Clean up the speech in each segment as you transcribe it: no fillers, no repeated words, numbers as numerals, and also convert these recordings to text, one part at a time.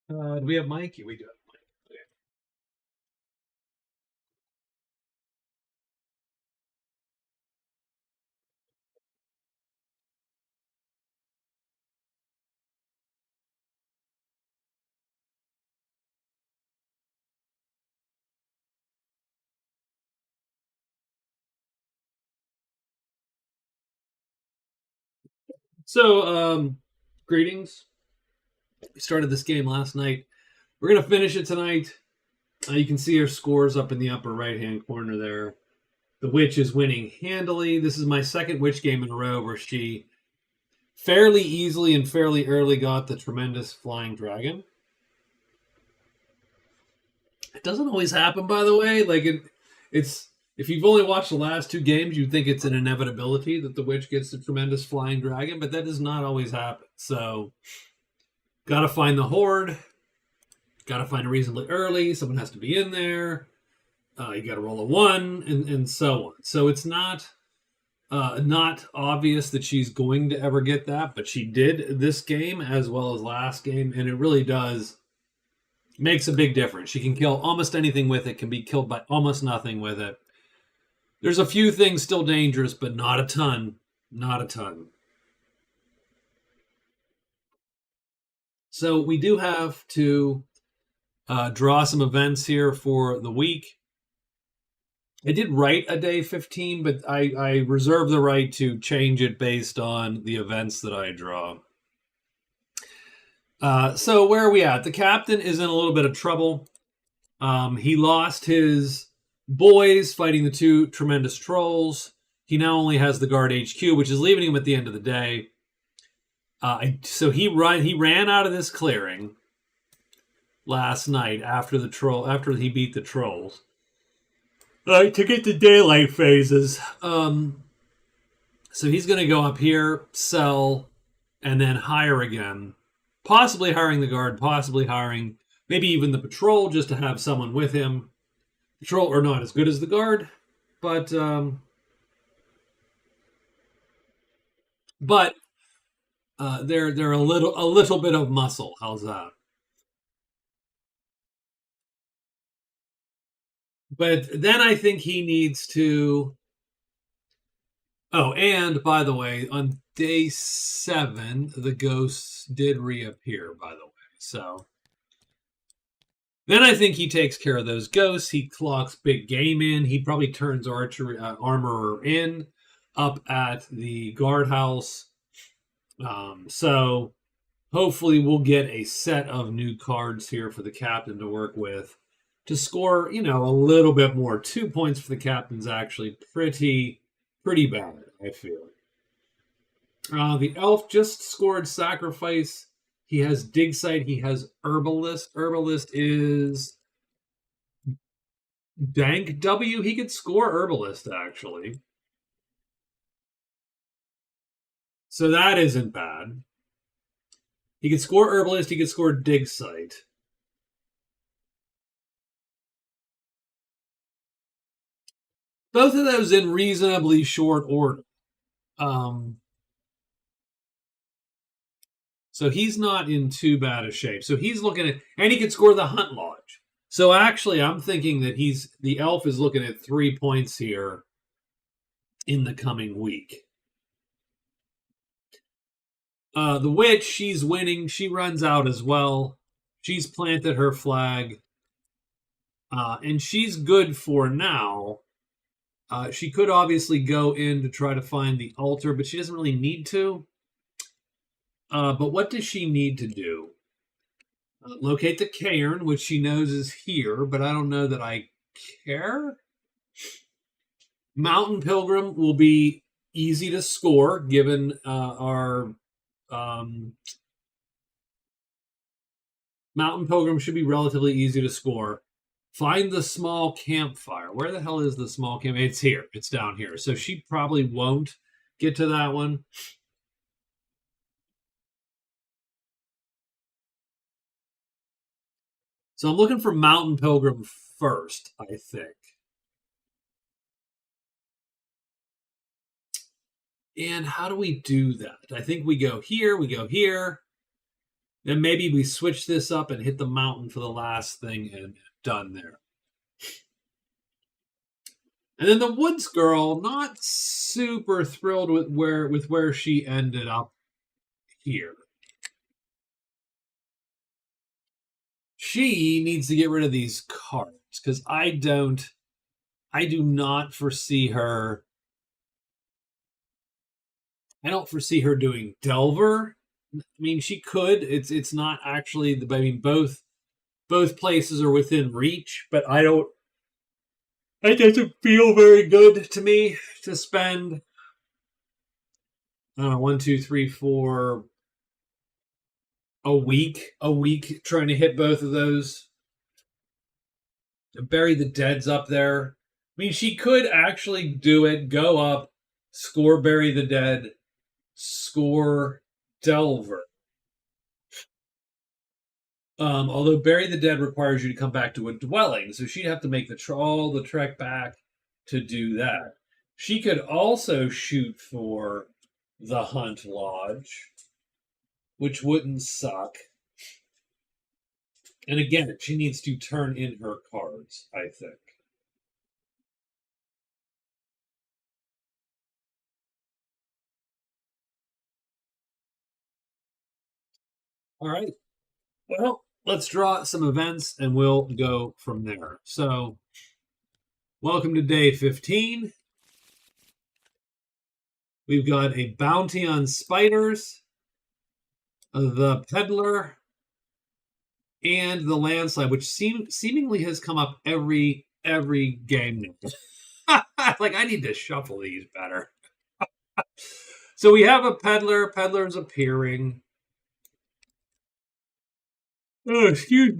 Do we have Mikey? We do have Mike. Okay. So, greetings. We started this game last night. We're gonna finish it tonight. You can see her scores up in the upper right-hand corner there. The witch is winning handily. This is my second witch game in a row where she fairly easily and fairly early got the tremendous flying dragon. It doesn't always happen, by the way. It's if you've only watched the last two games, you'd think it's an inevitability that the witch gets the tremendous flying dragon, but that does not always happen. So, got to find the horde. Got to find it reasonably early. Someone has to be in there. You got to roll a 1, and so on. So it's not obvious that she's going to ever get that, but she did this game as well as last game, and it really makes a big difference. She can kill almost anything with it, can be killed by almost nothing with it. There's a few things still dangerous, but not a ton. Not a ton. So we do have to draw some events here for the week. I did write a day 15, but I reserve the right to change it based on the events that I draw. So where are we at? The captain is in a little bit of trouble. He lost his boys fighting the two tremendous trolls. He now only has the guard HQ, which is leaving him at the end of the day. So he ran out of this clearing last night after he beat the trolls. To get the daylight phases. So he's going to go up here, sell, and then hire again. Possibly hiring the guard, possibly hiring maybe even the patrol just to have someone with him. Patrol are not as good as the guard, but they're a little bit of muscle. How's that? But then I think he needs to. Oh, and by the way, on day 7, the ghosts did reappear, by the way. So then I think he takes care of those ghosts. He clocks big game in. He probably turns armorer in up at the guardhouse. So hopefully we'll get a set of new cards here for the captain to work with to score, a little bit more. 2 points for the captain's actually pretty bad, I feel. The elf just scored sacrifice. He has dig site. He has herbalist. Herbalist is dank W. He could score herbalist actually. So that isn't bad. He could score herbalist. He could score dig site. Both of those in reasonably short order. So he's not in too bad a shape. So he's looking at, and he could score the Hunt Lodge. So actually, I'm thinking that the elf is looking at 3 points here in the coming week. The witch, she's winning. She runs out as well. She's planted her flag. And she's good for now. She could obviously go in to try to find the altar, but she doesn't really need to. But what does she need to do? Locate the cairn, which she knows is here, but I don't know that I care. Mountain Pilgrim will be easy to score, given our Mountain Pilgrim should be relatively easy to score. Find the small campfire. Where the hell is the small camp? It's here. It's down here. So she probably won't get to that one. So I'm looking for Mountain Pilgrim first, I think. And how do we do that? I think we go here, we go here. Then maybe we switch this up and hit the mountain for the last thing and done there. And then the Woods girl, not super thrilled with where she ended up here. She needs to get rid of these cards because I do not foresee her. I don't foresee her doing Delver. I mean, she could. It's not actually. I mean, both places are within reach, but I don't. It doesn't feel very good to me to spend. I don't know, 1, 2, 3, 4, a week trying to hit both of those. Bury the Dead's up there. I mean, she could actually do it. Go up, score Bury the Dead, score Delver. Although Bury the Dead requires you to come back to a dwelling, so she'd have to make all the trek back to do that. She could also shoot for the Hunt Lodge, which wouldn't suck. And again, she needs to turn in her cards, I think. All right. Well, let's draw some events and we'll go from there. So, welcome to day 15. We've got a bounty on spiders, the peddler, and the landslide, which seemingly has come up every game now. Like, I need to shuffle these better. So we have a peddler. Peddler's appearing. Oh, excuse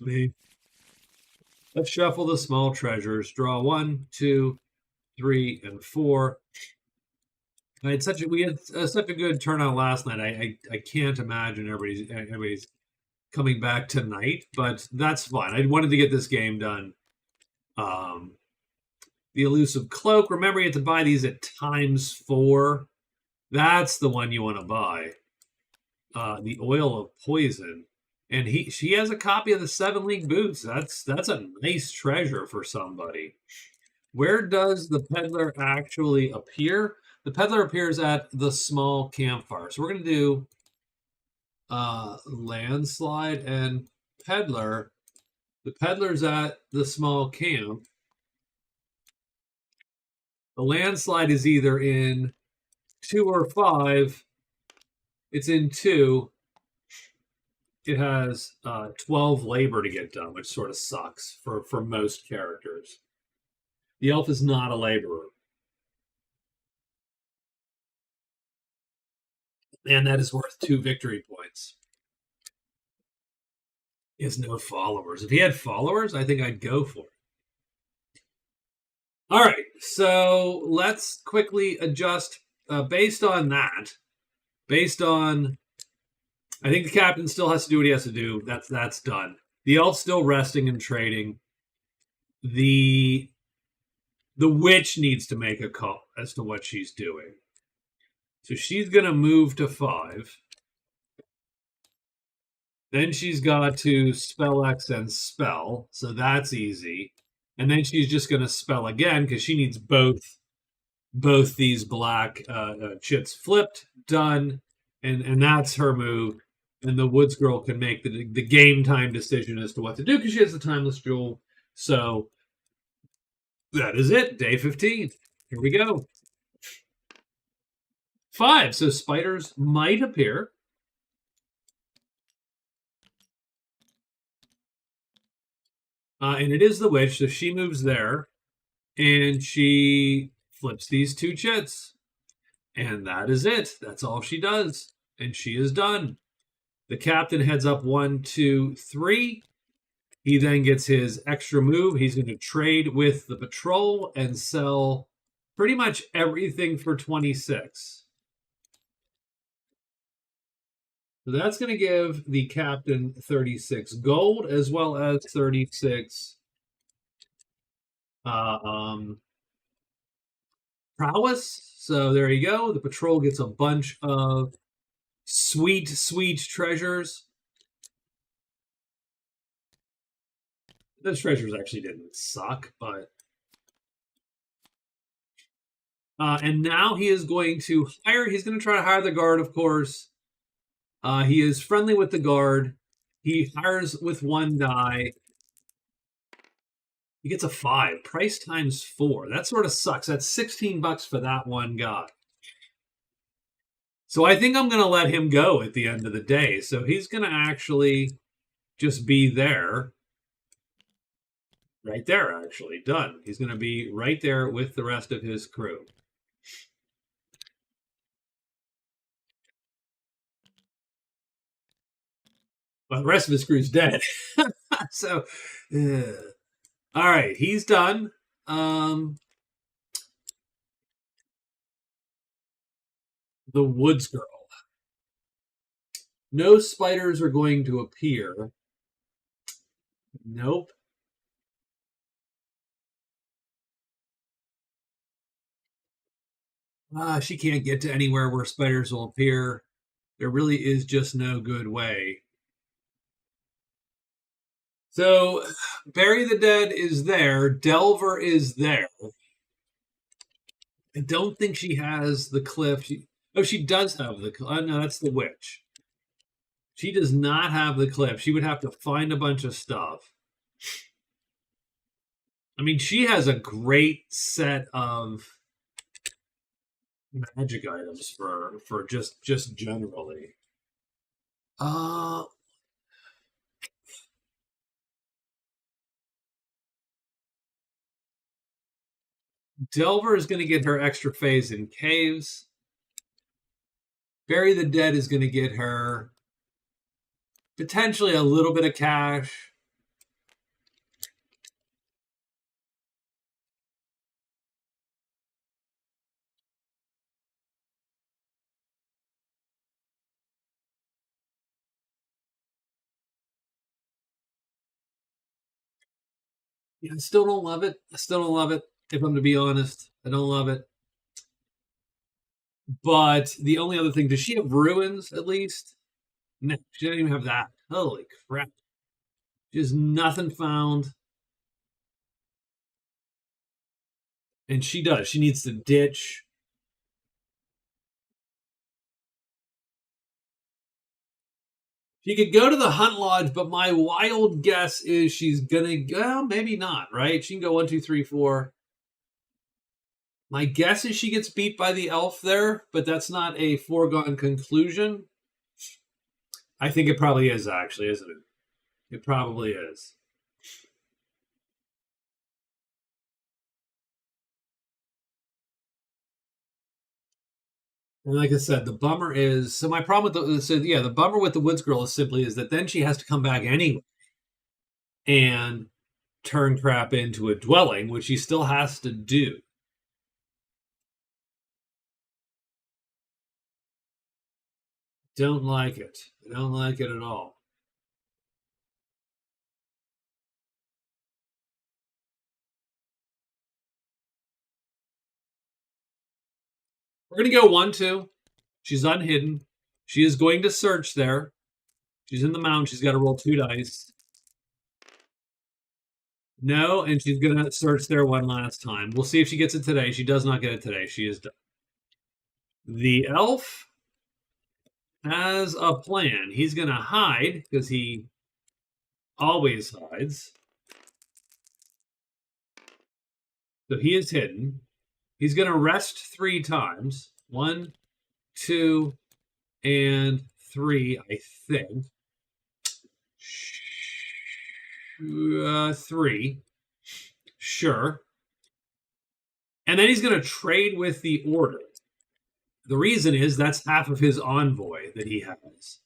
me. Let's shuffle the small treasures. Draw 1, 2, 3, and 4. We had such a good turnout last night. I can't imagine everybody's coming back tonight, but that's fine. I wanted to get this game done. The elusive cloak. Remember, you have to buy these at ×4. That's the one you want to buy. The oil of poison, and she has a copy of the 7 League Boots. That's a nice treasure for somebody. Where does the peddler actually appear? The peddler appears at the small campfire. So we're going to do landslide and peddler. The peddler's at the small camp. The landslide is either in 2 or 5. It's in 2. It has 12 labor to get done, which sort of sucks for most characters. The elf is not a laborer. And that is worth 2 victory points. He has no followers. If he had followers, I think I'd go for it. All right, so let's quickly adjust based on that. Based on, I think the captain still has to do what he has to do. That's done. The elf's still resting and trading. The witch needs to make a call as to what she's doing. So she's going to move to 5. Then she's got to spell X and spell. So that's easy. And then she's just going to spell again because she needs both these black chits flipped, done. And that's her move. And the Woods girl can make the game time decision as to what to do because she has the timeless jewel. So that is it. Day 15. Here we go. 5. So spiders might appear. And it is the witch, so she moves there. And she flips these 2 chits. And that is it. That's all she does. And she is done. The captain heads up 1, 2, 3. He then gets his extra move. He's going to trade with the patrol and sell pretty much everything for 26. So that's going to give the captain 36 gold as well as 36 prowess. So there you go. The patrol gets a bunch of Sweet, sweet treasures. Those treasures actually didn't suck, but and now he is going to hire. He's going to try to hire the guard, of course. He is friendly with the guard. He hires with one die. He gets a 5. Price times 4. That sort of sucks. That's $16 for that one guy. So I think I'm going to let him go at the end of the day. So he's going to actually just be there. Right there, actually. Done. He's going to be right there with the rest of his crew. Well, the rest of his crew's dead. So, all right, he's done. The Woods Girl. No spiders are going to appear. Nope. She can't get to anywhere where spiders will appear. There really is just no good way. So, Bury the Dead is there. Delver is there. I don't think she has the cliff. She does have the cliff. No, that's the witch. She does not have the cliff. She would have to find a bunch of stuff. I mean, she has a great set of magic items for just generally. Delver is going to get her extra phase in caves. Bury the Dead is going to get her potentially a little bit of cash. Yeah, I still don't love it. I still don't love it. If I'm to be honest, I don't love it. But the only other thing, does she have ruins at least? No, she doesn't even have that. Holy crap. Just nothing found. And she does. She needs to ditch. She could go to the Hunt Lodge, but my wild guess is she's gonna well, maybe not, right? She can go 1, 2, 3, 4. My guess is she gets beat by the elf there, but that's not a foregone conclusion. I think it probably is, actually, isn't it? It probably is. And like I said, the bummer is so my problem with the bummer with the Woods Girl is simply is that then she has to come back anyway and turn crap into a dwelling, which she still has to do. Don't like it. I don't like it at all. We're gonna go 1, 2. She's unhidden. She is going to search there. She's in the mound. She's got to roll 2 dice. No, and she's going to search there one last time. We'll see if she gets it today. She does not get it today. She is done. The elf has a plan. He's going to hide because he always hides. So he is hidden. He's going to rest 3 times. 1, 2, and 3, I think. 3. Sure. And then he's going to trade with the order. The reason is that's half of his envoy that he has.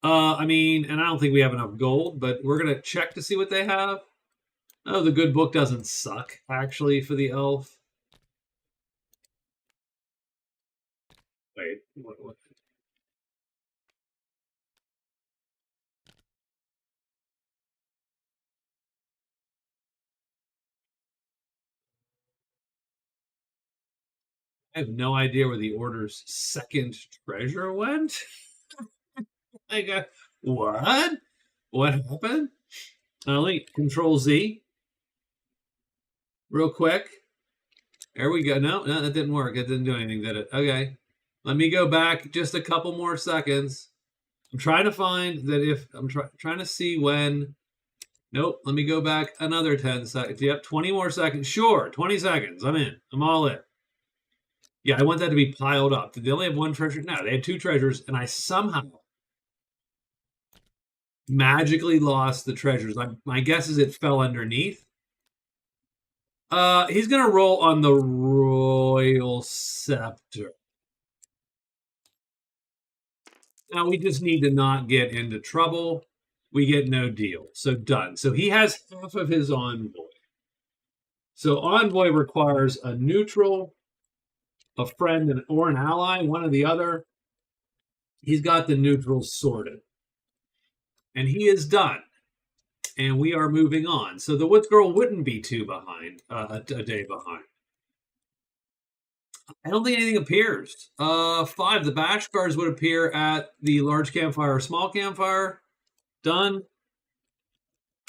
I mean, and I don't think we have enough gold, but we're going to check to see what they have. Oh, the good book doesn't suck, actually, for the elf. Wait, what? I have no idea where the order's second treasure went. Like, what? What happened? Let me Control Z real quick. There we go. No, that didn't work. It didn't do anything, did it? Okay. Let me go back just a couple more seconds. I'm trying to find that if I'm trying to see when. Nope. Let me go back another 10 seconds. Yep, 20 more seconds. Sure, 20 seconds. I'm in. I'm all in. Yeah, I want that to be piled up. Did they only have one treasure? No, they had two treasures, and I somehow magically lost the treasures. My guess is it fell underneath. He's gonna roll on the Royal Scepter. Now we just need to not get into trouble. We get no deal. So done. So he has half of his envoy. So envoy requires a neutral, a friend, or an ally, one or the other. He's got the neutrals sorted. And he is done. And we are moving on. So the Woods Girl wouldn't be two behind, a day behind. I don't think anything appears. 5, the bash cards would appear at the large campfire or small campfire. Done.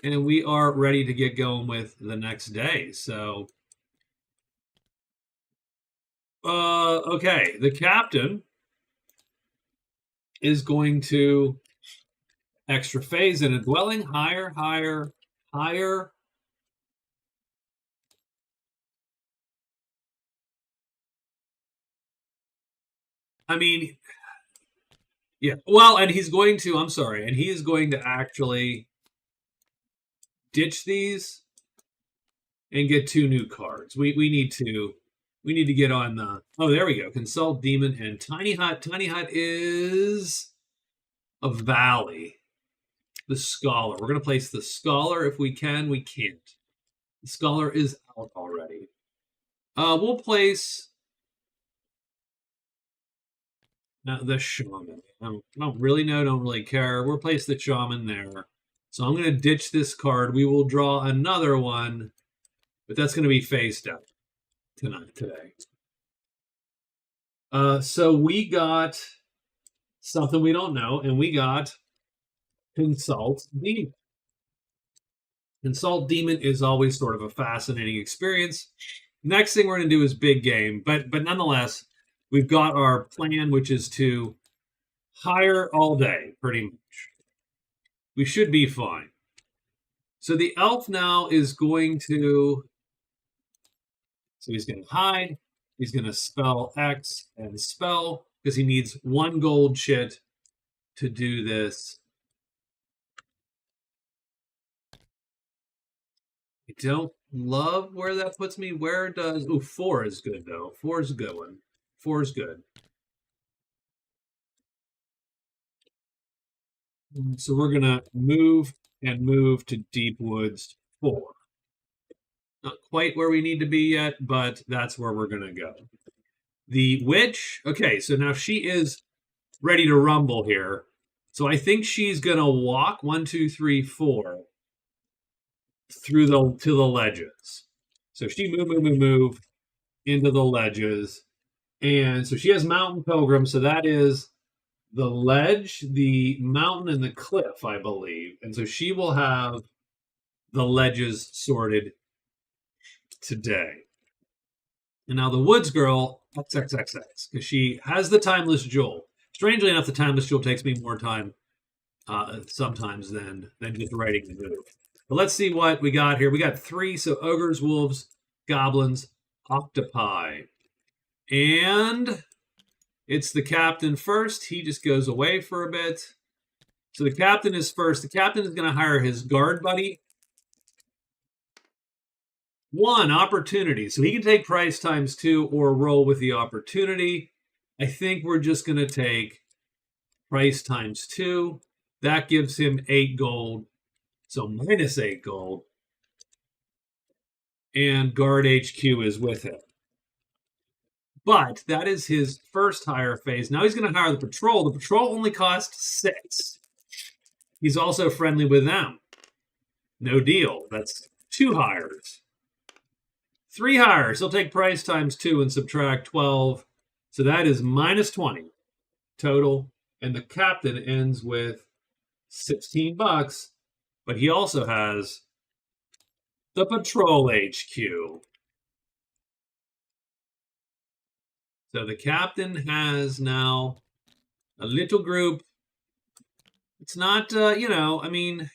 And we are ready to get going with the next day. So, okay, the captain is going to extra phase in a dwelling, higher, higher, higher. I mean, yeah, well, and he's going to, I'm sorry, and he is going to actually ditch these and get 2 new cards. We need to get on the, oh, there we go. Consult Demon and Tiny Hut. Tiny Hut is a valley. The Scholar. We're going to place the Scholar if we can. We can't. The Scholar is out already. We'll place the Shaman. I don't really know, don't really care. We'll place the Shaman there. So I'm going to ditch this card. We will draw another one, but that's going to be faced out today. So we got something we don't know, and we got Consult Demon. Consult Demon is always sort of a fascinating experience. Next thing we're going to do is big game, but nonetheless, we've got our plan, which is to hire all day, pretty much. We should be fine. So the elf now is going to, so he's going to hide. He's going to spell X and spell, because he needs 1 gold shit to do this. I don't love where that puts me. Where does, oh, 4 is good, though. 4 is a good one. 4 is good. So we're going to move and move to Deep Woods 4. Not quite where we need to be yet, but that's where we're going to go. The witch, okay, so now she is ready to rumble here. So I think she's going to walk 1, 2, 3, 4 through to the ledges. So she move into the ledges. And so she has Mountain Pilgrim, so that is the ledge, the mountain, and the cliff, I believe. And so she will have the ledges sorted today. And now the Woods Girl, XXXX, because she has the Timeless Jewel. Strangely enough, the Timeless Jewel takes me more time sometimes than just writing the move. But let's see what we got here. We got 3, so ogres, wolves, goblins, octopi. And it's the captain first. He just goes away for a bit. So the captain is first. The captain is going to hire his guard buddy. 1, opportunity. So he can take price times 2 or roll with the opportunity. I think we're just going to take price times 2. That gives him 8 gold. So minus 8 gold. And guard HQ is with him. But that is his first hire phase. Now he's going to hire the patrol. The patrol only costs 6. He's also friendly with them. No deal. That's 2 hires. 3 hires. He'll take price times 2 and subtract 12. So that is minus 20 total. And the captain ends with $16, but he also has the Patrol HQ. So the captain has now a little group. It's not, I mean,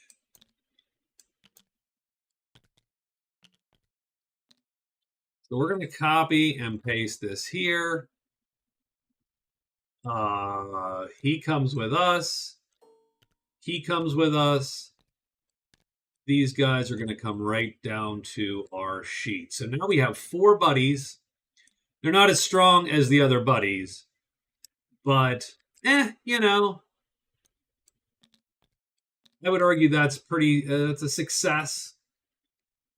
so we're going to copy and paste this here. He comes with us. He comes with us. These guys are going to come right down to our sheet. So now we have 4 buddies. They're not as strong as the other buddies, but, I would argue that's that's a success.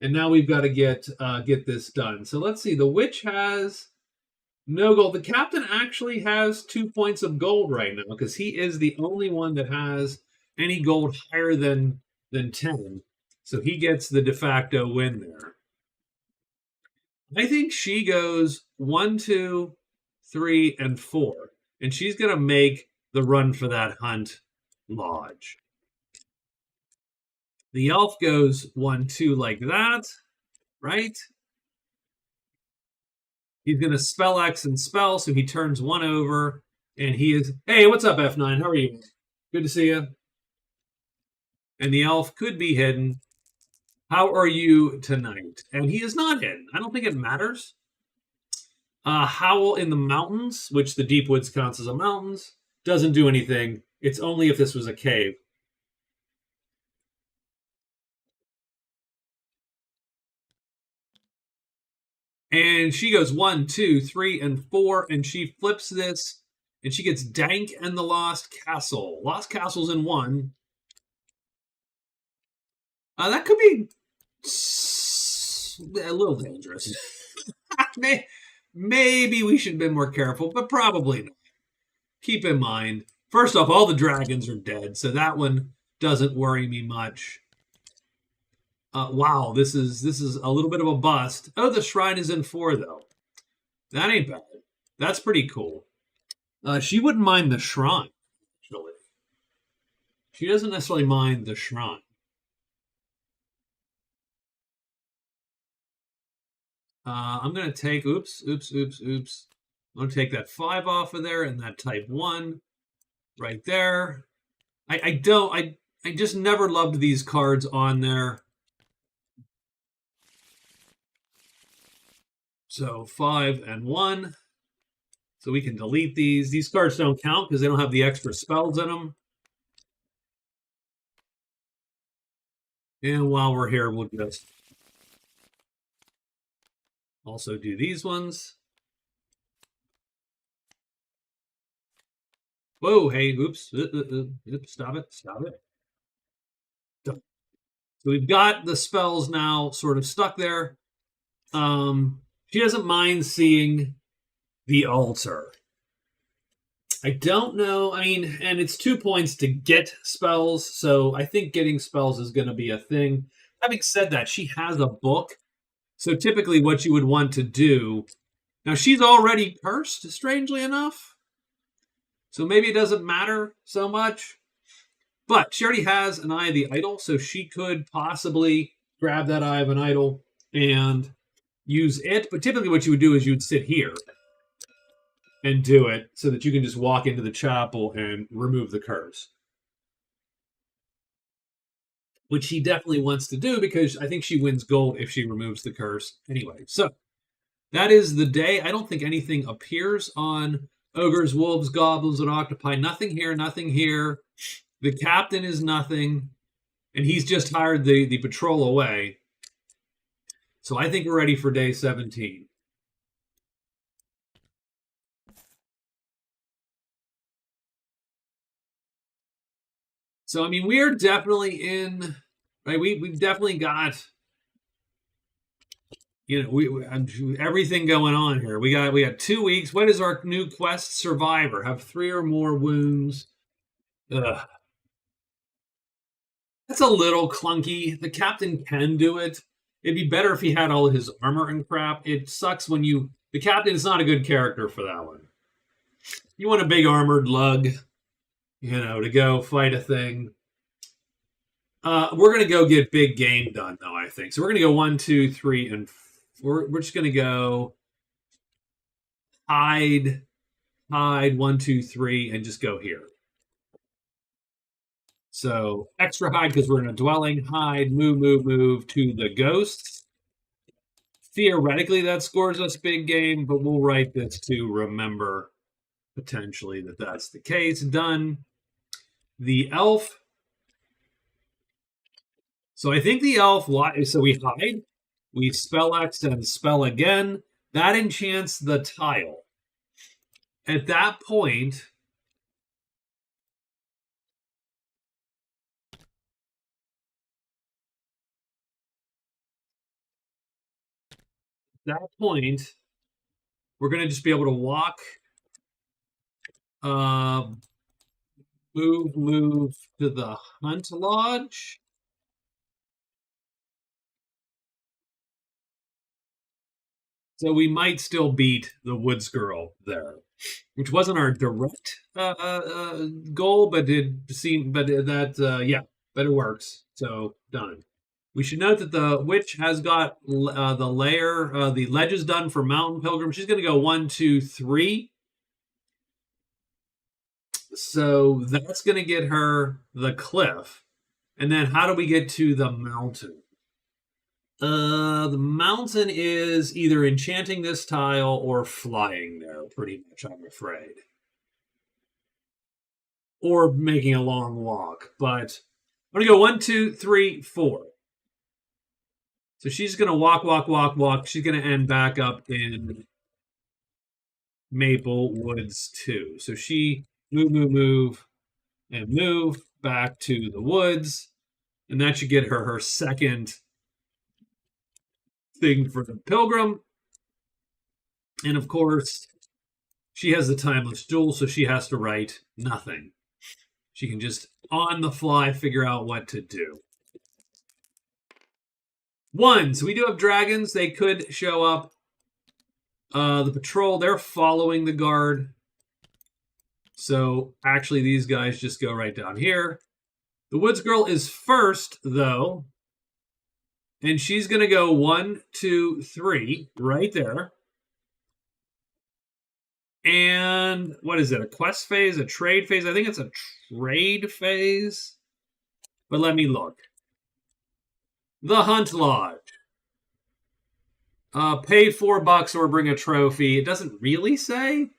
And now we've got to get this done. So let's see. The witch has no gold. The captain actually has 2 points of gold right now because he is the only one that has any gold higher than 10. So he gets the de facto win there. I think she goes 1, 2, 3, and 4. And she's going to make the run for that hunt lodge. The elf goes 1, 2 like that, right? He's going to spell X and spell, so he turns 1 over, and he is, hey, what's up, F9? How are you? Good to see you. And the elf could be hidden. How are you tonight? And he is not hidden. I don't think it matters. Howl in the mountains, which the deep woods counts as a mountains, doesn't do anything. It's only if this was a cave. And she goes 1, 2, 3, and 4, and she flips this, and she gets Dank and the Lost Castle. Lost Castle's in 1. That could be a little dangerous. Maybe we should have been more careful, but probably not. Keep in mind, first off, all the dragons are dead, so that one doesn't worry me much. Wow, this is a little bit of a bust. Oh, the shrine is in 4, though. That ain't bad. That's pretty cool. She wouldn't mind the shrine, actually. She doesn't necessarily mind the shrine. I'm going to take, oops. I'm going to take that 5 off of there and that type 1 right there. I just never loved these cards on there. So 5 and 1. So we can delete these. These cards don't count because they don't have the extra spells in them. And while we're here, we'll just also do these ones. Whoa, hey, oops. Stop it. So we've got the spells now sort of stuck there. She doesn't mind seeing the altar. I don't know. I mean, and it's 2 points to get spells, so I think getting spells is going to be a thing. Having said that, she has a book. So typically what you would want to do... Now, she's already cursed, strangely enough. So maybe it doesn't matter so much. But she already has an Eye of the Idol, so she could possibly grab that Eye of an Idol and use it. But typically what you would do is you'd sit here and do it so that you can just walk into the chapel and remove the curse. Which she definitely wants to do because I think she wins gold if she removes the curse anyway. So that is the day. I don't think anything appears on ogres, wolves, goblins, and octopi. Nothing here, nothing here. The captain is nothing. And he's just hired the patrol away. So I think we're ready for day 17. So, I mean, we're definitely in, right? We've definitely got, everything going on here. We got 2 weeks. What is our new quest? Survivor. Have 3 or more wounds. Ugh. That's a little clunky. The captain can do it. It'd be better if he had all of his armor and crap. It sucks when the captain is not a good character for that one. You want a big armored lug, to go fight a thing. We're going to go get big game done, though, I think. So we're going to go 1, 2, 3, and 4. We're just going to go hide, 1, 2, 3, and just go here. So extra hide because we're in a dwelling. Hide, move to the ghosts. Theoretically, that scores us big game, but we'll write this to remember potentially that that's the case. Done. The elf. So I think the elf, so we hide, we spell X and spell again. That enchants the tile. At that point, we're going to just be able to walk, move to the hunt lodge. So we might still beat the woods girl there, which wasn't our direct goal, but it seemed, but it works. So done. We should note that the witch has got the ledges done for Mountain Pilgrim. She's going to go 1, 2, 3. So that's going to get her the cliff. And then how do we get to the mountain? The mountain is either enchanting this tile or flying there, pretty much, I'm afraid. Or making a long walk. But I'm going to go 1, 2, 3, 4. So she's going to walk. She's going to end back up in Maple Woods 2. So she move back to the woods. And that should get her second thing for the pilgrim. And of course, she has the timeless jewel, so she has to write nothing. She can just on the fly figure out what to do. 1. So we do have dragons. They could show up. The patrol, they're following the guard. So actually, these guys just go right down here. The woods girl is first, though. And she's going to go 1, 2, 3 right there. And what is it? A quest phase? A trade phase? I think it's a trade phase. But let me look. The Hunt Lodge. Pay $4 or bring a trophy. It doesn't really say.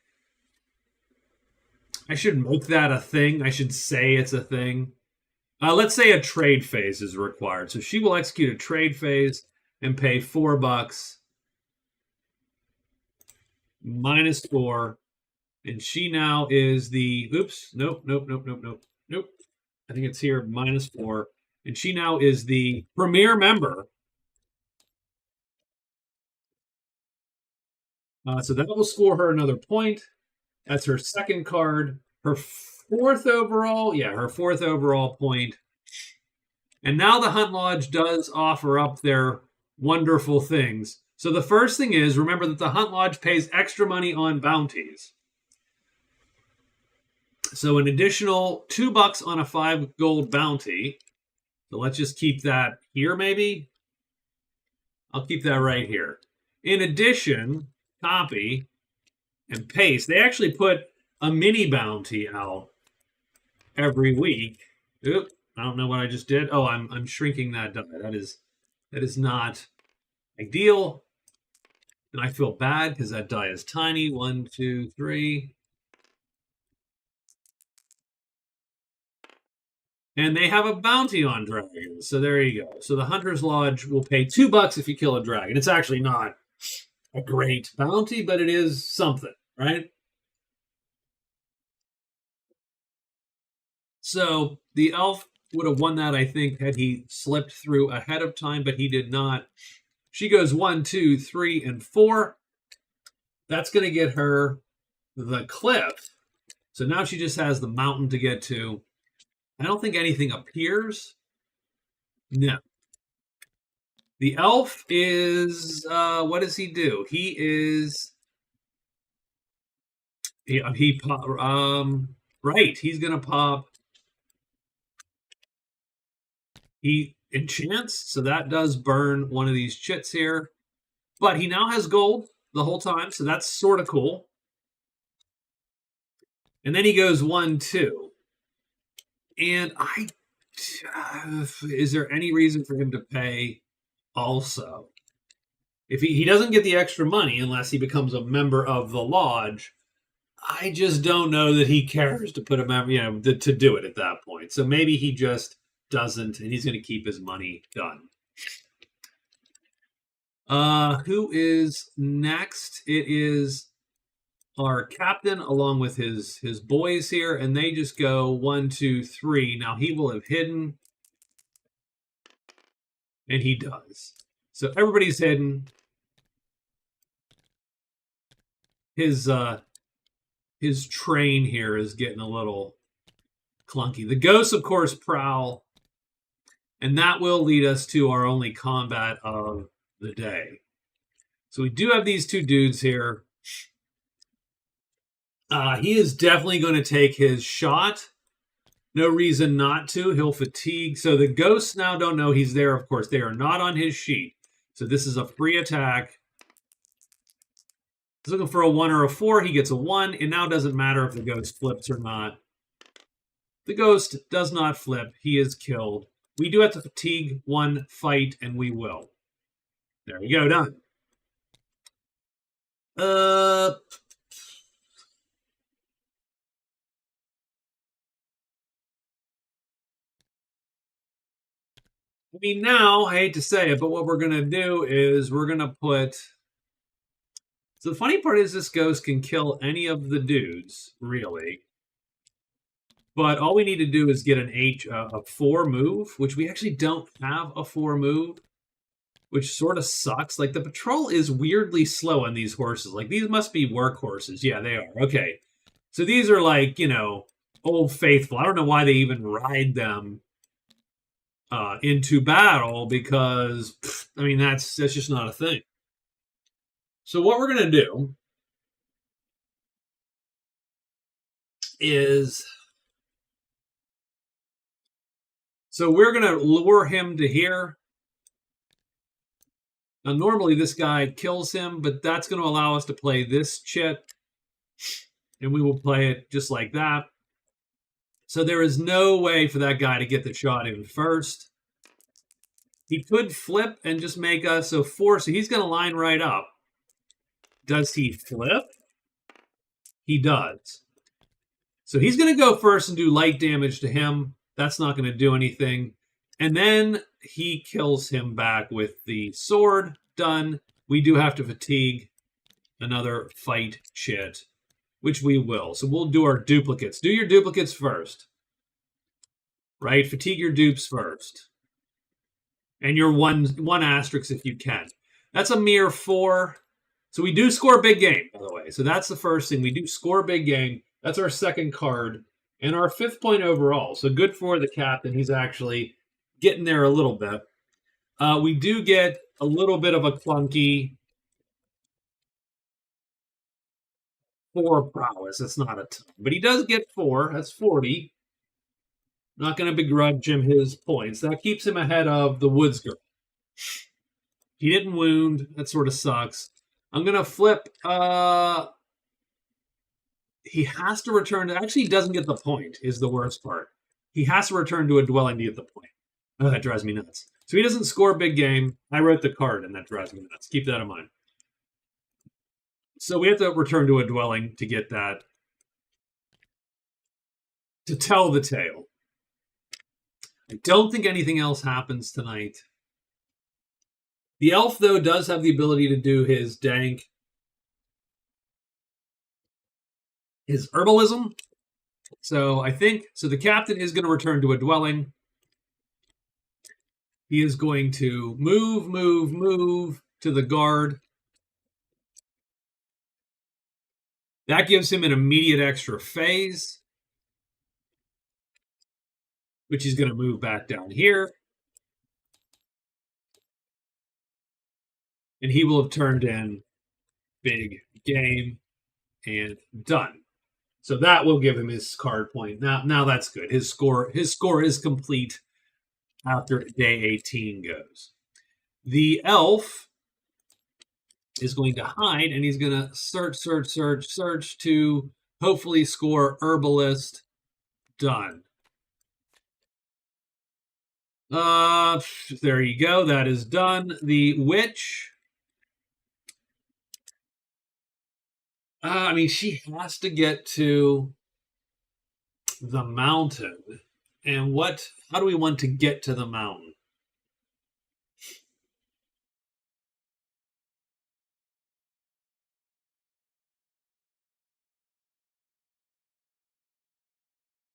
I should make that a thing. I should say it's a thing. Let's say a trade phase is required. So she will execute a trade phase and pay $4 minus 4. And she now is the, nope. I think it's here, minus 4. And she now is the premier member. So that will score her another point. That's her second card. Her fourth overall point. And now the Hunt Lodge does offer up their wonderful things. So the first thing is, remember that the Hunt Lodge pays extra money on bounties. So an additional $2 on a 5 gold bounty. So let's just keep that here, maybe. I'll keep that right here. In addition, copy and paste. They actually put a mini bounty out every week. Oop, I don't know what I just did. Oh, I'm shrinking that die. That is not ideal. And I feel bad because that die is tiny. 1, 2, 3. And they have a bounty on dragons. So there you go. So the Hunter's Lodge will pay $2 if you kill a dragon. It's actually not a great bounty, but it is something, right? So the elf would have won that, I think, had he slipped through ahead of time, but he did not. She goes 1, 2, 3, and 4. That's going to get her the cliff. So now she just has the mountain to get to. I don't think anything appears. No. The elf is, what does he do? He He pop. Right. He's gonna pop. He enchants, so that does burn one of these chits here. But he now has gold the whole time, so that's sort of cool. And then he goes 1-2. And is there any reason for him to pay also? If he doesn't get the extra money unless he becomes a member of the lodge, I just don't know that he cares to put a member, to do it at that point. So maybe he just doesn't, and he's going to keep his money done. Who is next? It is our captain along with his boys here, and they just go 1, 2, 3. Now he will have hidden, and he does. So everybody's hidden. His train here is getting a little clunky. The ghosts, of course, prowl, and that will lead us to our only combat of the day. So we do have these two dudes here. He is definitely going to take his shot. No reason not to. He'll fatigue. So the ghosts now don't know he's there, of course. They are not on his sheet. So this is a free attack. He's looking for a 1 or a 4. He gets a 1. It now doesn't matter if the ghost flips or not. The ghost does not flip. He is killed. We do have to fatigue 1 fight, and we will. There we go, done. I mean, now, I hate to say it, but what we're going to do is we're going to put... So the funny part is this ghost can kill any of the dudes, really. But all we need to do is get a 4 move, which we actually don't have a 4 move, which sort of sucks. Like, the patrol is weirdly slow on these horses. Like, these must be workhorses. Yeah, they are. Okay. So these are like, Old Faithful. I don't know why they even ride them into battle because, I mean, that's just not a thing. So what we're going to do is, so we're going to lure him to here. Now, normally this guy kills him, but that's going to allow us to play this chit, and we will play it just like that. So there is no way for that guy to get the shot in first. He could flip and just make us a 4, so he's going to line right up. Does he flip? He does. So he's going to go first and do light damage to him. That's not going to do anything. And then he kills him back with the sword. Done. We do have to fatigue another fight chit, which we will. So we'll do our duplicates. Do your duplicates first. Right? Fatigue your dupes first. And your one asterisk if you can. That's a mere 4. So we do score big game, by the way. So that's the first thing. We do score big game. That's our second card. And our 5th point overall. So good for the captain. He's actually getting there a little bit. We do get a little bit of a clunky 4 prowess. That's not a ton. But he does get 4. That's 40. Not going to begrudge him his points. That keeps him ahead of the Woods Girl. He didn't wound. That sort of sucks. I'm going to flip. He has to return. Actually, he doesn't get the point, is the worst part. He has to return to a dwelling to get the point. Oh, that drives me nuts. So he doesn't score a big game. I wrote the card, and that drives me nuts. Keep that in mind. So we have to return to a dwelling to get that. To tell the tale. I don't think anything else happens tonight. The elf, though, does have the ability to do his dank, his herbalism. So I think, so the captain is going to return to a dwelling. He is going to move to the guard. That gives him an immediate extra phase, which he's going to move back down here. And he will have turned in big game and done. So that will give him his card point. Now that's good. His score is complete after day 18 goes. The elf is going to hide, and he's going to search to hopefully score herbalist. Done. There you go. That is done. The witch. I mean, she has to get to the mountain. And how do we want to get to the mountain?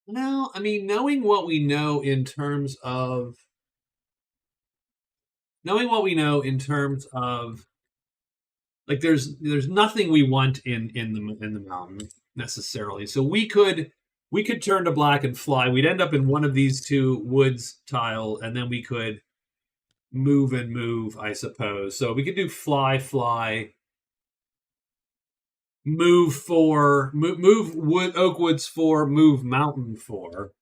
Well, I mean, knowing what we know in terms of like there's nothing we want in the mountain necessarily. So we could turn to black and fly. We'd end up in one of these two woods tile, and then we could move and move, I suppose. So we could do fly, move 4, move wood, oak woods 4, move mountain 4.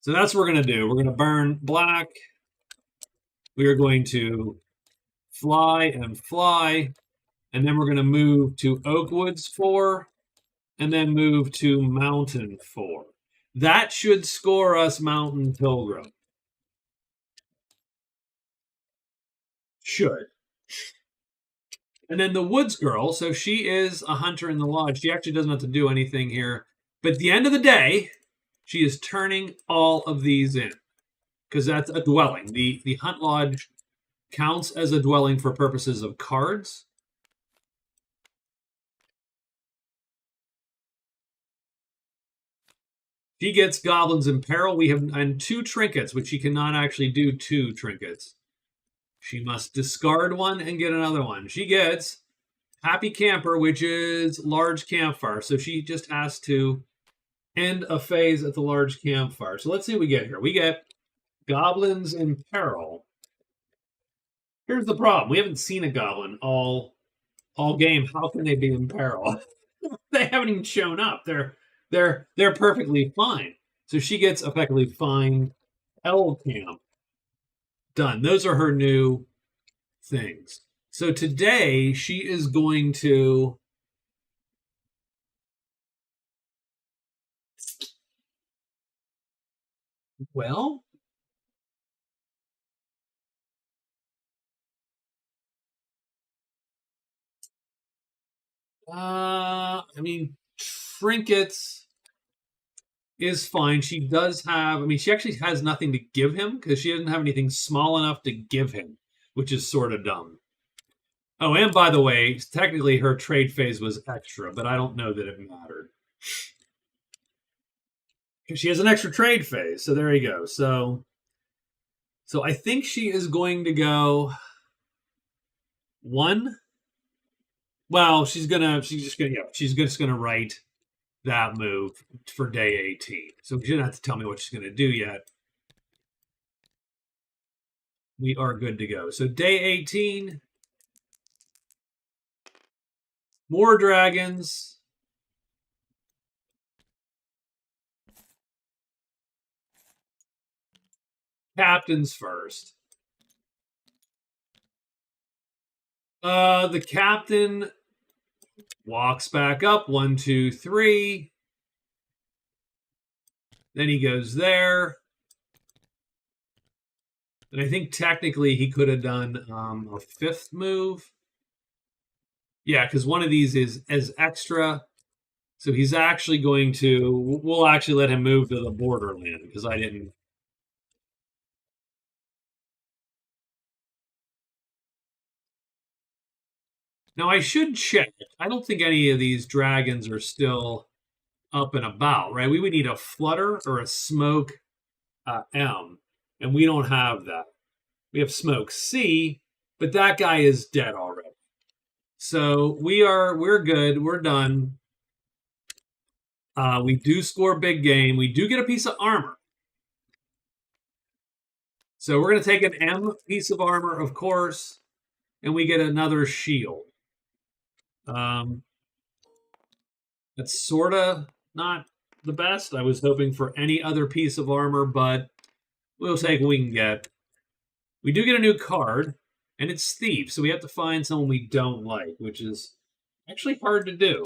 So that's what we're going to do. We're going to burn black. We are going to fly, and then we're going to move to oak woods 4, and then move to mountain 4. That should score us mountain pilgrim. Should. And then the woods girl, so she is a hunter in the lodge. She actually doesn't have to do anything here. But at the end of the day, she is turning all of these in. Because that's a dwelling. The hunt lodge counts as a dwelling for purposes of cards. She gets goblins in peril. We have 2 trinkets, which she cannot actually do 2 trinkets. She must discard one and get another one. She gets Happy Camper, which is large campfire. So she just has to end a phase at the large campfire. So let's see what we get here. We get goblins in peril. Here's the problem. We haven't seen a goblin all game. How can they be in peril? They haven't even shown up. They're perfectly fine. So she gets effectively fine L camp. Done. Those are her new things. So today she is going to I mean, trinkets is fine. She does have, I mean, she actually has nothing to give him because she doesn't have anything small enough to give him, which is sort of dumb. Oh, and by the way, technically her trade phase was extra, but I don't know that it mattered. Because she has an extra trade phase, so there you go. So I think she is going to go 1. Well, she's just gonna write that move for day 18. So she doesn't have to tell me what she's gonna do yet. We are good to go. So day 18, more dragons. Captains first. The captain walks back up 1, 2, 3. Then he goes there. And I think technically he could have done a 5th move. Yeah, because one of these is as extra. So he's actually going to, we'll actually let him move to the borderland because I didn't. Now I should check. I don't think any of these dragons are still up and about, right? We would need a flutter or a smoke M, and we don't have that. We have smoke C, but that guy is dead already. So we're good. We're done. We do score big game. We do get a piece of armor. So we're going to take an M piece of armor, of course, and we get another shield. That's sort of not the best. I was hoping for any other piece of armor, but we'll take what we can get. We do get a new card, and it's Thief, so we have to find someone we don't like, which is actually hard to do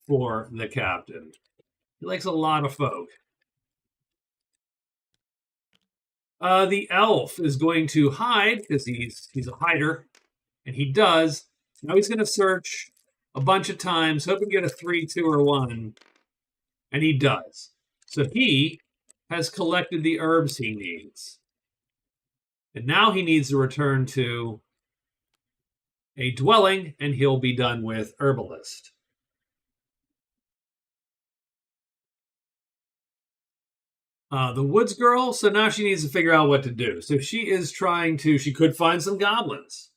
for the captain. He likes a lot of folk. The elf is going to hide because he's a hider, and he does. Now he's going to search a bunch of times, hoping to get a 3, 2, or 1, and he does. So he has collected the herbs he needs. And now he needs to return to a dwelling, and he'll be done with herbalist. The woods girl, so now she needs to figure out what to do. So she is trying to, she could find some goblins.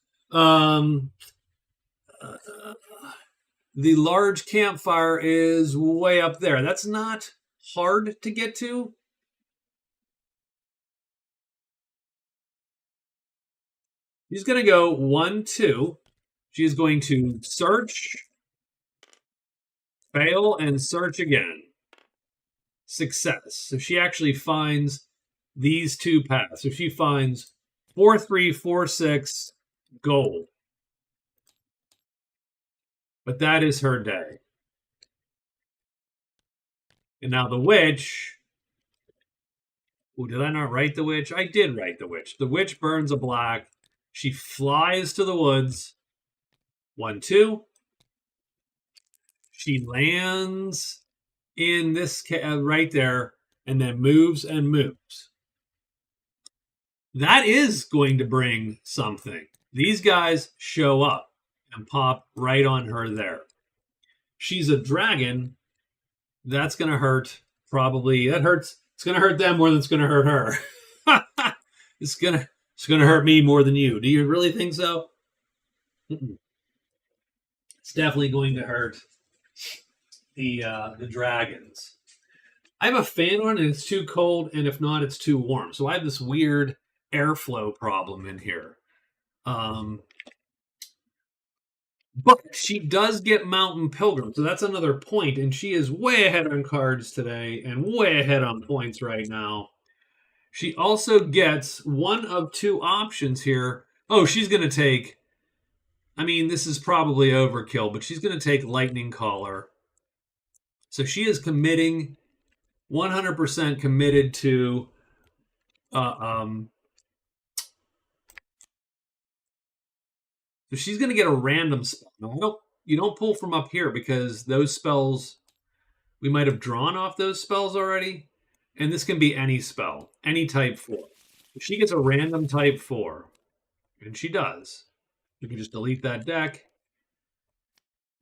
The large campfire is way up there. That's not hard to get to. She's going to go 1, 2. She is going to search, fail, and search again. Success. So she actually finds these 2 paths. So she finds 4, 3, 4, 6 gold. But that is her day. And now the witch. Oh, did I not write the witch? I did write the witch. The witch burns a black. She flies to the woods. 1, 2. She lands in this right there and then moves and moves. That is going to bring something. These guys show up and pop right on her there. She's a dragon. That's going to hurt. Probably that hurts. It's going to hurt them more than it's going to hurt her. It's going to hurt me more than you. Do you really think so? It's definitely going to hurt the dragons. I have a fan on and it's too cold, and if not, it's too warm. So I have this weird airflow problem in here. But she does get Mountain Pilgrim, so that's another point, and she is way ahead on cards today and way ahead on points right now. She also gets one of 2 options here. Oh, she's going to take, I mean, this is probably overkill, but she's going to take Lightning Caller. So she is committing, 100% committed to so she's going to get a random spell. Now, you don't pull from up here because those spells, we might have drawn off those spells already. And this can be any spell, any type 4. If she gets a random type 4, and she does, you can just delete that deck.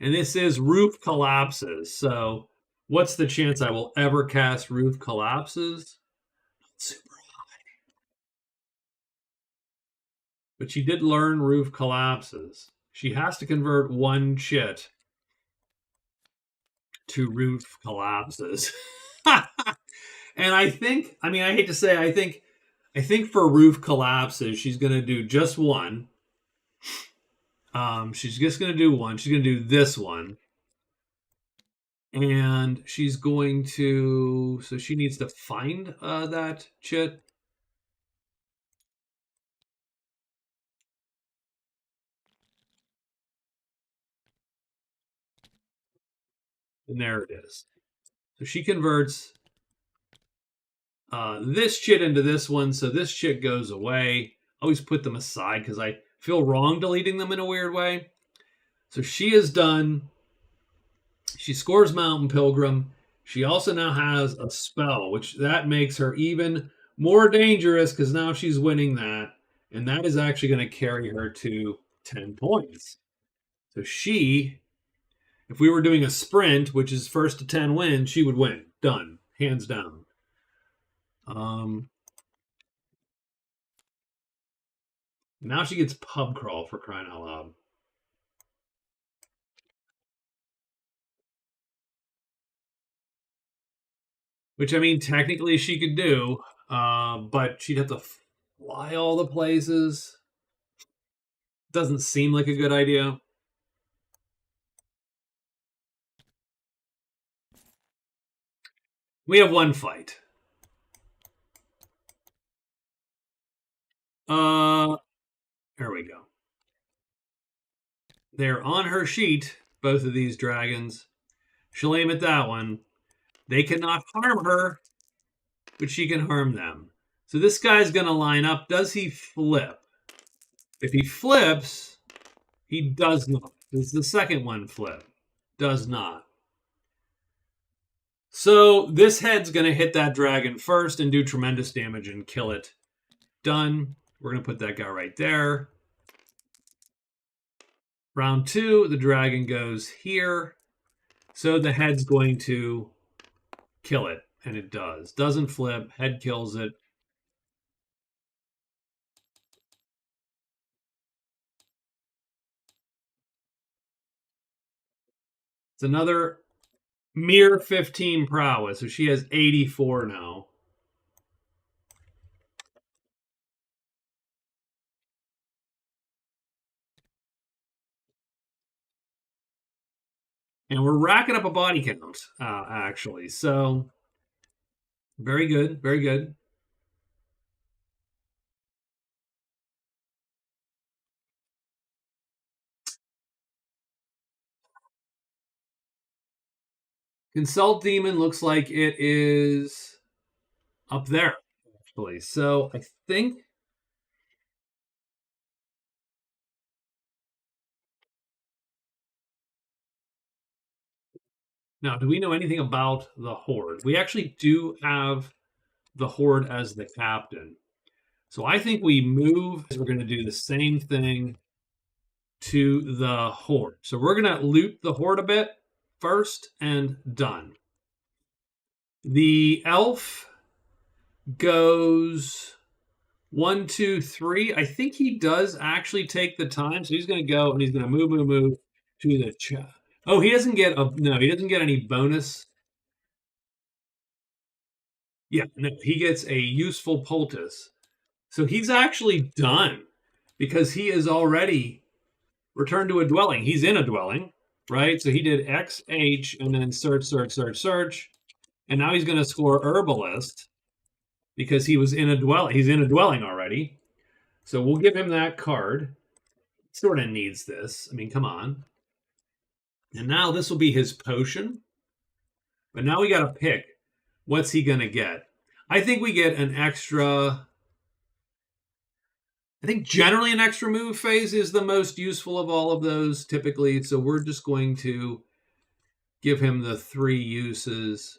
And this is Roof Collapses. So what's the chance I will ever cast Roof Collapses? Not super high. But she did learn Roof Collapses. She has to convert 1 chit to Roof Collapses. And I think, I mean, I hate to say, I think for Roof Collapses, she's going to do just 1. She's just going to do 1. She's going to do this one. And she's going to, so she needs to find that chit. And there it is. So she converts this chit into this one. So this chit goes away. I always put them aside because I feel wrong deleting them in a weird way. So she is done. She scores Mountain Pilgrim. She also now has a spell, which that makes her even more dangerous because now she's winning that. And that is actually going to carry her to 10 points. So she, if we were doing a sprint, which is first to 10 wins, she would win. Done. Hands down. Now she gets Pub Crawl, for crying out loud. Which, I mean, technically she could do, but she'd have to fly all the places. Doesn't seem like a good idea. We have one fight. There we go. They're on her sheet, both of these dragons. She'll aim at that one. They cannot harm her, but she can harm them. So this guy's going to line up. Does he flip? If he flips, he does not. Does the second one flip? Does not. So this head's going to hit that dragon first and do tremendous damage and kill it. Done. We're going to put that guy right there. Round 2, the dragon goes here. So the head's going to kill it, and it does. Doesn't flip, head kills it. It's another mere 15 prowess, so she has 84 now. And we're racking up a body count, actually. So, very good, very good. Consult Demon looks like it is up there, actually. So, I think. Now, do we know anything about the Horde? We actually do have the Horde as the captain. So I think we move. We're going to do the same thing to the Horde. So we're going to loot the Horde a bit first and done. The elf goes 1, 2, 3. I think he does actually take the time. So he's going to go and he's going to move to the chat. Oh, he doesn't get he doesn't get any bonus. Yeah, no, he gets a useful poultice. So he's actually done because he is already returned to a dwelling. He's in a dwelling, right? So he did X, H, and then search. And now he's going to score Herbalist because he was in a dwelling. He's in a dwelling already. So we'll give him that card. Sort of needs this. I mean, come on. And now this will be his potion. But now we got to pick. What's he going to get? I think we get an extra. I think generally an extra move phase is the most useful of all of those typically. So we're just going to give him the 3 uses.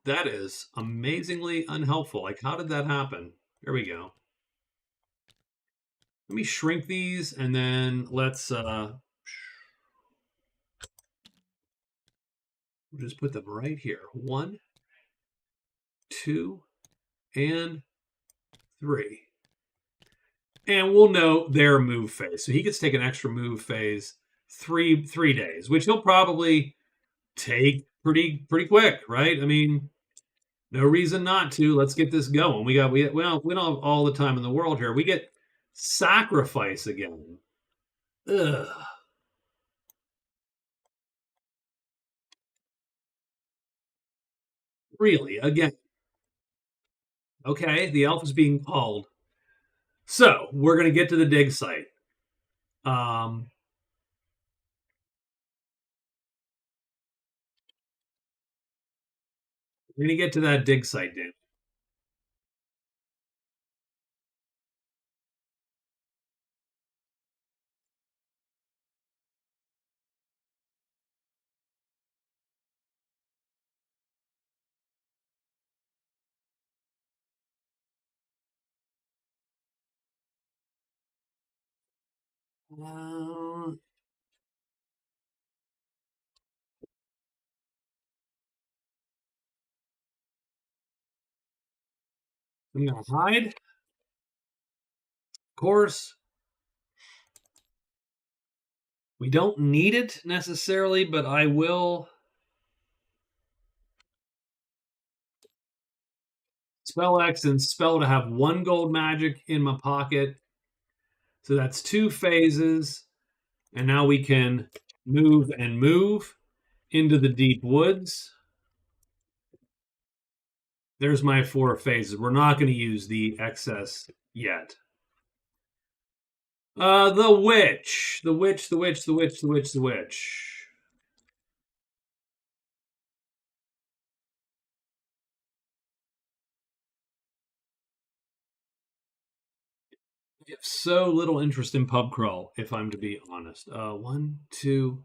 That is amazingly unhelpful. Like, how did that happen? There we go. Let me shrink these and then let's we'll just put them right here. 1, 2, and 3. And we'll know their move phase. So he gets to take an extra move phase 3 days, which he'll probably take pretty quick, right? I mean, no reason not to. Let's get this going. We don't have all the time in the world here. We get sacrifice again. Ugh. Really? Again. Okay, the elf is being called. So we're gonna get to the dig site. We're gonna get to that dig site, Dan. I'm gonna hide. Of course, we don't need it necessarily, but I will spell X and spell to have 1 gold magic in my pocket. So that's 2 phases. And now we can move and move into the deep woods. There's my 4 phases. We're not going to use the excess yet. The witch. The witch, the witch, the witch, the witch, the witch. I have so little interest in pub crawl, if I'm to be honest. 1, 2.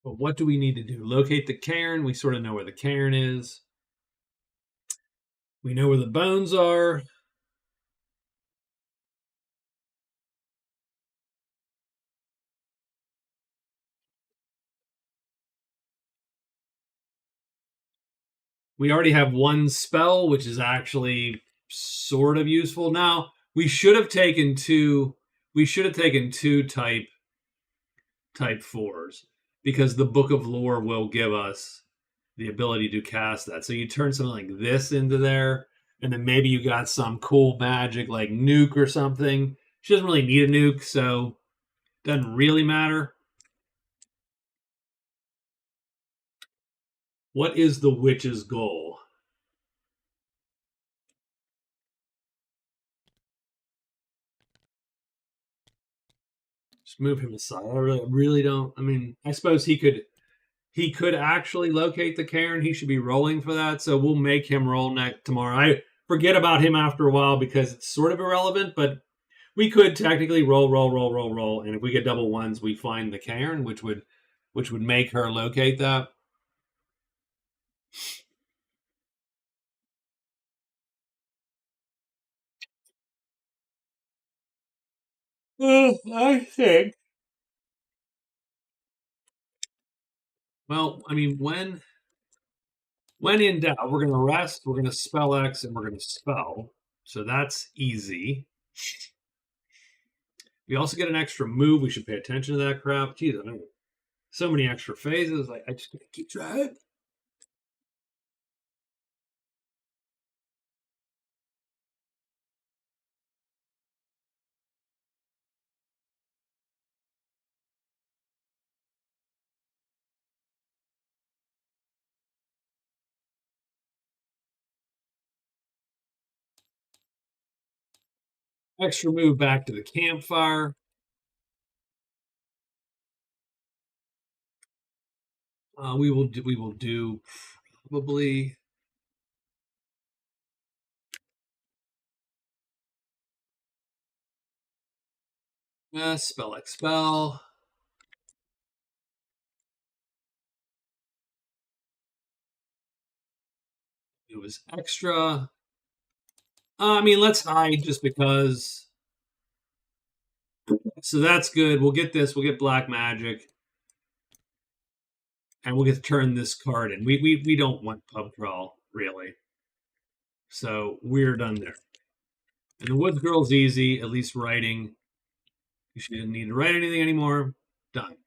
But what do we need to do? Locate the cairn. We sort of know where the cairn is. We know where the bones are. We already have 1 spell, which is actually sort of useful. Now, we should have taken 2. We should have taken 2 type 4s because the Book of Lore will give us the ability to cast that. So you turn something like this into there, and then maybe you got some cool magic like nuke or something. She doesn't really need a nuke, so it doesn't really matter. What is the witch's goal? Just move him aside. I really don't. I mean, I suppose he could actually locate the cairn. He should be rolling for that. So we'll make him roll next tomorrow. I forget about him after a while because it's sort of irrelevant, but we could technically roll, and if we get double ones, we find the cairn, which would make her locate that. I think. Well, I mean, when in doubt, we're going to rest, we're going to spell X, and we're going to spell. So that's easy. We also get an extra move. We should pay attention to that crap. Jeez, I mean, so many extra phases. I just gotta keep trying. Extra move back to the campfire. We will do probably spell expel. It was extra. I mean, let's hide just because. So that's good. We'll get this. We'll get black magic, and we'll get to turn this card in. We don't want pub crawl really, so we're done there. And the Woods Girl's easy. At least writing. She didn't need to write anything anymore. Done.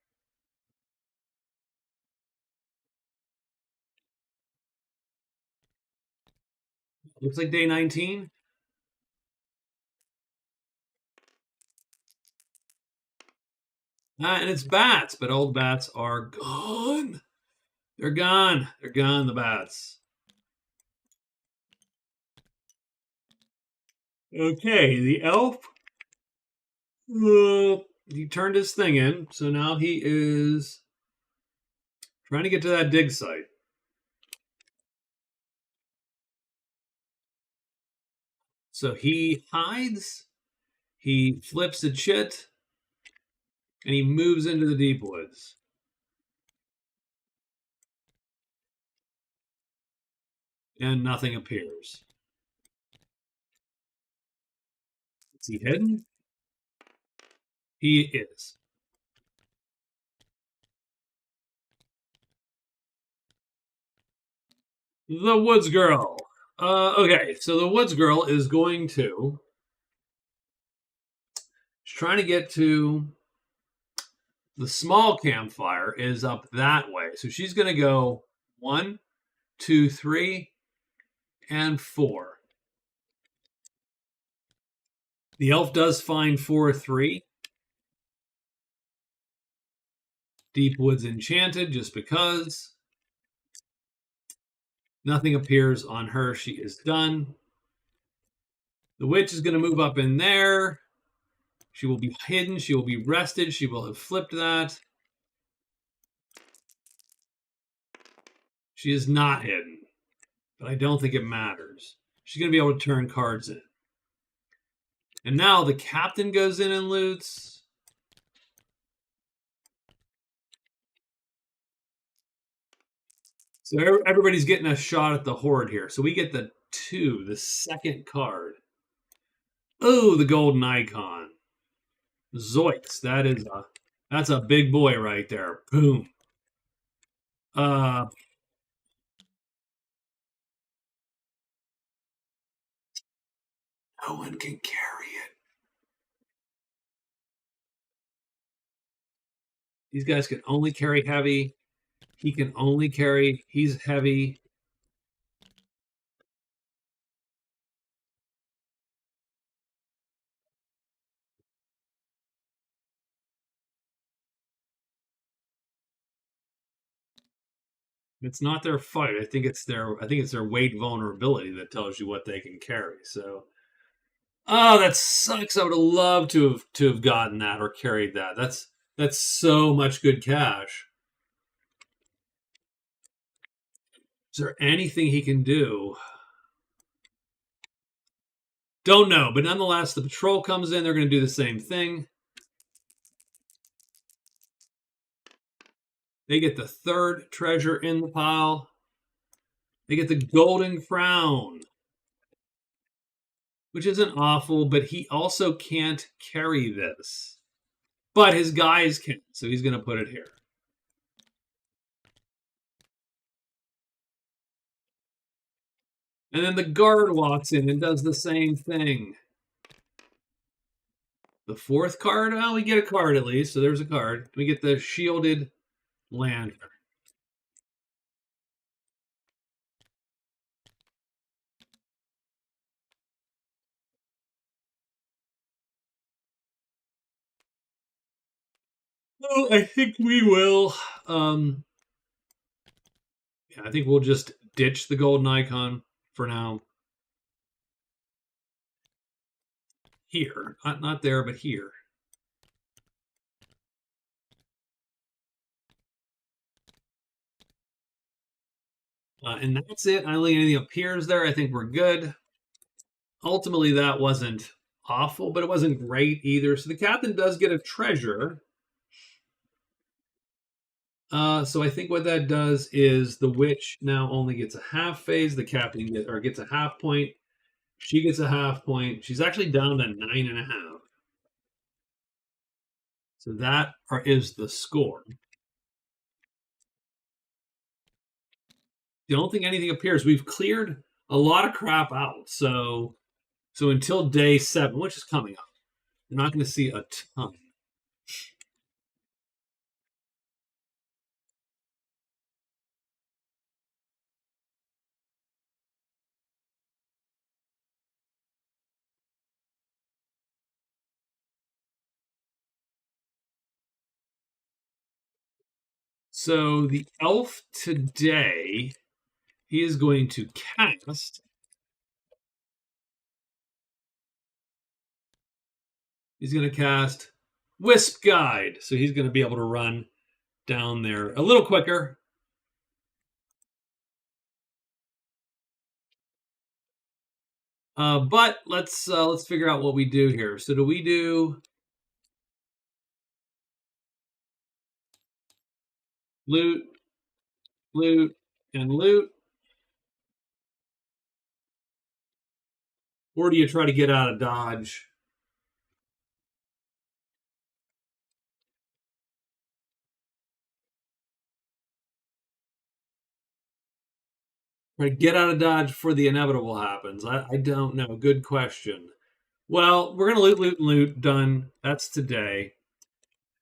Looks like day 19. And it's bats, but old bats are gone. They're gone. They're gone, the bats. Okay, the elf. He turned his thing in, so now he is trying to get to that dig site. So he hides, he flips a chit, and he moves into the deep woods. And nothing appears. Is he hidden? He is. The Woods Girl. Okay, so the Woods Girl is going to. She's trying to get to the small campfire is up that way. So she's going to go 1, 2, 3, and 4. The elf does find 4, 3. Deep Woods Enchanted, just because. Nothing appears on her. She is done. The witch is going to move up in there. She will be hidden. She will be rested. She will have flipped that. She is not hidden, but I don't think it matters. She's going to be able to turn cards in. And now the captain goes in and loots. So everybody's getting a shot at the horde here. So we get the 2, the second card. Oh, the golden icon. Zoinks. That's a big boy right there. Boom. No one can carry it. These guys can only carry heavy. He can only carry. He's heavy. It's not their fight. I think it's their weight vulnerability that tells you what they can carry. So, oh, that sucks. I would have loved to have gotten that or carried that. That's so much good cash. Is there anything he can do? Don't know, but nonetheless, the patrol comes in. They're going to do the same thing. They get the 3rd treasure in the pile. They get the golden crown, which isn't awful, but he also can't carry this. But his guys can, so he's going to put it here. And then the guard walks in and does the same thing. The 4th card, well, we get a card at least, so there's a card. We get the shielded lantern. Oh, I think we will. Yeah, I think we'll just ditch the golden icon for now. Here, not there, but here. And that's it. I don't think anything appears there. I think we're good. Ultimately, that wasn't awful, but it wasn't great either. So the captain does get a treasure. So I think what that does is the witch now only gets a half phase. The captain gets a half point. She gets a half point. She's actually down to 9.5. So that is the score. I don't think anything appears. We've cleared a lot of crap out. So until day 7, which is coming up, you're not going to see a ton. So the elf today, he is going to cast. He's going to cast Wisp Guide. So he's going to be able to run down there a little quicker. But let's figure out what we do here. So do we do loot, loot, and loot? Or do you try to get out of dodge? Right, get out of Dodge before the inevitable happens. I don't know. Good question. Well, we're gonna loot, loot, loot. Done. That's today.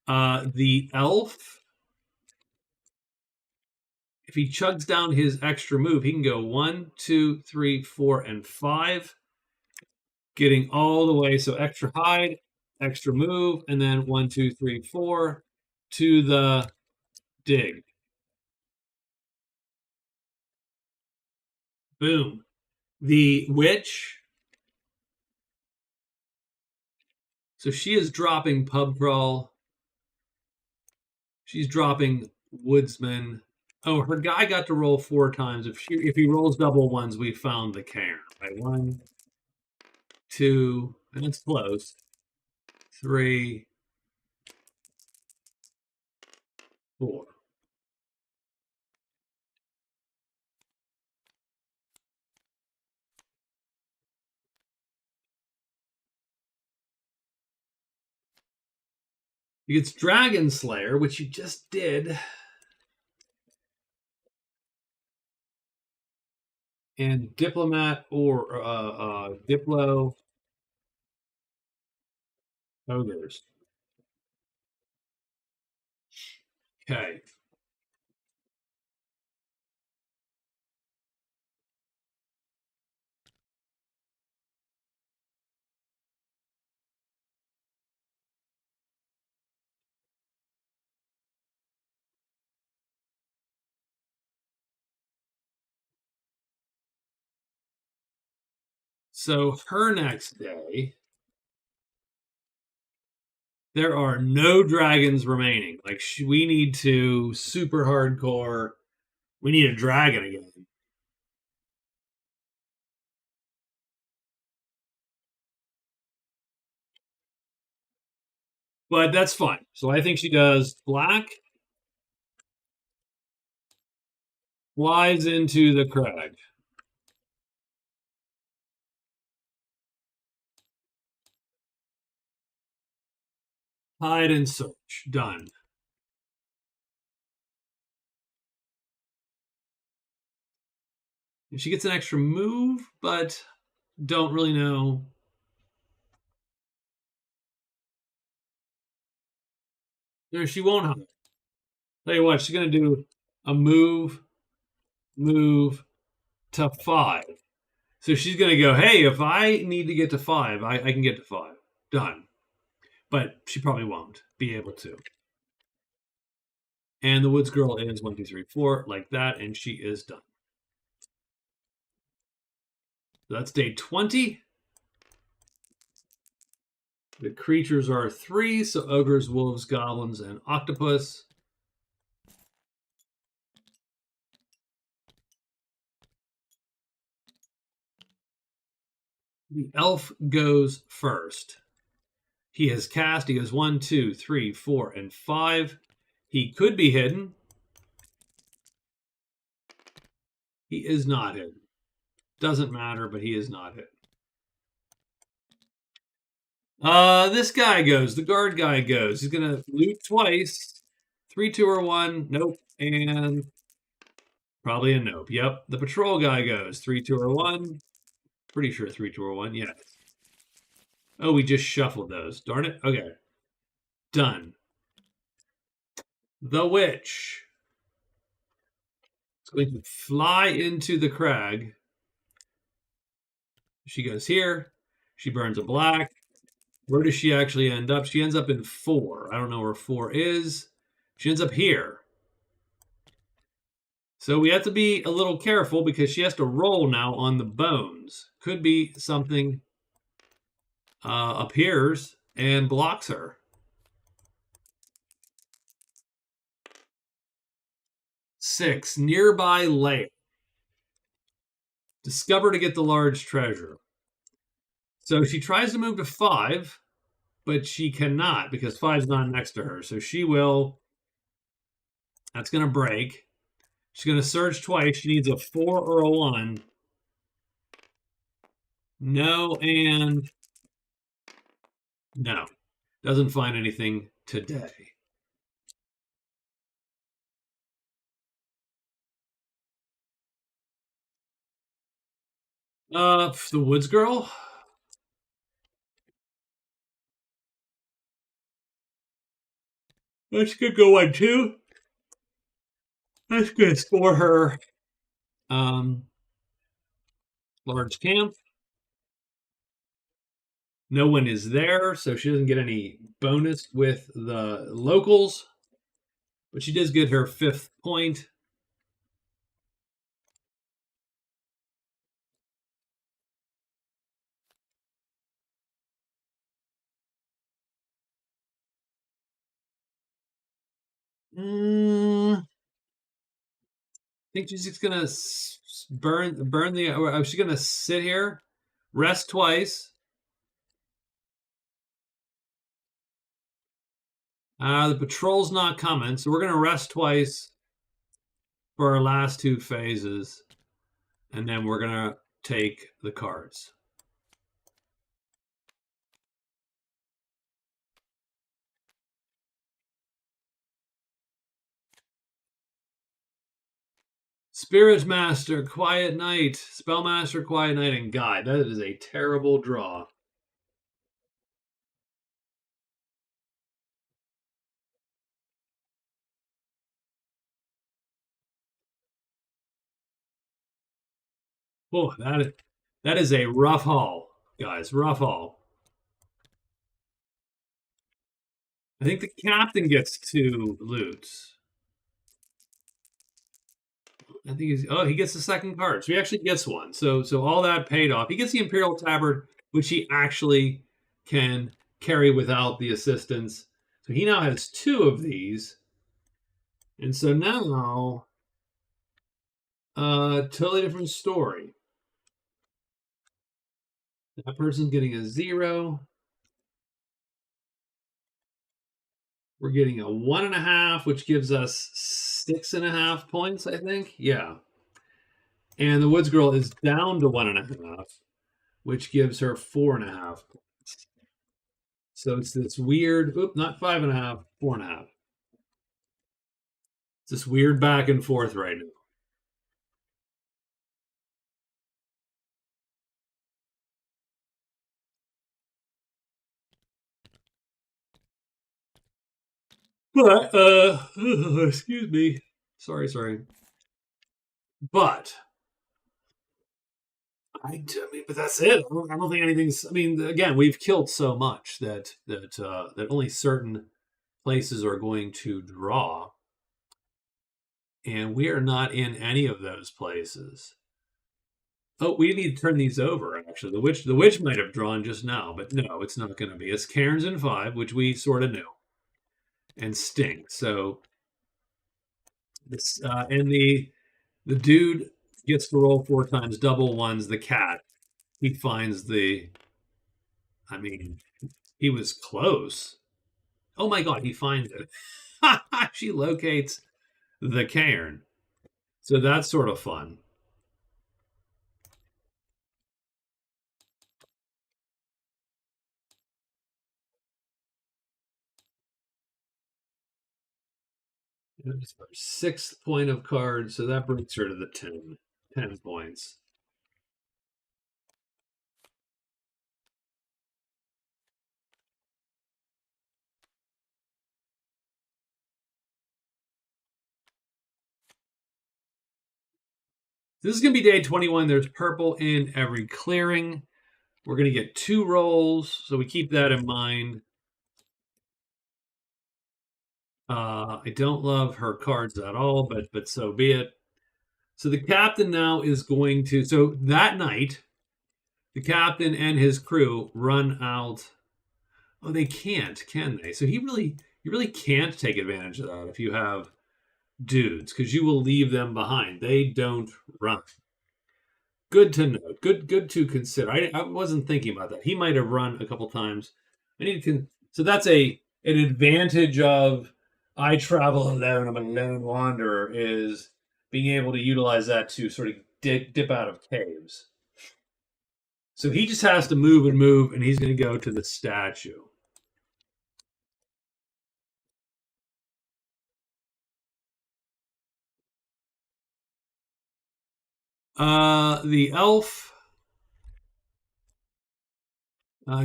The elf, if he chugs down his extra move, he can go 1, 2, 3, 4, and 5, getting all the way. So extra hide, extra move, and then 1, 2, 3, 4 to the dig. Boom. The witch. So she is dropping pub crawl. She's dropping woodsman. Oh, her guy got to roll 4 times. If he rolls double ones, we found the cairn. Right, 1, 2, and it's close. 3, 4. He gets Dragon Slayer, which you just did. And Diplomat or Diplo Ogres. Okay. So her next day, there are no dragons remaining. Like we need to super hardcore. We need a dragon again. But that's fine. So I think she does black, flies into the crag. Hide and search. Done. And she gets an extra move, but don't really know. There, she won't hide. Tell you what, she's gonna do a move to 5. So she's gonna go, hey, if I need to get to 5, I can get to 5. Done. But she probably won't be able to. And the Woods Girl ends 1, 2, 3, 4 like that, and she is done. So that's day 20. The creatures are 3, so ogres, wolves, goblins, and octopus. The elf goes first. He has cast. He goes 1, 2, 3, 4, and 5. He could be hidden. He is not hidden. Doesn't matter, but he is not hidden. This guy goes. The guard guy goes. He's gonna loot twice. 3, 2, or 1. Nope. And probably a nope. Yep. The patrol guy goes. 3, 2, or 1. Pretty sure 3, 2, or 1. Yes. Oh, we just shuffled those. Darn it. Okay. Done. The witch. It's going to fly into the crag. She goes here. She burns a black. Where does she actually end up? She ends up in 4. I don't know where 4 is. She ends up here. So we have to be a little careful because she has to roll now on the bones. Could be something appears and blocks her. 6, nearby layer. Discover to get the large treasure. So she tries to move to 5, but she cannot because 5's not next to her. So she will. That's going to break. She's going to search twice. She needs a 4 or a 1. No, and no. Doesn't find anything today. The Woods Girl. That's a good one too. That's good for her. Um, Large camp. No one is there, so she doesn't get any bonus with the locals, but she does get her 5th point. I think she's just gonna burn the. Or she's gonna sit here, rest twice. The patrol's not coming, so we're gonna rest twice for our last 2 phases, and then we're gonna take the cards. Spirit Master, Quiet Night, Spellmaster, Quiet Night, and Guide. That is a terrible draw. Oh, that is a rough haul, guys. Rough haul. I think the captain gets 2 loots. I think he gets the 2nd card. So he actually gets one. So all that paid off. He gets the Imperial Tabard, which he actually can carry without the assistance. So he now has 2 of these. And so now totally different story. That person's getting a 0. We're getting a 1.5, which gives us 6.5 points, I think. Yeah. And the Woods Girl is down to 1.5, which gives her 4.5 points. So it's this weird, not 5.5, 4.5. It's this weird back and forth right now. But excuse me. Sorry. But I mean, but that's it. I don't think anything's. I mean, again, we've killed so much that only certain places are going to draw, and we are not in any of those places. Oh, we need to turn these over. Actually, the witch might have drawn just now, but no, it's not going to be. It's Cairns in 5, which we sort of knew, and Stink. So this and the dude gets to roll 4 times double ones. The cat, he finds the. I mean, he was close. Oh my god, he finds it. She locates the cairn. So that's sort of fun. It's her 6th point of cards, so that brings her to the 10 points. This is going to be day 21. There's purple in every clearing. We're going to get 2 rolls, so we keep that in mind. I don't love her cards at all, but so be it. So the captain now is going to. So that night, the captain and his crew run out. Oh, they can't, can they? So you really can't take advantage of that if you have dudes, because you will leave them behind. They don't run. Good to know. Good to consider. I wasn't thinking about that. He might have run a couple times. I need to. So that's an advantage of I travel alone. I'm a lone wanderer. Is being able to utilize that to sort of dip out of caves. So he just has to move and move, and he's going to go to the statue. The elf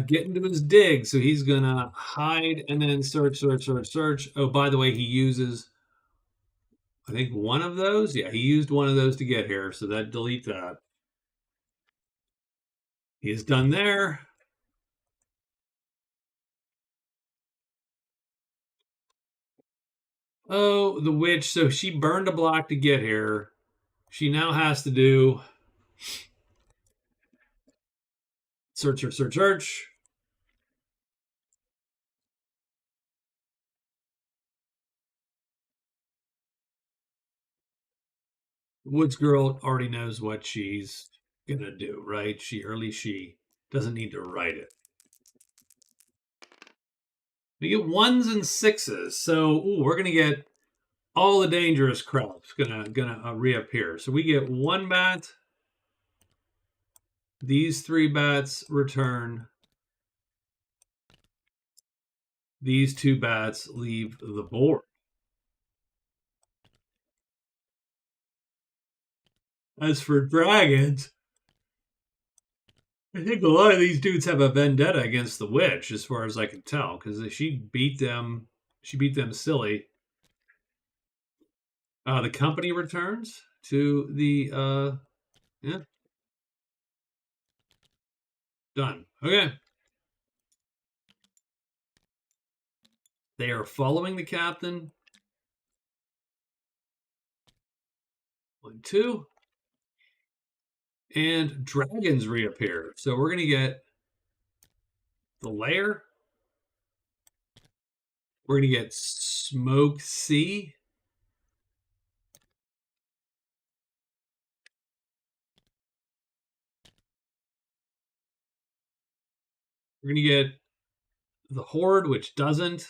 Get into his dig. So he's going to hide and then search, search, search, search. Oh, by the way, he uses, I think, one of those. Yeah, he used one of those to get here. So that delete that. He is done there. Oh, the witch. So she burned a block to get here. She now has to do search, search, search, search. Woods girl already knows what she's gonna do, right? She, or at least she doesn't need to write it. We get ones and sixes, so we're gonna get all the dangerous crap's gonna reappear. So we get one bat. These three bats return. These two bats leave the board. As for dragons, I think a lot of these dudes have a vendetta against the witch, as far as I can tell, because she beat them. She beat them silly. The company returns to the yeah, done. Okay. They are following the captain. 1, 2. And dragons reappear. So we're gonna get the lair. We're gonna get Smoke C. We're gonna get the Horde, which doesn't.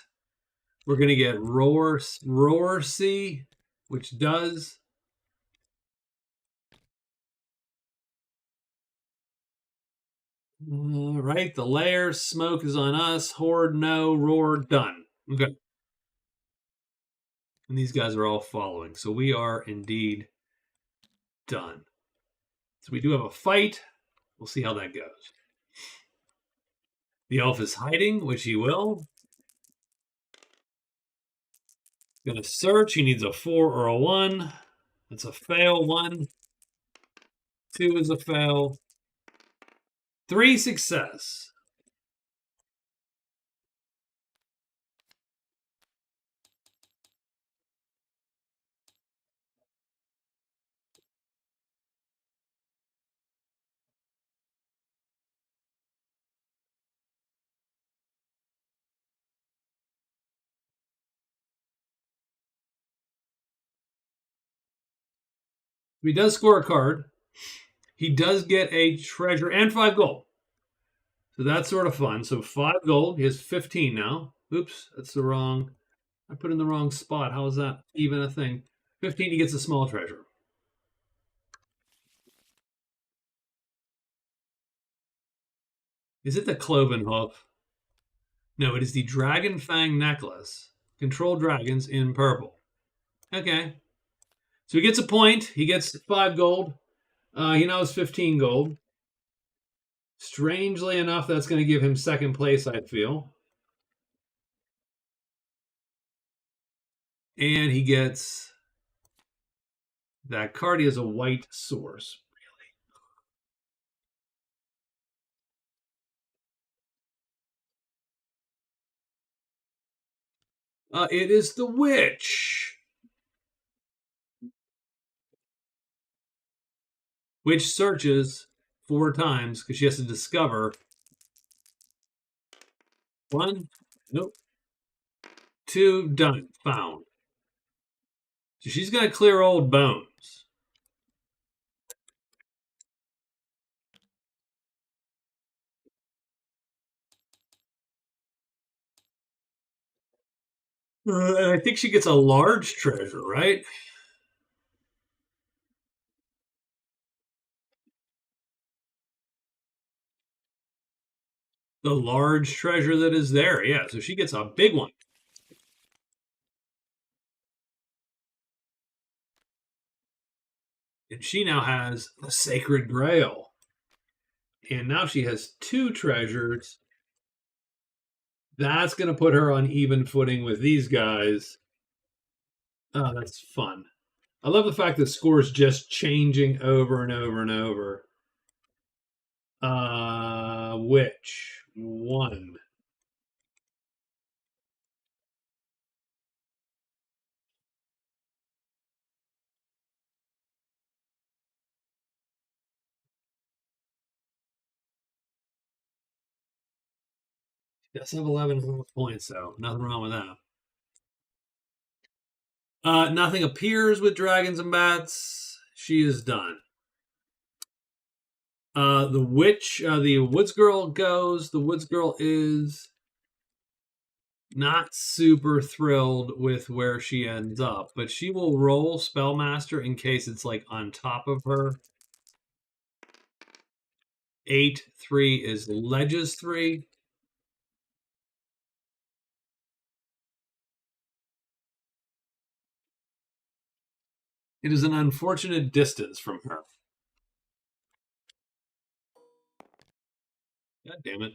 We're gonna get Roar C, which does. All right, the lair, Smoke is on us. Horde, no. Roar, done. Okay. And these guys are all following. So we are indeed done. So we do have a fight. We'll see how that goes. The elf is hiding, which he will. Gonna search. He needs a 4 or a 1. That's a fail. 1. 2 is a fail. 3 success. He does score a card. He does get a treasure and 5 gold. So that's sort of fun. So 5 gold. He has 15 now. Oops, that's the wrong. I put in the wrong spot. How is that even a thing? 15, he gets a small treasure. Is it the cloven hoof? No, it is the dragon fang necklace. Control dragons in purple. Okay. So he gets a point. He gets 5 gold. He now has 15 gold. Strangely enough, that's going to give him second place, I feel. And he gets that card. He has a white source. Really? It is the witch. Witch searches 4 times because she has to discover 1. Nope. 2. Done. Found. So she's going to clear old bones. And I think she gets a large treasure, right? The large treasure that is there. Yeah, so she gets a big one. And she now has the Sacred Grail. And now she has 2 treasures That's going to put her on even footing with these guys. Oh, that's fun. I love the fact that scores just changing over and over and over. Which one? Yes, I have 11 and a half points, though. Nothing wrong with that. Nothing appears with dragons and bats. She is done. The woods girl goes. The woods girl is not super thrilled with where she ends up, but she will roll spellmaster in case it's like on top of her. 8-3 is ledges 3. It is an unfortunate distance from her. God damn it.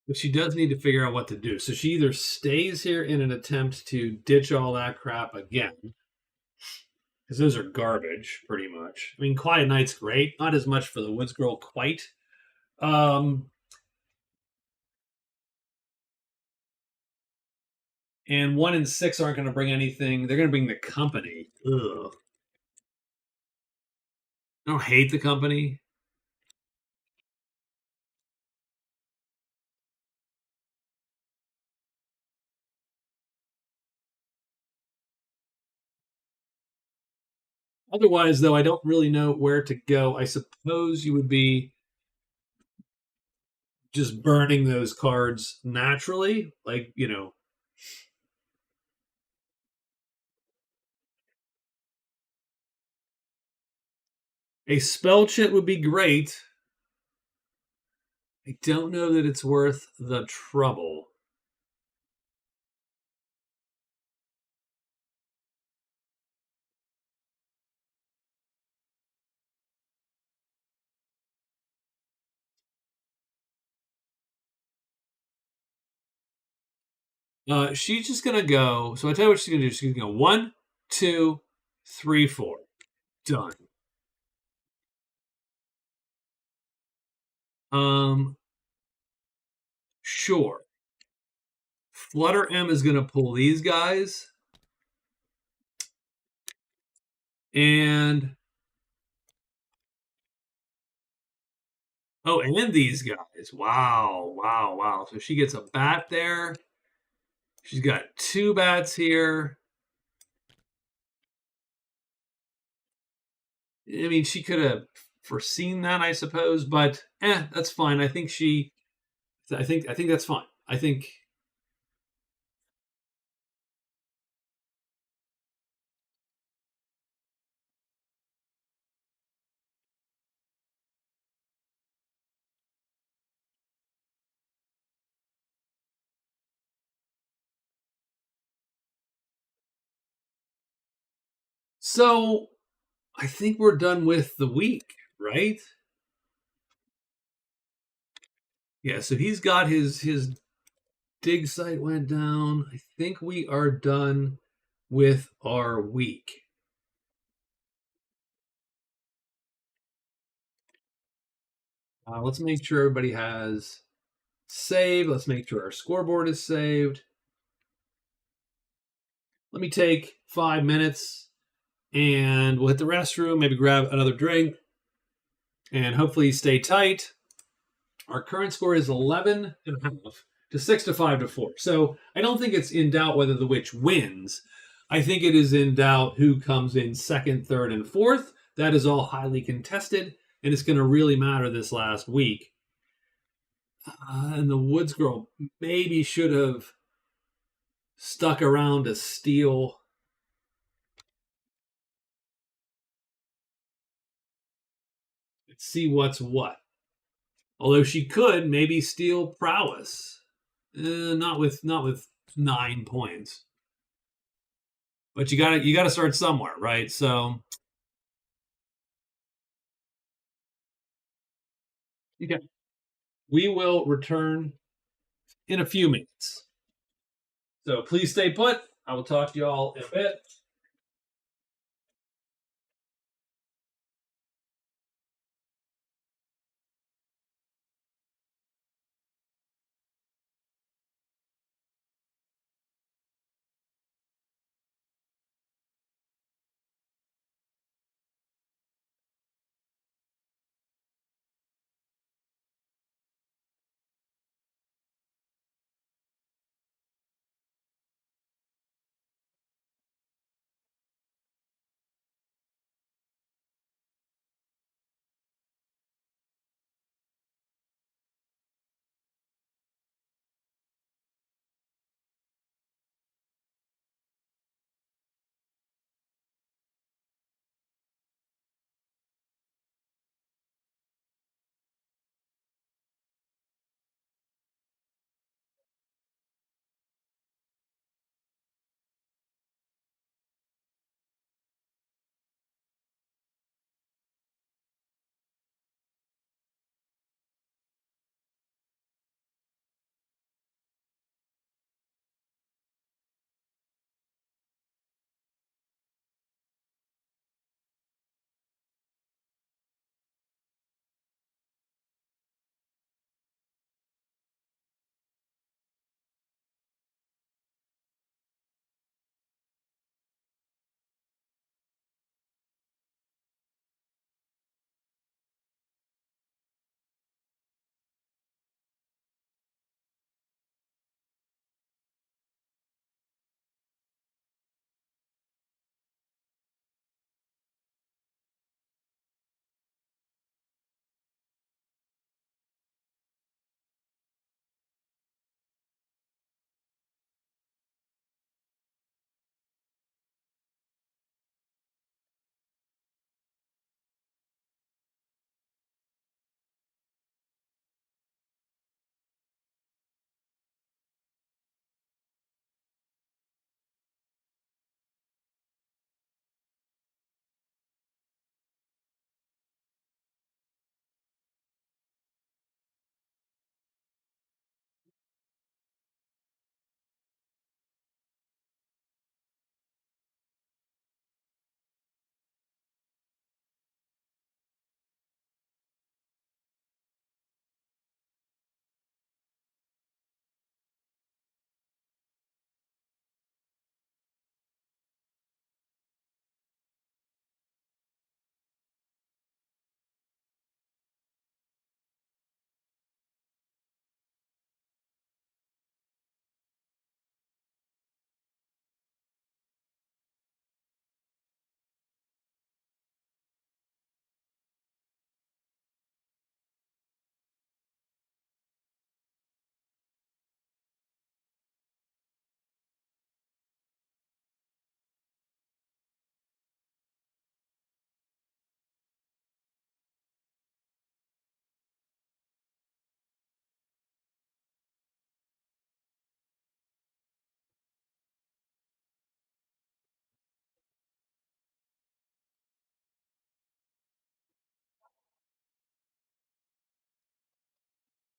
But she does need to figure out what to do. So she either stays here in an attempt to ditch all that crap again, because those are garbage, pretty much. I mean, Quiet Night's great. Not as much for the Woods Girl quite. Um, and 1 and 6 aren't going to bring anything. They're going to bring the company. Ugh. I don't hate the company. Otherwise, though, I don't really know where to go. I suppose you would be just burning those cards naturally. Like, a spell chit would be great. I don't know that it's worth the trouble. She's just gonna go. So I tell you what she's gonna do. She's gonna go 1, 2, 3, 4. Done. Um, sure. Flutter M is gonna pull these guys, and and these guys. Wow, wow, wow. So she gets a bat there. She's got 2 bats here. I mean, she could have foreseen that, I suppose, but that's fine. I think that's fine. I think so. I think we're done with the week, right? Yeah. So he's got his dig site went down. I think we are done with our week. Let's make sure everybody has saved. Let's make sure our scoreboard is saved. Let me take 5 minutes and we'll hit the restroom, maybe grab another drink, and hopefully stay tight. Our current score is 11 and a half to 6 to 5 to 4. So I don't think it's in doubt whether the witch wins. I think it is in doubt who comes in second, third, and fourth. That is all highly contested, and it's going to really matter this last week. And the Woods Girl maybe should have stuck around to steal Let's see what's what. Although she could maybe steal prowess. Not with 9 points. But you gotta start somewhere, right? So okay. We will return in a few minutes. So please stay put. I will talk to you all in a bit.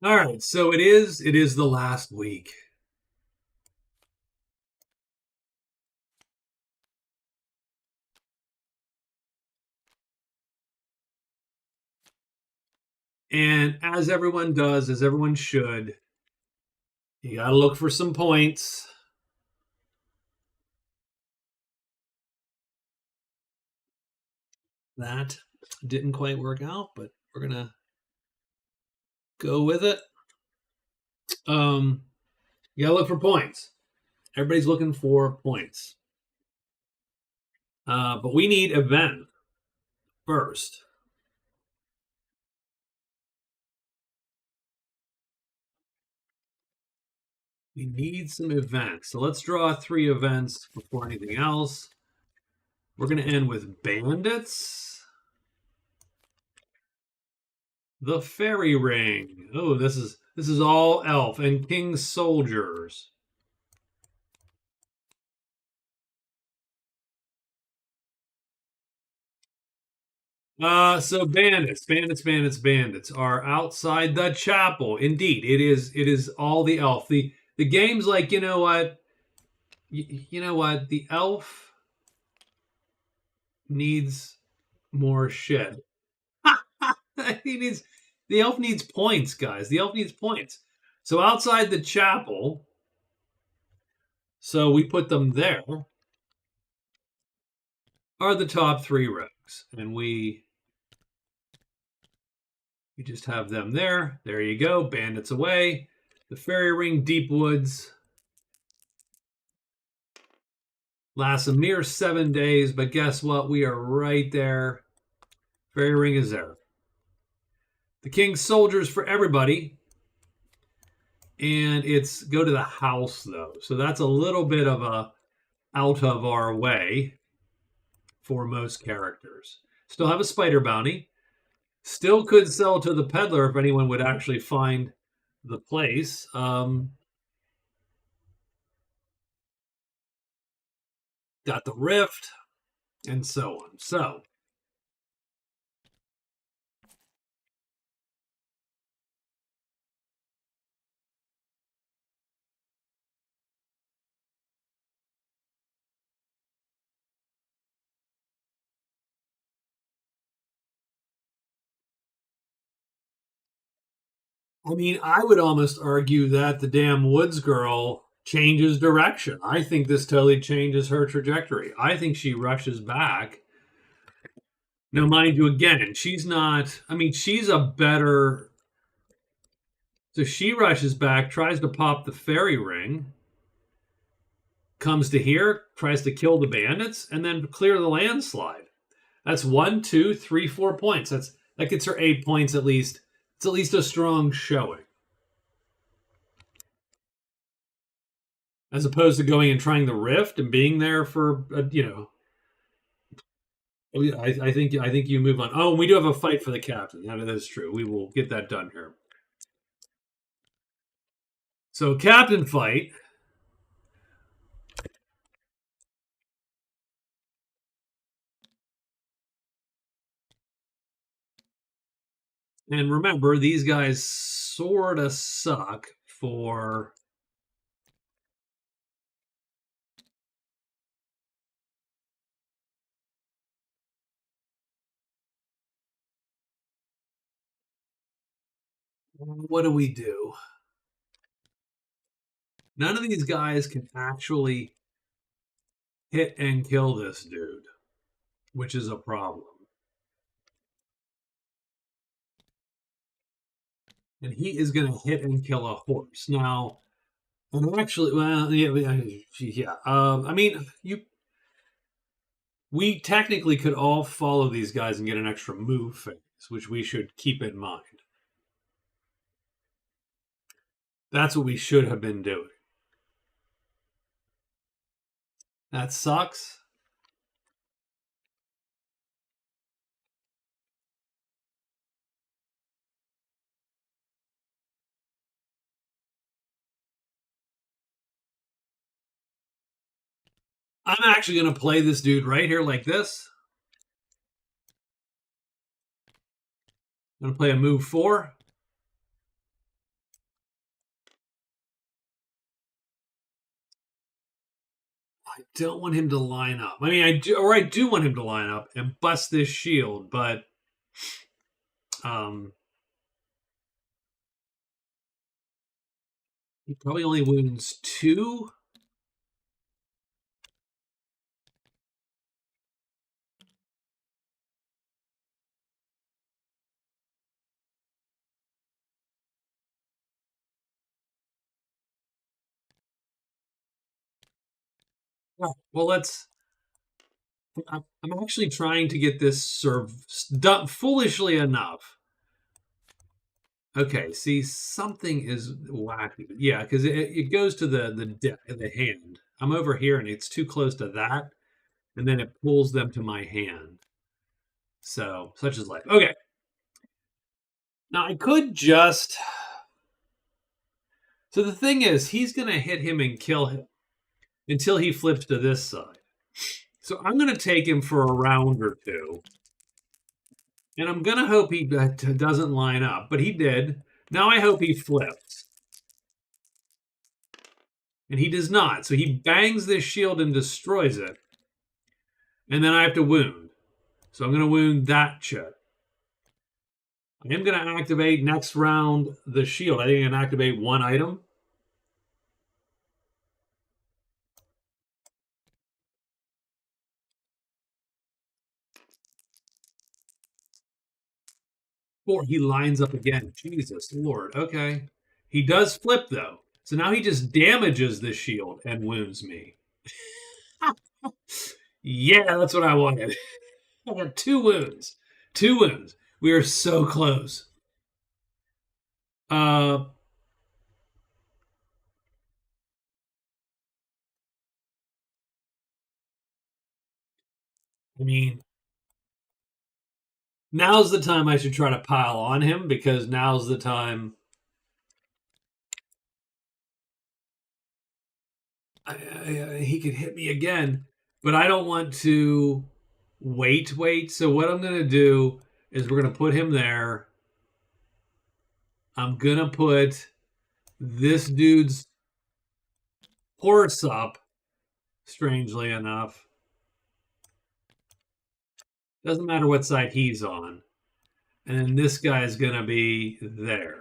All right, so it is the last week. And as everyone does, as everyone should, you got to look for some points. That didn't quite work out, but we're going to go with it. You got to look for points. Everybody's looking for points. But we need event first. We need some events. So let's draw 3 events before anything else. We're going to end with bandits. The fairy ring. Oh, this is all elf and king's soldiers. So bandits are outside the chapel. Indeed, it is all the elf. The game's like, you know what? You know what? The elf needs more shit. he needs the elf needs points, guys. The elf needs points. So outside the chapel, so we put them there, are the top three rows. And we just have them there. There you go. Bandits away. The fairy ring, deep woods. Lasts a mere 7 days, but guess what? We are right there. Fairy ring is there. The king's soldiers for everybody. And it's go to the house, though. So that's a little bit of a out of our way for most characters. Still have a spider bounty. Still could sell to the peddler if anyone would actually find the place. Got the rift, and so on. So, I mean, I would almost argue that the damn Woods girl changes direction. I think this totally changes her trajectory. I think she rushes back. Now, mind you, again, she's not, I mean, she's a better. So she rushes back, tries to pop the fairy ring, comes to here, tries to kill the bandits, and then clear the landslide. That's 1, 2, 3, 4 points. That gets her 8 points at least. It's at least a strong showing. As opposed to going and trying the rift and being there for I think you move on. Oh, and we do have a fight for the captain. That is true. We will get that done here. So captain fight. And remember, these guys sort of suck for. What do we do? None of these guys can actually hit and kill this dude, which is a problem. And he is going to hit and kill a horse. Now, and actually, well, yeah. I mean, we technically could all follow these guys and get an extra move phase, which we should keep in mind. That's what we should have been doing. That sucks. I'm actually going to play this dude right here like this. I'm going to play a move 4. I don't want him to line up. I mean, I do want him to line up and bust this shield, but he probably only wounds 2. Well, let's. I'm actually trying to get this done foolishly enough. Okay, see, something is wacky. Yeah, because it goes to the hand. I'm over here and it's too close to that, and then it pulls them to my hand. So, such is life. Okay. Now I could just. So the thing is, he's going to hit him and kill him until he flips to this side. So I'm going to take him for a round or two. And I'm going to hope he doesn't line up. But he did. Now I hope he flips. And he does not. So he bangs this shield and destroys it. And then I have to wound. So I'm going to wound that chit. I am going to activate next round the shield. I think I can activate one item. Or he lines up again. Jesus Lord. Okay. He does flip, though. So now he just damages the shield and wounds me. Yeah, that's what I wanted. I got 2 wounds. 2 wounds. We are so close. Uh, I mean, now's the time I should try to pile on him because now's the time he could hit me again. But I don't want to wait. So what I'm going to do is we're going to put him there. I'm going to put this dude's horse up, strangely enough. Doesn't matter what side he's on. And this guy is going to be there.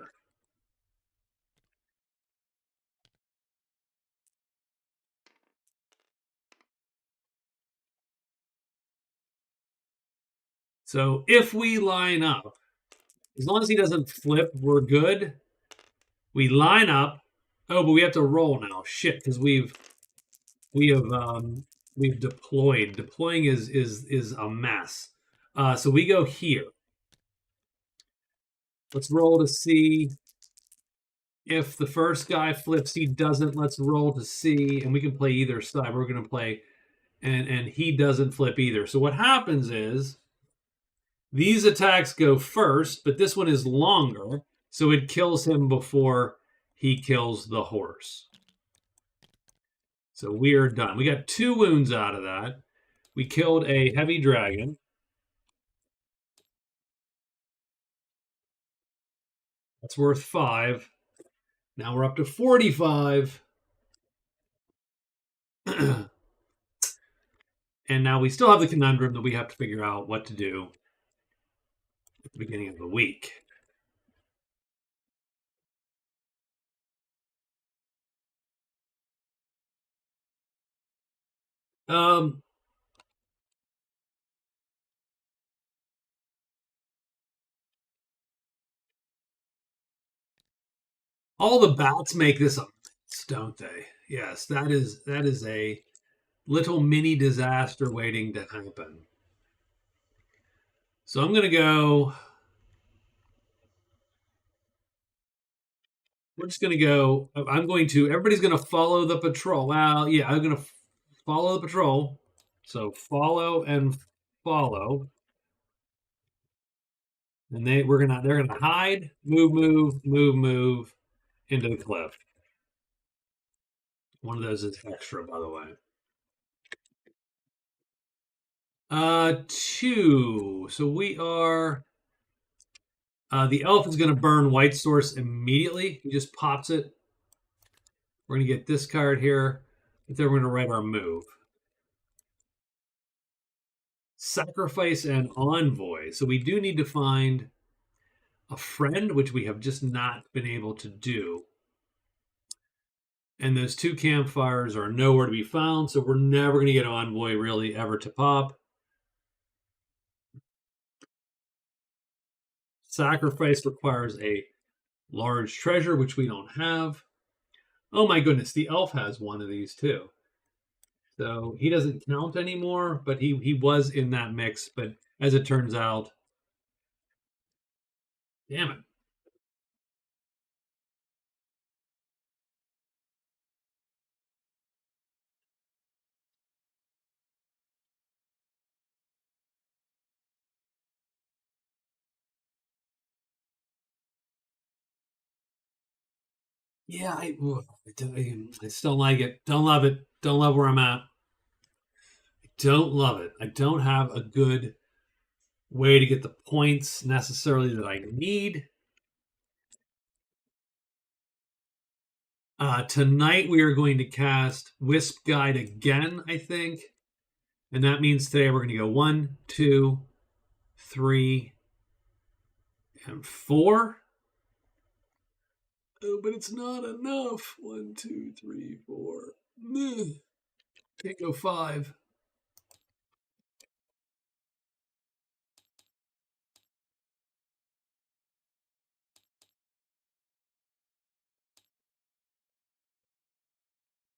So if we line up, as long as he doesn't flip, we're good. We line up. Oh, but we have to roll now. Shit, because we've deployed. Deploying is a mess. So we go here. Let's roll to see if the first guy flips. He doesn't. Let's roll to see, and we can play either side. We're going to play, and he doesn't flip either. So what happens is these attacks go first, but this one is longer, so it kills him before he kills the horse. So we are done. We got 2 wounds out of that. We killed a heavy dragon. That's worth 5. Now we're up to 45. And now we still have the conundrum that we have to figure out what to do at the beginning of the week. Um, all the bats make this a mess, don't they? Yes, that is a little mini disaster waiting to happen. So I'm going to go. We're just going to go. I'm going to. Everybody's going to follow the patrol. Well, yeah, I'm going to follow the patrol. So follow and follow. And they're gonna hide, move into the cliff. One of those is extra, by the way. 2. So we are. The elf is going to burn white source immediately. He just pops it. We're going to get this card here. But then we're going to write our move. Sacrifice and envoy. So we do need to find a friend, which we have just not been able to do. And those 2 campfires are nowhere to be found. So we're never going to get envoy really ever to pop. Sacrifice requires a large treasure, which we don't have. Oh my goodness, the elf has one of these too. So he doesn't count anymore, but he was in that mix. But as it turns out, damn it. Yeah, I just don't like it. Don't love it. Don't love where I'm at. Don't love it. I don't have a good way to get the points necessarily that I need. Tonight we are going to cast Wisp Guide again, I think. And that means today we're going to go 1, 2, 3, and 4. Oh, but it's not enough. 1, 2, 3, 4. Can't go 5.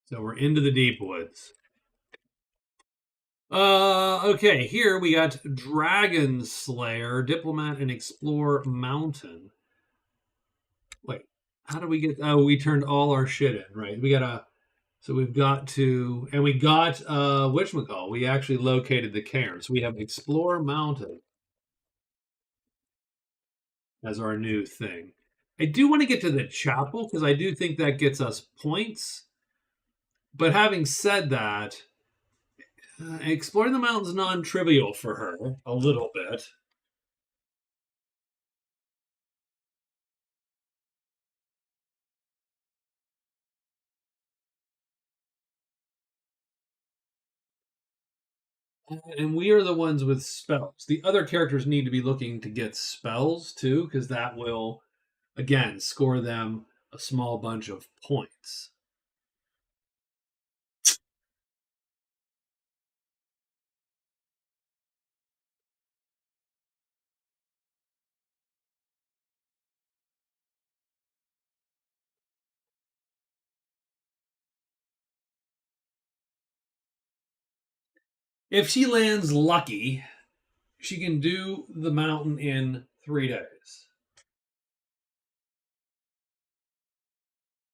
So we're into the deep woods. Okay, here we got Dragon Slayer, Diplomat, and Explore Mountain. Wait, how do we get? Oh, we turned all our shit in, right? So we've got to, and we got whatchamacall. We actually located the cairn. So we have Explore Mountain as our new thing. I do want to get to the chapel because I do think that gets us points. But having said that, exploring the mountain's non-trivial for her a little bit. And we are the ones with spells. The other characters need to be looking to get spells too, because that will, again, score them a small bunch of points. If she lands lucky, she can do the mountain in 3 days.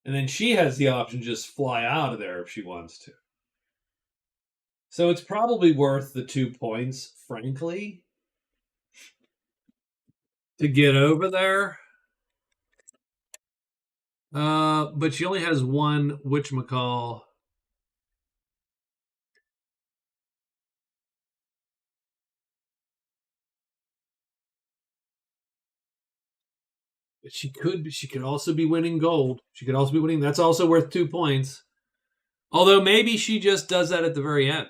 And then she has the option to just fly out of there if she wants to. So it's probably worth the 2 points, frankly, to get over there. But she only has one whatchamacall. She could also be winning gold. She could also be winning. That's also worth 2 points. Although maybe she just does that at the very end.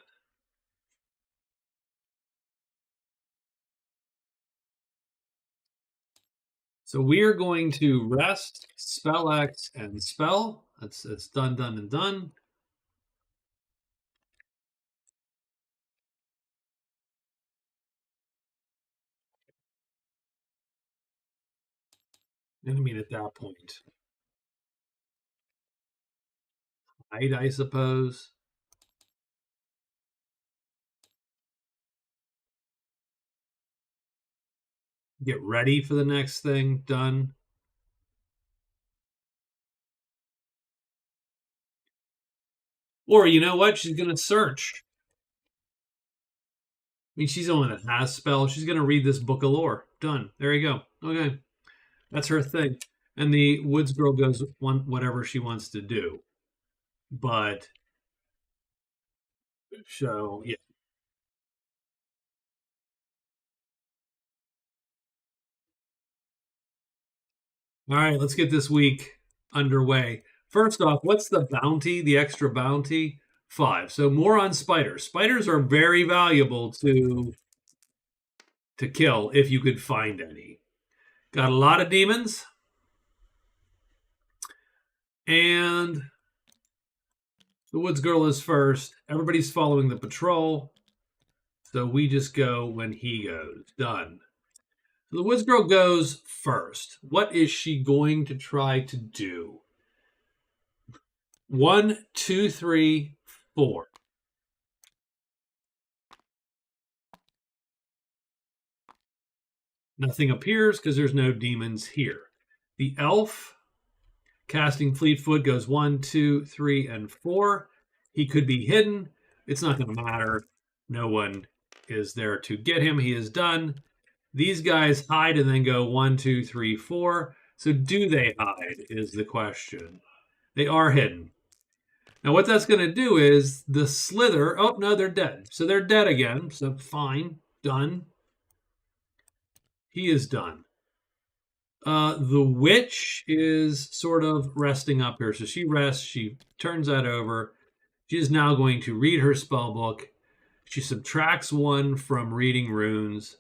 So we're going to rest, spell X, and spell. It's done, done, and done. And I mean, at that point, hide, I suppose. Get ready for the next thing. Done. Or you know what? She's going to search. I mean, she's the one that has spells. She's going to read this book of lore. Done. There you go. Okay. That's her thing. And the woods girl goes whatever she wants to do. But so yeah. All right, let's get this week underway. First off, what's the bounty? The extra bounty? 5. So more on spiders. Spiders are very valuable to kill if you could find any. Got a lot of demons. And the woods girl is first. Everybody's following the patrol. So we just go when he goes. Done. So the woods girl goes first. What is she going to try to do? 1, 2, 3, 4. Nothing appears because there's no demons here. The elf casting Fleetfoot goes 1, 2, 3, and 4. He could be hidden. It's not going to matter. No one is there to get him. He is done. These guys hide and then go 1, 2, 3, 4. So do they hide is the question. They are hidden. Now, what that's going to do is the slither. Oh, no, they're dead. So they're dead again. So fine. Done. He is done. The witch is sort of resting up here. So she rests. She turns that over. She is now going to read her spell book. She subtracts 1 from reading runes.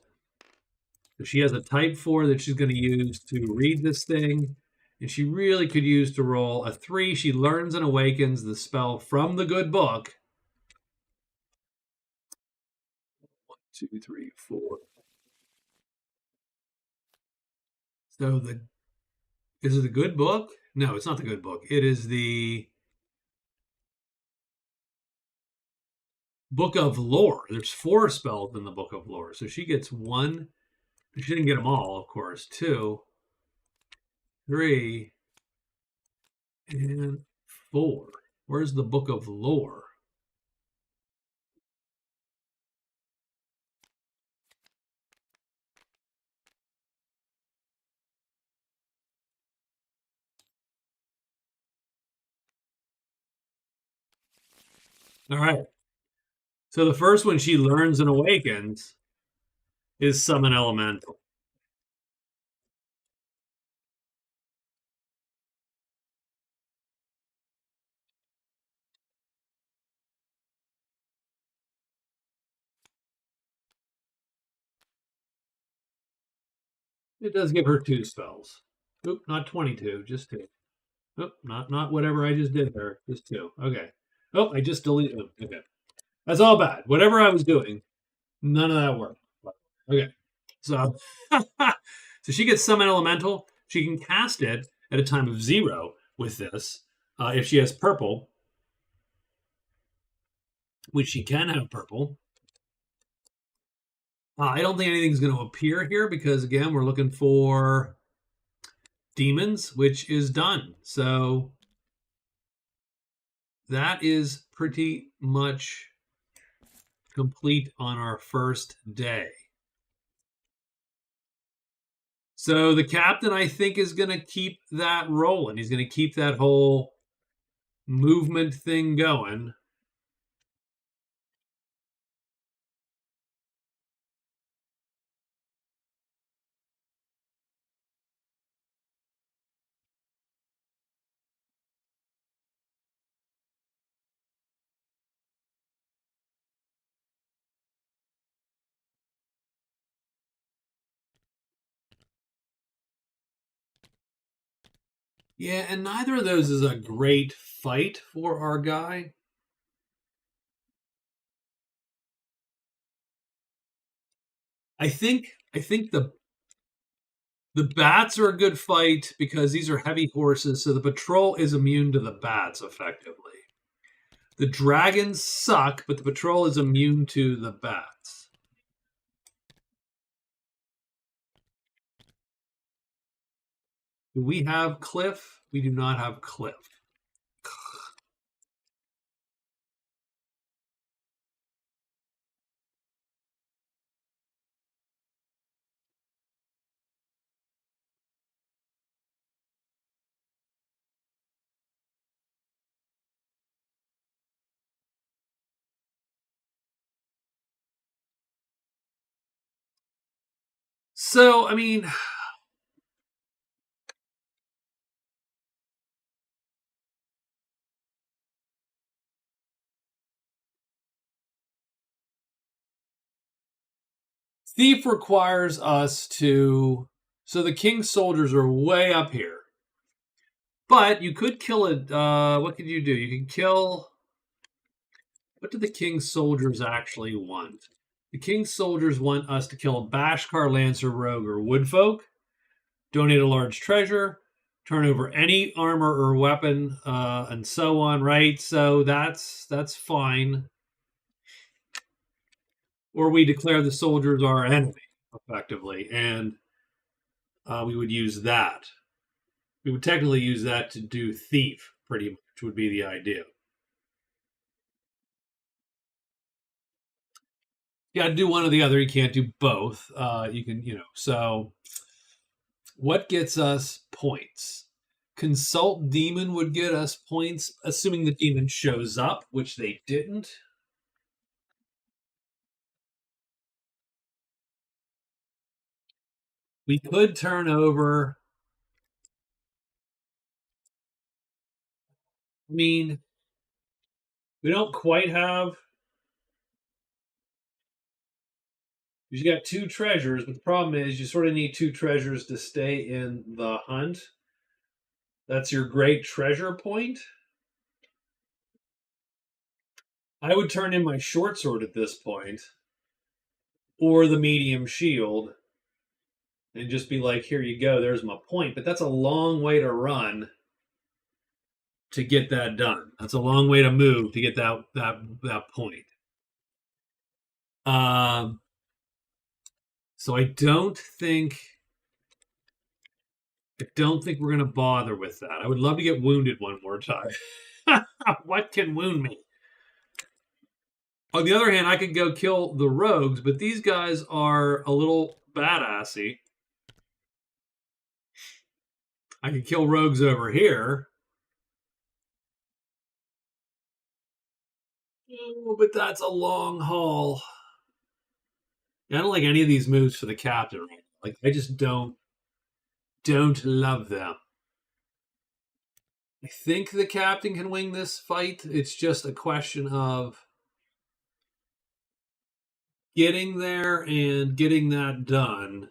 So she has a type 4 that she's going to use to read this thing. And she really could use to roll a 3. She learns and awakens the spell from the good book. 1, 2, 3, 4. So is it the good book? No, it's not the good book. It is the Book of Lore. There's 4 spells in the Book of Lore. So she gets 1. She didn't get them all, of course. 2, 3, and 4. Where's the Book of Lore? All right. So the first one she learns and awakens is Summon Elemental. It does give her 2 spells. Oop, not 22, just 2. Oh, not whatever I just did there, just 2. Okay. Oh, I just deleted them. Okay. That's all bad. Whatever I was doing, none of that worked. Okay. So, so she gets Summon Elemental. She can cast it at a time of 0 with this. If she has purple, which she can have purple. I don't think anything's going to appear here because, again, we're looking for demons, which is done. So that is pretty much complete on our first day. So the captain, I think, is going to keep that rolling. He's going to keep that whole movement thing going. Yeah, and neither of those is a great fight for our guy. I think the bats are a good fight because these are heavy horses, so the patrol is immune to the bats effectively. The dragons suck, but the patrol is immune to the bats. Do we have Cliff? We do not have Cliff. So, I mean, Thief requires us to. So the king's soldiers are way up here. But you could kill it. What could you do? You can kill. What do the king's soldiers actually want? The king's soldiers want us to kill a Bashkar, Lancer, Rogue, or Woodfolk, donate a large treasure, turn over any armor or weapon, and so on, right? So that's fine. Or we declare the soldiers our enemy, effectively, and we would use that. We would technically use that to do thief, pretty much, would be the idea. You got to do one or the other. You can't do both. You can, so what gets us points? Consult Demon would get us points, assuming the demon shows up, which they didn't. We could turn over. I mean, we don't quite have. You got 2 treasures, but the problem is you sort of need 2 treasures to stay in the hunt. That's your great treasure point. I would turn in my short sword at this point, or the medium shield, and just be like, here you go, there's my point. But that's a long way to run to get that done. That's a long way to move to get that point. So I don't think we're gonna bother with that. I would love to get wounded one more time. What can wound me? On the other hand, I could go kill the rogues, but these guys are a little badassy. I could kill rogues over here. Oh, but that's a long haul. I don't like any of these moves for the captain right now. Like, I just don't love them. I think the captain can win this fight. It's just a question of getting there and getting that done.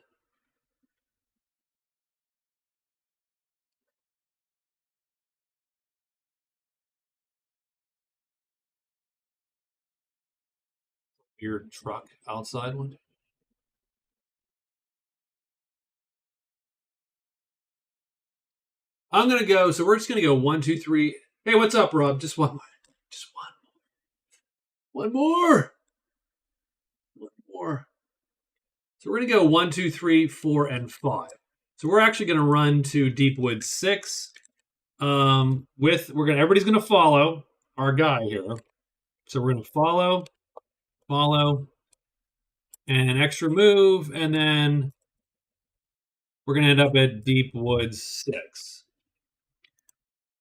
Your truck outside one. I'm gonna go. So we're just gonna go 1, 2, 3. Hey, what's up, Rob? Just one more. Just one more. One more. So we're gonna go 1, 2, 3, 4, and 5. So we're actually gonna run to Deepwood 6. Everybody's gonna follow our guy here. So we're gonna follow, and an extra move, and then we're gonna end up at Deepwood 6.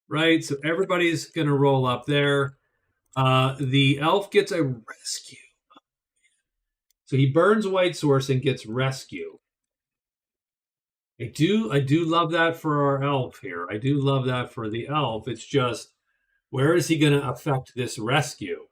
Right? So everybody's gonna roll up there. The elf gets a rescue. So he burns White Source and gets rescue. I do love that for our elf here. I do love that for the elf. It's just, where is he going to affect this rescue?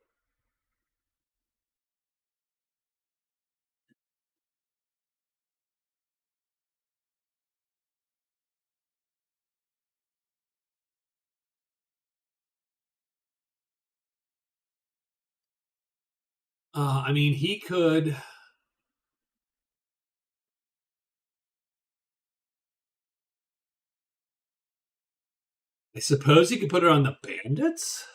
I mean, he could. I suppose he could put it on the bandits.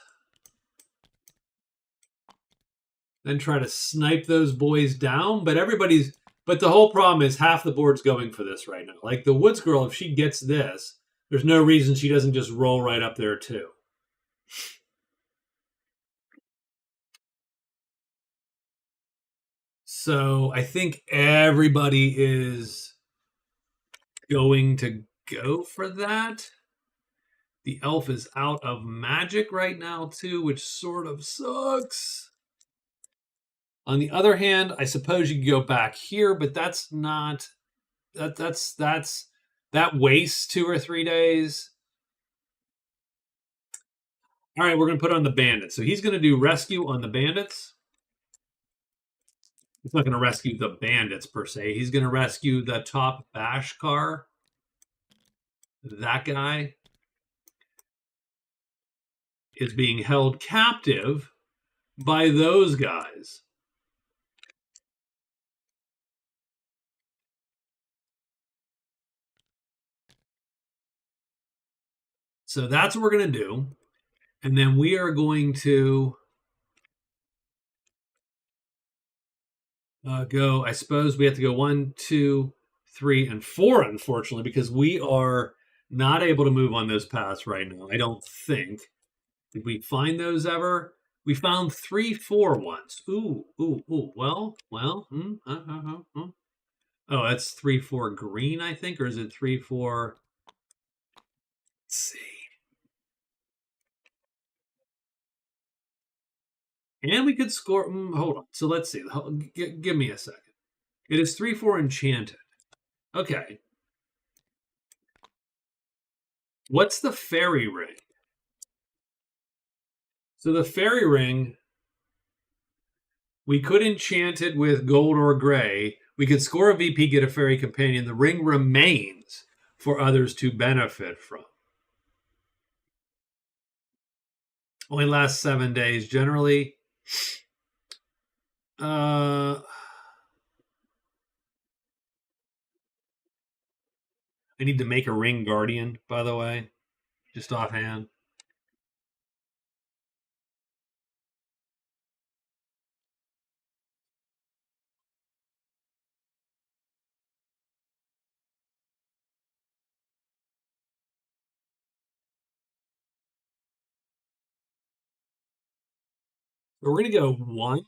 Then try to snipe those boys down. But the whole problem is half the board's going for this right now. Like the Woods Girl, if she gets this, there's no reason she doesn't just roll right up there too. So I think everybody is going to go for that. The elf is out of magic right now too, which sort of sucks. On the other hand, I suppose you could go back here, but that's not that wastes 2 or 3 days. All right, we're going to put on the bandits. So he's going to do rescue on the bandits. He's not going to rescue the bandits per se. He's going to rescue the top Bashkar. That guy is being held captive by those guys. So that's what we're going to do. And then we are going to go, I suppose we have to go 1, 2, 3, and 4, unfortunately, because we are not able to move on those paths right now. I don't think. Did we find those ever? We found 3, 4 once. Ooh. Well. Oh, that's 3, 4 green, I think, or is it 3, 4? Let's see. And we could score. Hold on. So let's see. Give me a second. It is 3/4 enchanted. Okay. What's the fairy ring? So the fairy ring, we could enchant it with gold or gray. We could score a VP, get a fairy companion. The ring remains for others to benefit from. Only lasts 7 days generally. I need to make a ring guardian, by the way, just offhand. We're going to go 1.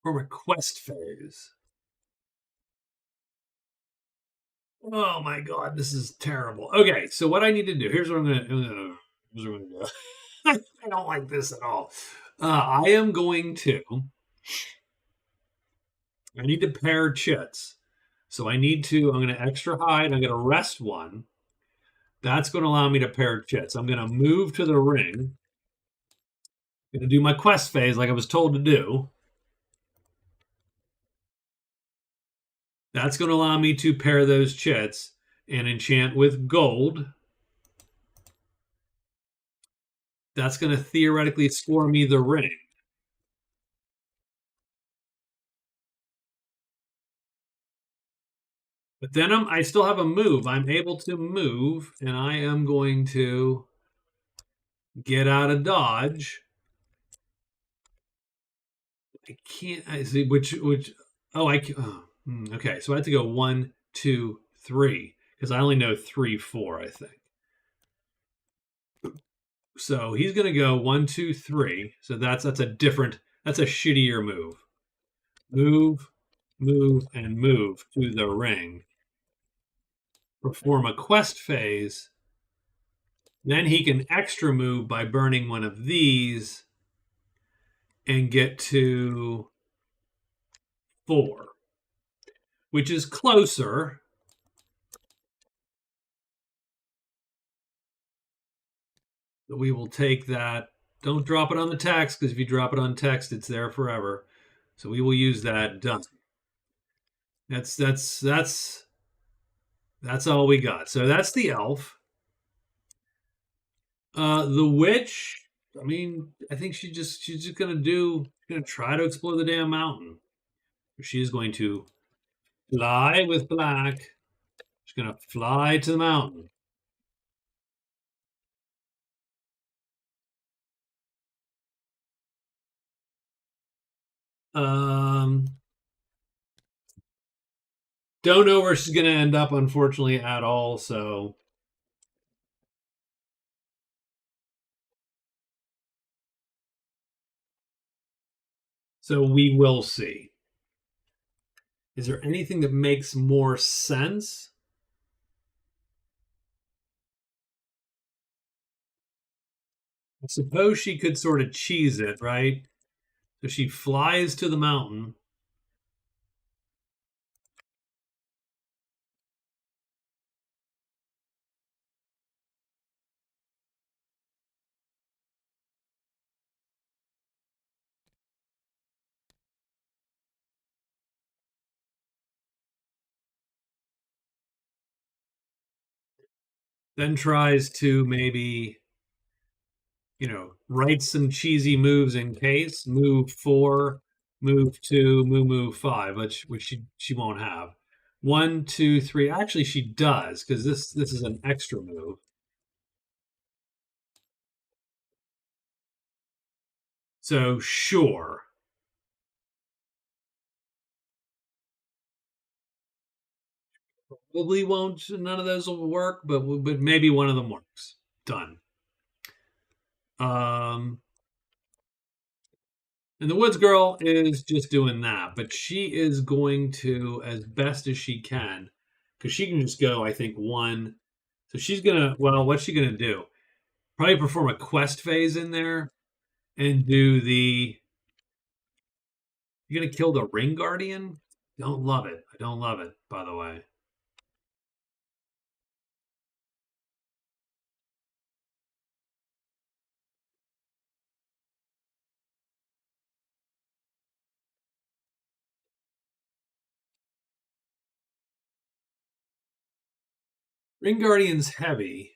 From a quest phase. Oh my god, this is terrible. Okay, so what I need to do, here's what I'm going to do. I don't like this at all. I am going to, I need to pair chits. So I'm going to extra hide. I'm going to rest 1. That's going to allow me to pair chits. I'm going to move to the ring. I'm going to do my quest phase like I was told to do. That's going to allow me to pair those chits and enchant with gold. That's going to theoretically score me the ring. But then I still have a move. I'm able to move, and I am going to get out of dodge. I can't. I see which. Oh, I can. Oh, okay, so I have to go 1, 2, 3 because I only know 3, 4. I think. So he's going to go 1, 2, 3. So that's a different. That's a shittier move. Move, move, and move to the ring. Perform a quest phase. Then he can extra move by burning one of these and get to 4, which is closer. But we will take that. Don't drop it on the text, because if you drop it on text, it's there forever. So we will use that. Done. That's all we got. So that's the elf. The witch, I mean, I think she's just gonna try to explore the damn mountain. She's going to fly with black. She's gonna fly to the mountain. Don't know where she's gonna end up, unfortunately, at all. So we will see. Is there anything that makes more sense? I suppose she could sort of cheese it, right? So she flies to the mountain. Then tries to maybe, write some cheesy moves in case. Move 4, move 2, move 5, which she won't have. 1, 2, 3. Actually, she does, because this is an extra move. So sure. Probably won't. None of those will work, but maybe one of them works. Done. And the Woods Girl is just doing that, but she is going to, as best as she can, because she can just go, I think, one. So she's gonna, well, what's she gonna do? Probably perform a quest phase in there and do the. You're gonna kill the Ring Guardian? Don't love it. I don't love it, by the way. Ring Guardian's heavy.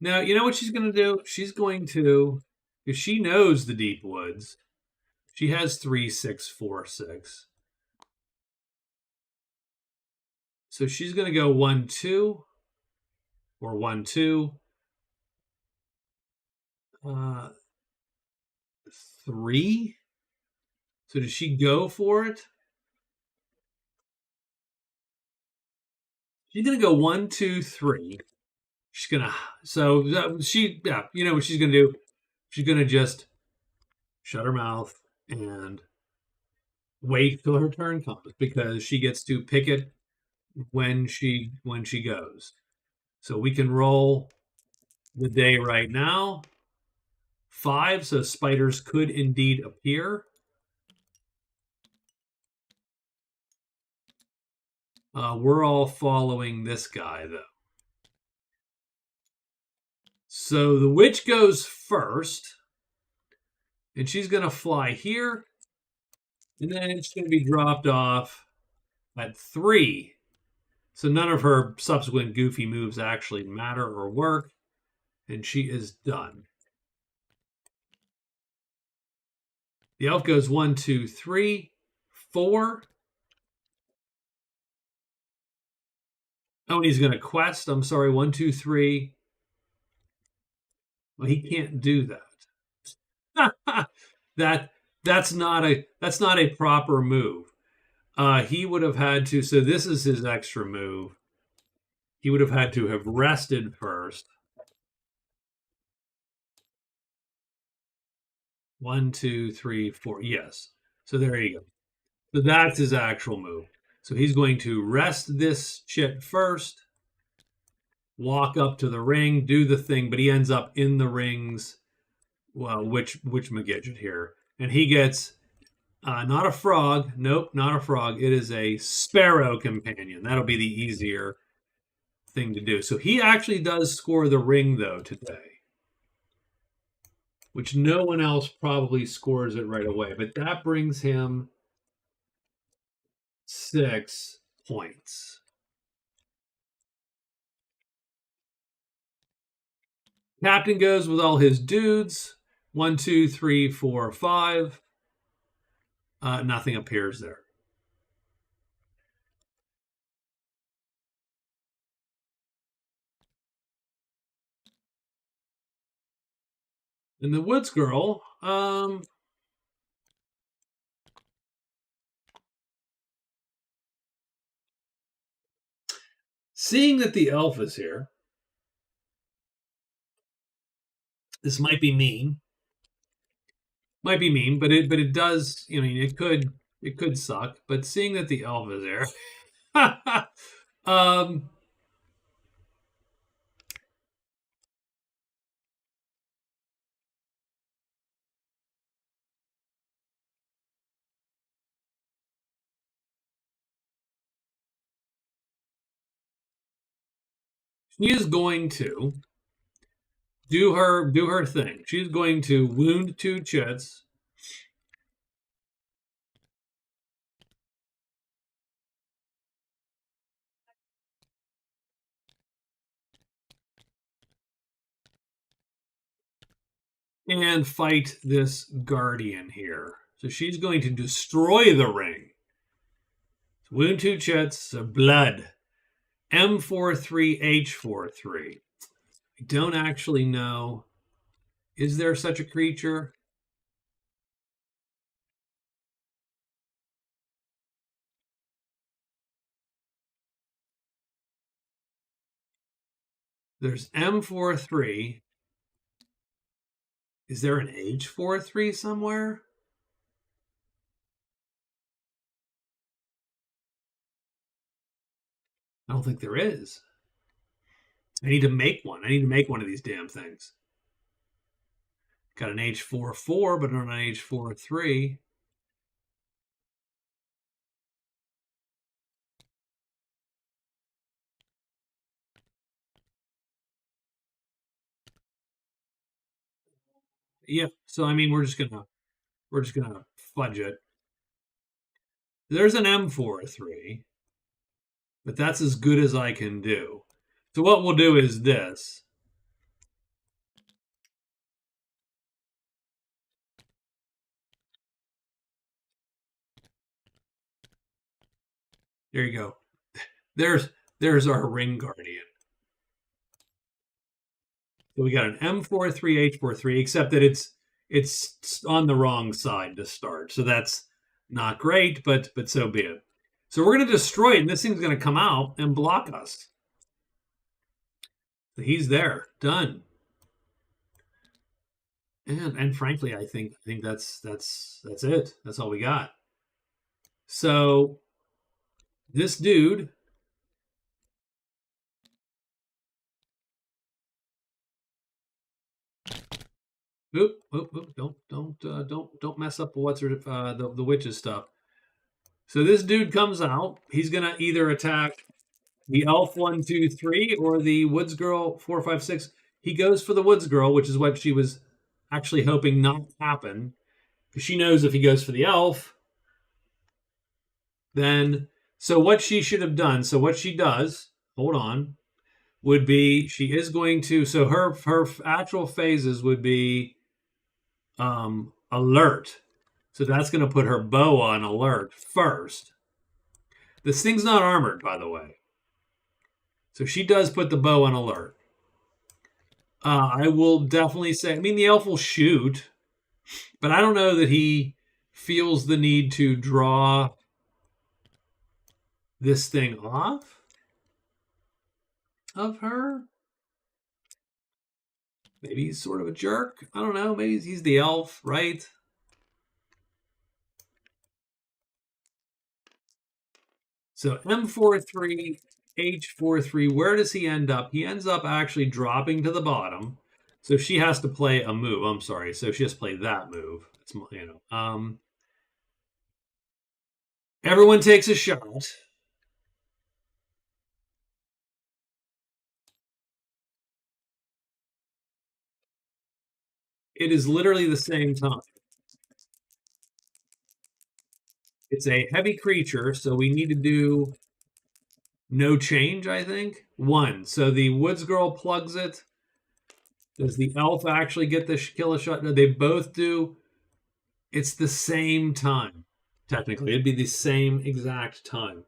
Now, you know what she's going to do? She's going to, if she knows the deep woods, she has 3, 6, 4, 6. So she's going to go 1, 2, or 1, 2, 3. So does she go for it? She's going to go 1, 2, 3. She's going to, so she, yeah, you know what she's going to do? She's going to just shut her mouth and wait till her turn comes because she gets to pick it when she goes. So we can roll the day right now. 5, so spiders could indeed appear. We're all following this guy, though. So the witch goes first, and she's going to fly here, and then it's going to be dropped off at 3. So none of her subsequent goofy moves actually matter or work, and she is done. The elf goes 1, 2, 3, 4. Oh, and he's going to quest. I'm sorry, 1, 2, 3. Well, he can't do that. That's not a proper move. He would have had to. So this is his extra move. He would have had to have rested first. 1, 2, 3, 4. Yes. So there you go. So that's his actual move. So he's going to rest this chit first, walk up to the ring, do the thing, but he ends up in the rings. Well, which McGidget here, and he gets not a frog. Nope, not a frog. It is a sparrow companion. That'll be the easier thing to do. So he actually does score the ring though today, which no one else probably scores it right away. But that brings him 6 points. Captain goes with all his dudes. 1, 2, 3, 4, 5. Nothing appears there. And the Woods Girl, seeing that the elf is here, this might be mean. Might be mean, but it does. I mean, it could suck. But seeing that the elf is there, um, she is going to do her thing. She's going to wound 2 chits. And fight this guardian here. So she's going to destroy the ring. Wound 2 chits, blood. M43H43. I don't actually know. Is there such a creature? There's M4-3. Is there an H4-3 somewhere? I don't think there is. I need to make one. I need to make one of these damn things. Got an H4-4, but not an H4-3. Yeah, so I mean we're just gonna fudge it. There's an M4-3, but that's as good as I can do. So what we'll do is this. There you go. There's our ring guardian. So we got an M4-3, H4-3, except that it's on the wrong side to start. So that's not great, but so be it. So we're going to destroy it, and this thing's going to come out and block us. So he's there, done. And frankly, I think that's it. That's all we got. So this dude. Oop, don't mess up what's the witch's stuff. So this dude comes out. He's gonna either attack the elf 1, 2, 3 or the woods girl 4, 5, 6. He goes for the woods girl, which is what she was actually hoping not to happen, because she knows if he goes for the elf, then so what she should have done. So what she does, hold on, would be she is going to. So her actual phases would be alert. So that's going to put her bow on alert first. This thing's not armored, by the way. So she does put the bow on alert. I will definitely say, I mean, the elf will shoot, but I don't know that he feels the need to draw this thing off of her. Maybe he's sort of a jerk. I don't know. Maybe he's the elf, right? So M4-3, H4-3, where does he end up? He ends up actually dropping to the bottom. So she has to play a move. I'm sorry. So she has to play that move. It's, everyone takes a shot. It is literally the same time. It's a heavy creature, so we need to do no change, I think. 1. So the woods girl plugs it. Does the elf actually get the kill a shot? No, they both do. It's the same time. Technically, it'd be the same exact time.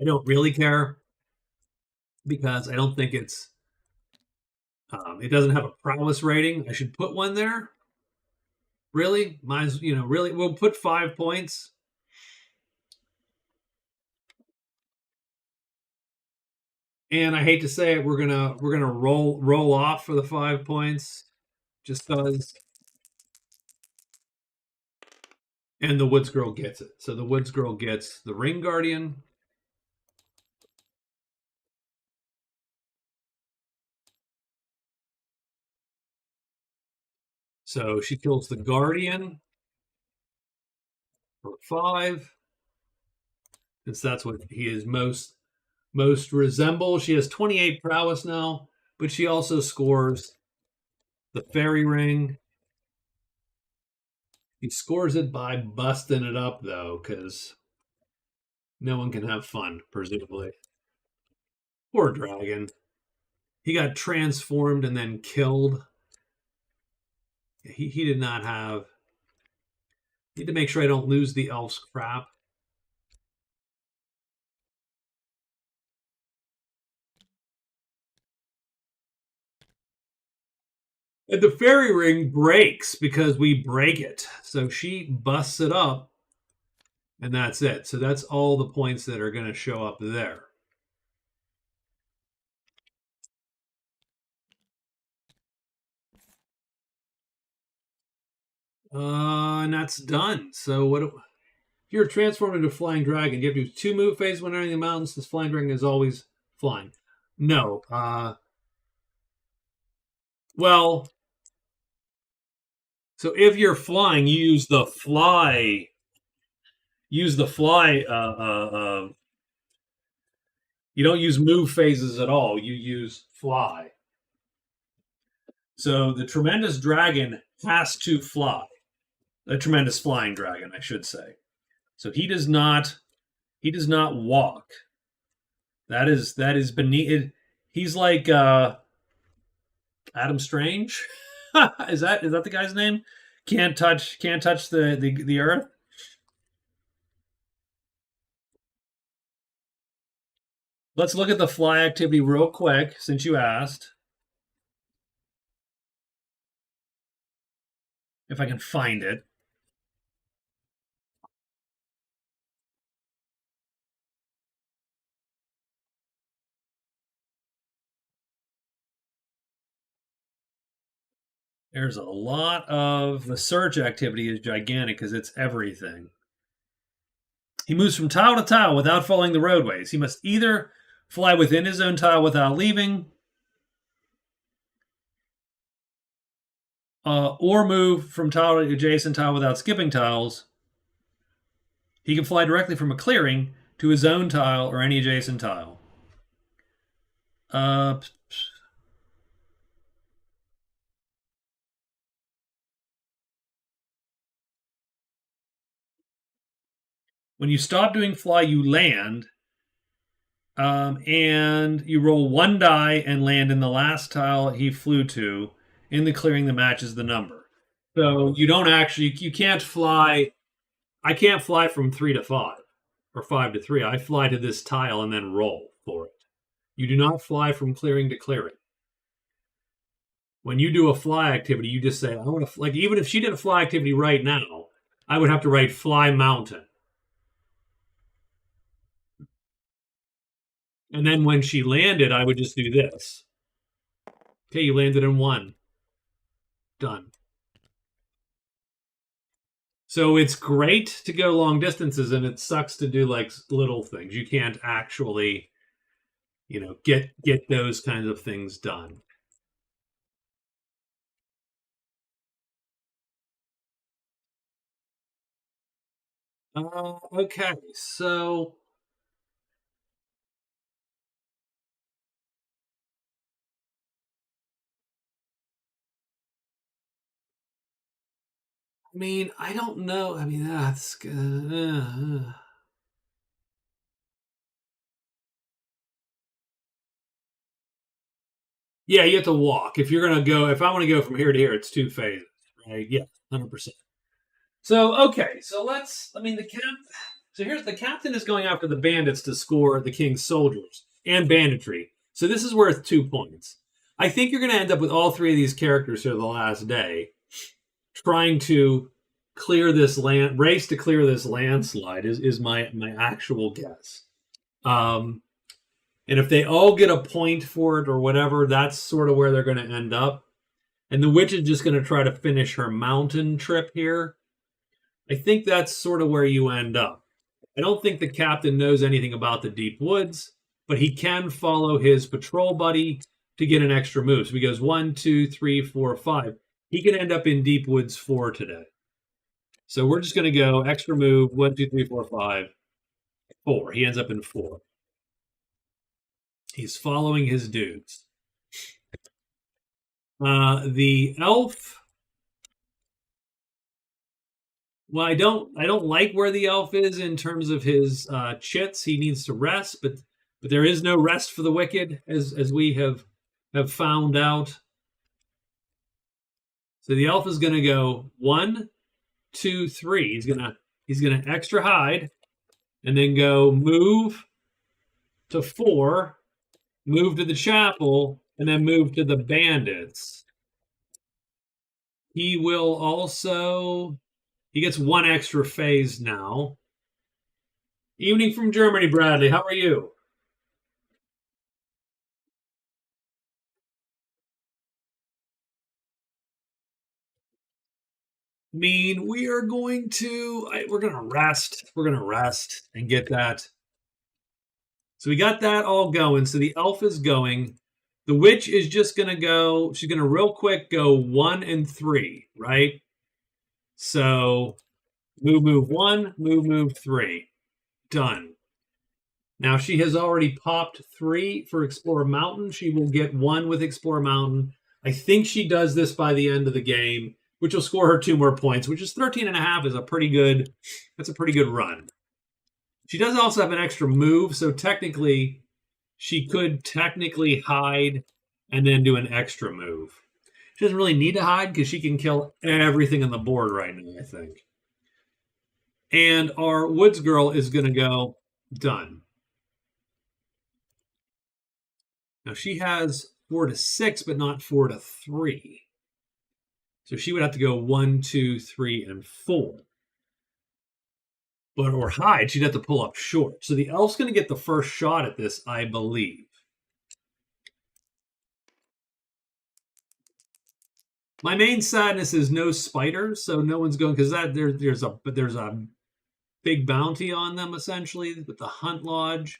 I don't really care because I don't think it's. It doesn't have a prowess rating. I should put one there. Really? Mine's, really. We'll put 5 points. And I hate to say it, we're gonna roll off for the 5 points, just because. And the woods girl gets it. So the woods girl gets the ring guardian. So she kills the guardian for 5, since that's what he is most resembles. She has 28 prowess now, but she also scores the fairy ring. He scores it by busting it up, though, because no one can have fun, presumably. Poor dragon. He got transformed and then killed. He did not have. Need to make sure I don't lose the elf's crap. And the fairy ring breaks because we break it. So she busts it up, and that's it. So that's all the points that are going to show up there. And that's done. So what? If you're transformed into a flying dragon, you have to do 2 move phases when entering the mountains. This flying dragon is always flying. No. Well, so if you're flying, you use the fly. Use the fly. You don't use move phases at all. You use fly. So the tremendous dragon has to fly. A tremendous flying dragon, I should say. So he does not. He does not walk. That is beneath. He's like Adam Strange. Is that the guy's name? Can't touch the earth. Let's look at the fly activity real quick since you asked. If I can find it. There's a lot of the search activity is gigantic because it's everything. He moves from tile to tile without following the roadways. He must either fly within his own tile without leaving, or move from tile to adjacent tile without skipping tiles. He can fly directly from a clearing to his own tile or any adjacent tile. Uh, when you stop doing fly, you land, and you roll 1 die and land in the last tile he flew to in the clearing that matches the number. So you can't fly. I can't fly from 3 to 5 or 5 to 3. I fly to this tile and then roll for it. You do not fly from clearing to clearing. When you do a fly activity, you just say, I want to, like, even if she did a fly activity right now, I would have to write fly mountain. And then when she landed, I would just do this. Okay, you landed in 1. Done. So it's great to go long distances, and it sucks to do like little things. You can't actually, get those kinds of things done. Okay, so I mean, I don't know. I mean, that's yeah. You have to walk if you're gonna go. If I want to go from here to here, it's 2 phases, right? Yeah, 100%. So okay, so let's. I mean, the cap. So here's the captain is going after the bandits to score the king's soldiers and banditry. So this is worth 2 points. I think you're going to end up with all 3 of these characters here the last day, trying to clear this land race to clear this landslide is my actual guess. Um, and if they all get a point for it or whatever, that's sort of where they're going to end up. And the witch is just going to try to finish her mountain trip here. I think that's sort of where you end up. I don't think the captain knows anything about the deep woods, but he can follow his patrol buddy to get an extra move. So he goes 1, 2, 3, 4, 5. He can end up in deep woods 4 today. So we're just going to go extra move 1, 2, 3, 4, 5, 4. He ends up in 4. He's following his dudes. The elf. Well, I don't like where the elf is in terms of his chits. He needs to rest, but there is no rest for the wicked, as we have found out. So the elf is going to go 1, 2, 3. He's gonna extra hide, and then go move to 4, move to the chapel, and then move to the bandits. He will also. He gets 1 extra phase now. Evening from Germany, Bradley. How are you? mean we are going to we're going to rest. We're going to rest and get that. So we got that all going. So the elf is going. The witch is just going to go. She's going to real quick go 1 and 3, right? So move 1, move 3. Done. Now she has already popped 3 for Explorer Mountain. She will get 1 with Explorer Mountain. I think she does this by the end of the game, which will score her 2 more points, which is 13.5 is a pretty good, that's a pretty good run. She does also have an extra move, so technically she could technically hide and then do an extra move. She doesn't really need to hide because she can kill everything on the board right now, I think. And our Woods Girl is going to go done. Now she has 4 to 6, but not 4 to 3. So she would have to go 1, 2, 3, and 4. But or hide, she'd have to pull up short. So the elf's going to get the first shot at this, I believe. My main sadness is no spiders, so no one's going because there's a big bounty on them essentially with the Hunt Lodge.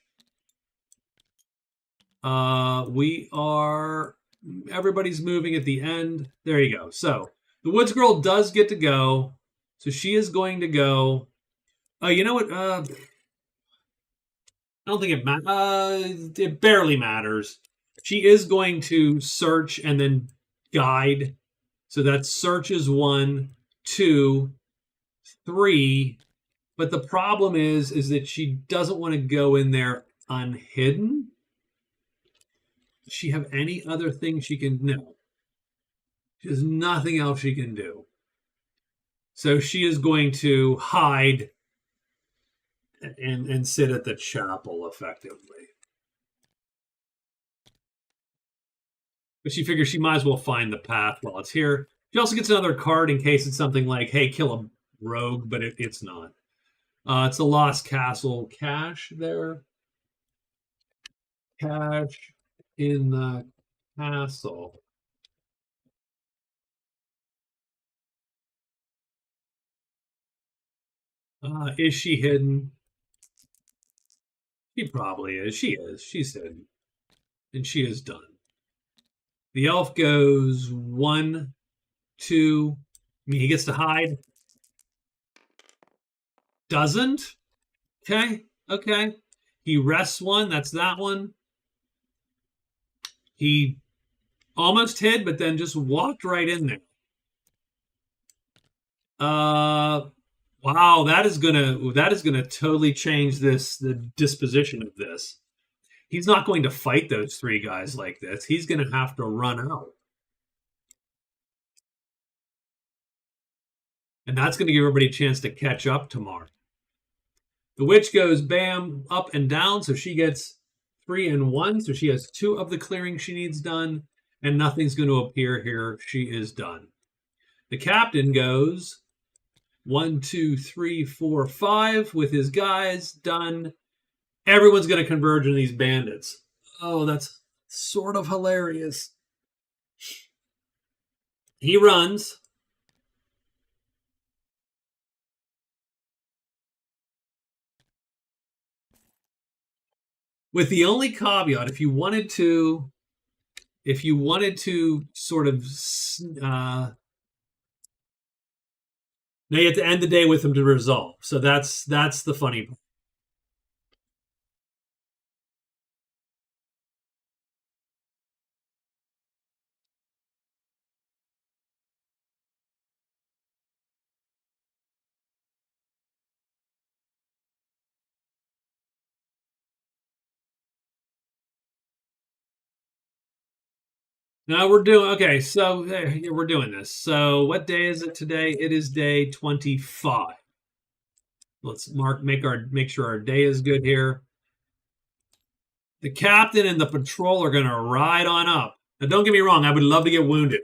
Everybody's moving at the end. There you go. So the Woods Girl does get to go. So she is going to go. You know what? I don't think it barely matters. She is going to search and then guide. So that search is 1, 2, 3. But the problem is that she doesn't want to go in there unhidden. Does she have any other thing she can? No. There's nothing else she can do. So she is going to hide and sit at the chapel effectively. But she figures she might as well find the path while it's here. She also gets another card in case it's something like, hey, kill a rogue, but it's not. It's a Lost Castle cache there. Cache in the castle. Is she hidden? She probably is. She is. She's hidden. And she is done. The elf goes 1, 2. I mean, he gets to hide. Doesn't? Okay. He rests 1. That's that one. He almost hid, but then just walked right in there. Wow, that is gonna totally change the disposition of this. He's not going to fight those 3 guys like this. He's going to have to run out. And that's going to give everybody a chance to catch up tomorrow. The witch goes bam, up and down, so she gets 3 and 1. So she has 2 of the clearing she needs done, and nothing's going to appear here. She is done. The captain goes 1, 2, 3, 4, 5 with his guys done. Everyone's going to converge on these bandits. Oh, that's sort of hilarious. He runs. With the only caveat, if you wanted to sort of, now you have to end the day with him to resolve. So that's the funny part. Now we're doing okay. So we're doing this. So what day is it today? It is day 25. Let's make sure our day is good here. The captain and the patrol are going to ride on up. Now, don't get me wrong. I would love to get wounded.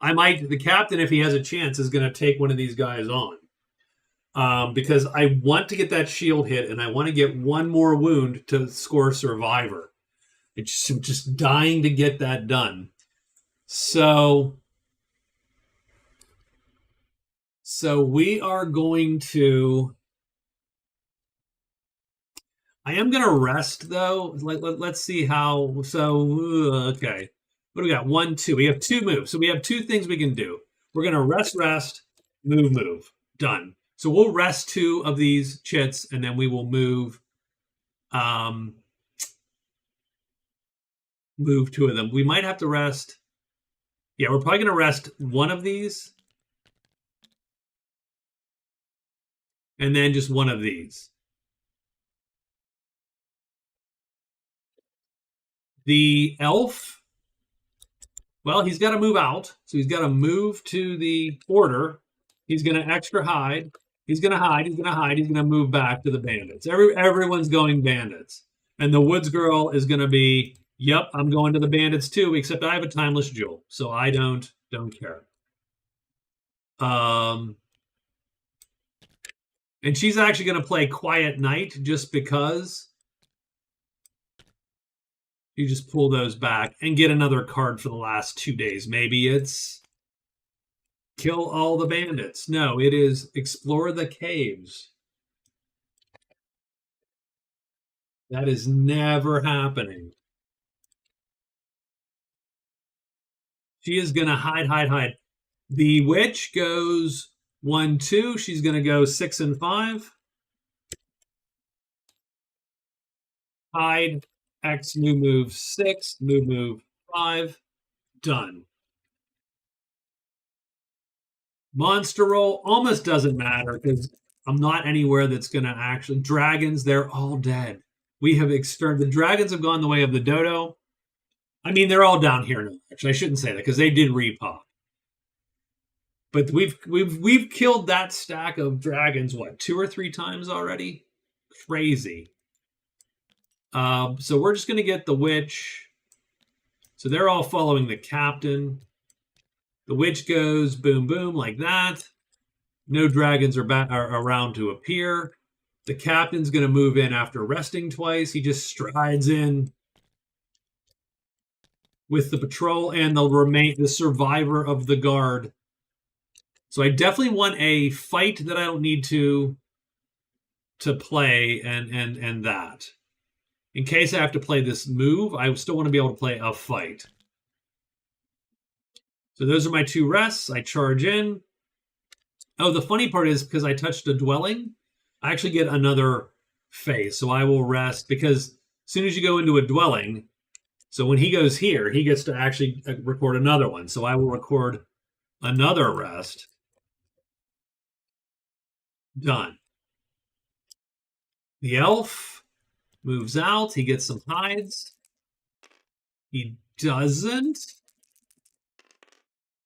The captain, if he has a chance, is going to take one of these guys on. Because I want to get that shield hit, and I want to get 1 more wound to score survivor. It's just dying to get that done. So So we are going to. I am going to rest though. Let's see how. So okay, what do we got? 1, 2. We have 2 moves. So we have 2 things we can do. We're going to rest, move. Done. So we'll rest 2 of these chits, and then we will move. Move 2 of them. We might have to rest. Yeah, we're probably going to rest 1 of these, and then just 1 of these. The elf, well, he's got to move out. So he's got to move to the order. He's going to extra hide. He's going to hide. He's going to hide. He's going to move back to the bandits. Everyone's going bandits. And the woods girl is going to be, yep, I'm going to the bandits too, except I have a timeless jewel. So I don't care. And she's actually going to play Quiet Night just because. You just pull those back and get another card for the last 2 days. Maybe it's kill all the bandits. No, it is explore the caves. That is never happening. She is going to hide. The witch goes 1, 2. She's going to go 6 and 5. Hide. X, move 6, move 5, done. Monster roll almost doesn't matter because I'm not anywhere that's going to actually. Dragons, they're all dead. We have the dragons have gone the way of the dodo. I mean, they're all down here now. Actually, I shouldn't say that because they did repop. But we've killed that stack of dragons, what, 2 or 3 times already? Crazy. So we're just going to get the witch. So they're all following the captain. The witch goes boom, boom, like that. No dragons are around to appear. The captain's going to move in after resting twice. He just strides in with the patrol and the survivor of the guard. So I definitely want a fight that I don't need to play and that. In case I have to play this move, I still want to be able to play a fight. So those are my 2 rests. I charge in. Oh, the funny part is because I touched a dwelling, I actually get another phase. So I will rest because as soon as you go into a dwelling, so when he goes here, he gets to actually record another one. So I will record another rest. Done. The elf moves out. He gets some hides. He doesn't.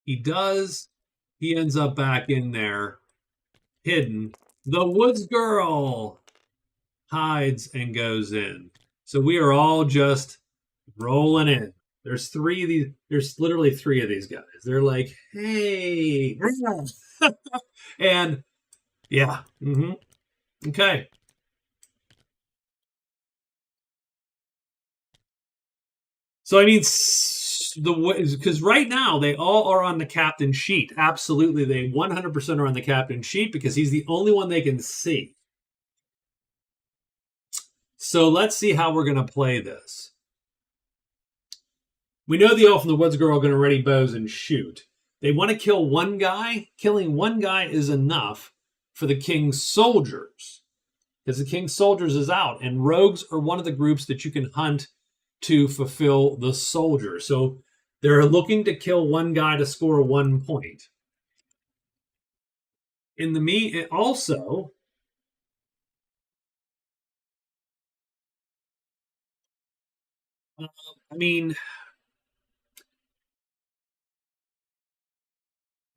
He does. He ends up back in there, hidden. The woods girl hides and goes in. So we are all just rolling in. There's 3 of these. There's literally 3 of these guys. They're like, hey. And yeah. Okay. So I mean, because right now they all are on the captain sheet. Absolutely, they 100% are on the captain sheet because he's the only one they can see. So let's see how we're going to play this. We know the elf and the woods girl are going to ready bows and shoot. They want to kill one guy. Killing one guy is enough for the king's soldiers because the king's soldiers is out, and rogues are one of the groups that you can hunt to fulfill the soldier. So they're looking to kill one guy to score 1 point. In the also, I mean,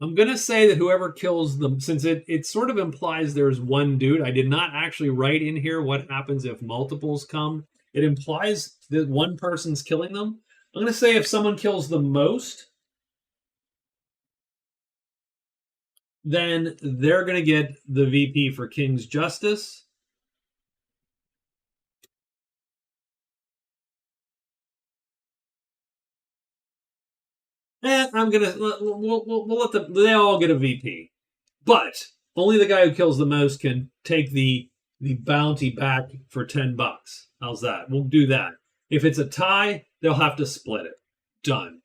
I'm going to say that whoever kills them, since it sort of implies there's one dude, I did not actually write in here what happens if multiples come. It implies that one person's killing them. I'm going to say if someone kills the most, then they're going to get the VP for King's Justice. I'm going to, we'll let they all get a VP. But only the guy who kills the most can take the bounty back for $10. How's that? We'll do that. If it's a tie, they'll have to split it. Done.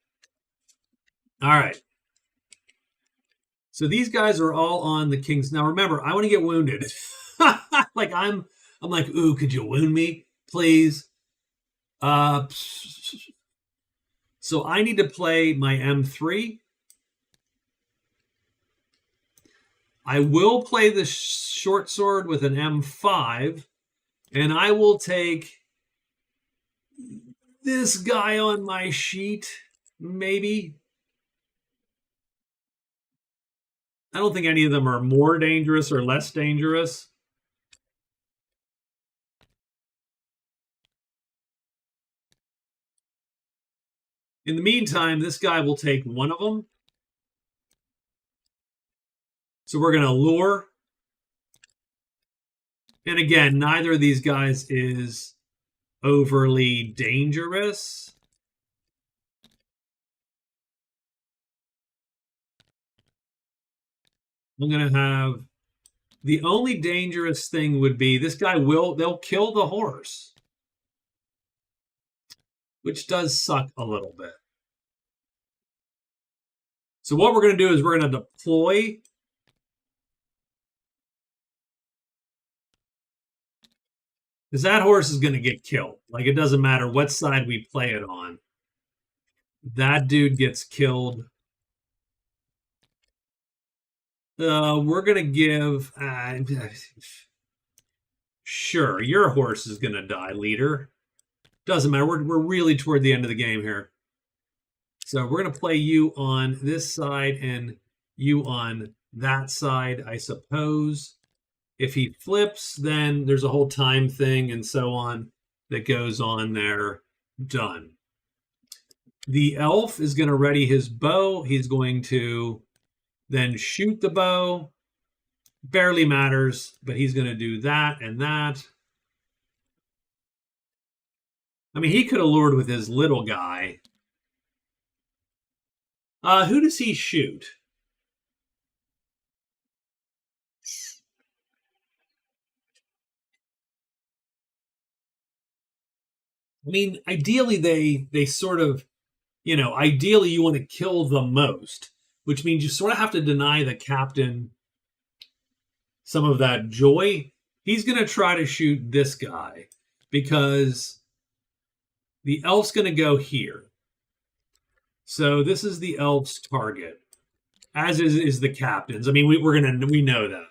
All right. So these guys are all on the king's. Now remember, I want to get wounded. Like I'm like, ooh, could you wound me, please? So I need to play my M3. I will play the short sword with an M5, and I will take this guy on my sheet, maybe. I don't think any of them are more dangerous or less dangerous. In the meantime, this guy will take one of them. So we're going to lure. And again, neither of these guys is overly dangerous. I'm going to have the only dangerous thing would be this guy they'll kill the horse, which does suck a little bit. So what we're going to do is we're going to deploy. Because that horse is going to get killed. Like, it doesn't matter what side we play it on. That dude gets killed. We're going to give... sure, your horse is going to die, leader. Doesn't matter. We're really toward the end of the game here. So we're going to play you on this side and you on that side, I suppose. If he flips, then there's a whole time thing and so on that goes on there. Done. The elf is going to ready his bow. He's going to then shoot the bow. Barely matters, but he's going to do that and that. I mean, he could have lured with his little guy. Who does he shoot? I mean, ideally, they sort of, ideally you want to kill the most, which means you sort of have to deny the captain some of that joy. He's going to try to shoot this guy because the elf's going to go here. So this is the elf's target, as is the captain's. I mean, we know that.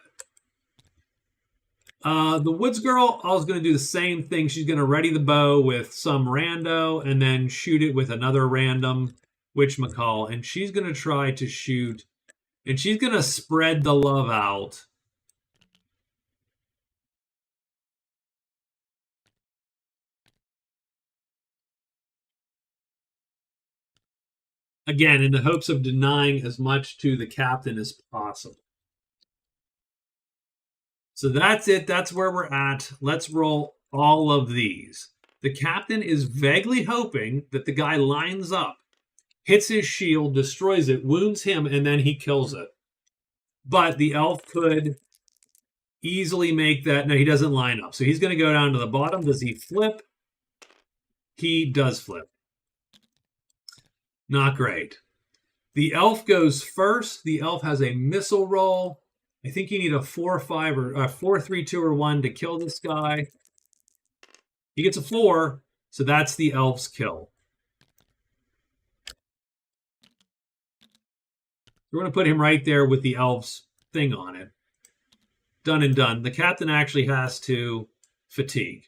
The woods girl, I was going to do the same thing. She's going to ready the bow with some rando and then shoot it with another random witchmacall. And she's going to try to shoot, and she's going to spread the love out. Again, in the hopes of denying as much to the captain as possible. So that's it. That's where we're at. Let's roll all of these. The captain is vaguely hoping that the guy lines up, hits his shield, destroys it, wounds him, and then he kills it. But the elf could easily make that. No, he doesn't line up. So he's going to go down to the bottom. Does he flip? He does flip. Not great. The elf goes first. The elf has a missile roll. I think you need a 4-5 or a 4-3-2 or 1 to kill this guy. He gets a 4, so that's the elf's kill. We're going to put him right there with the elf's thing on it. Done and done. The captain actually has to fatigue.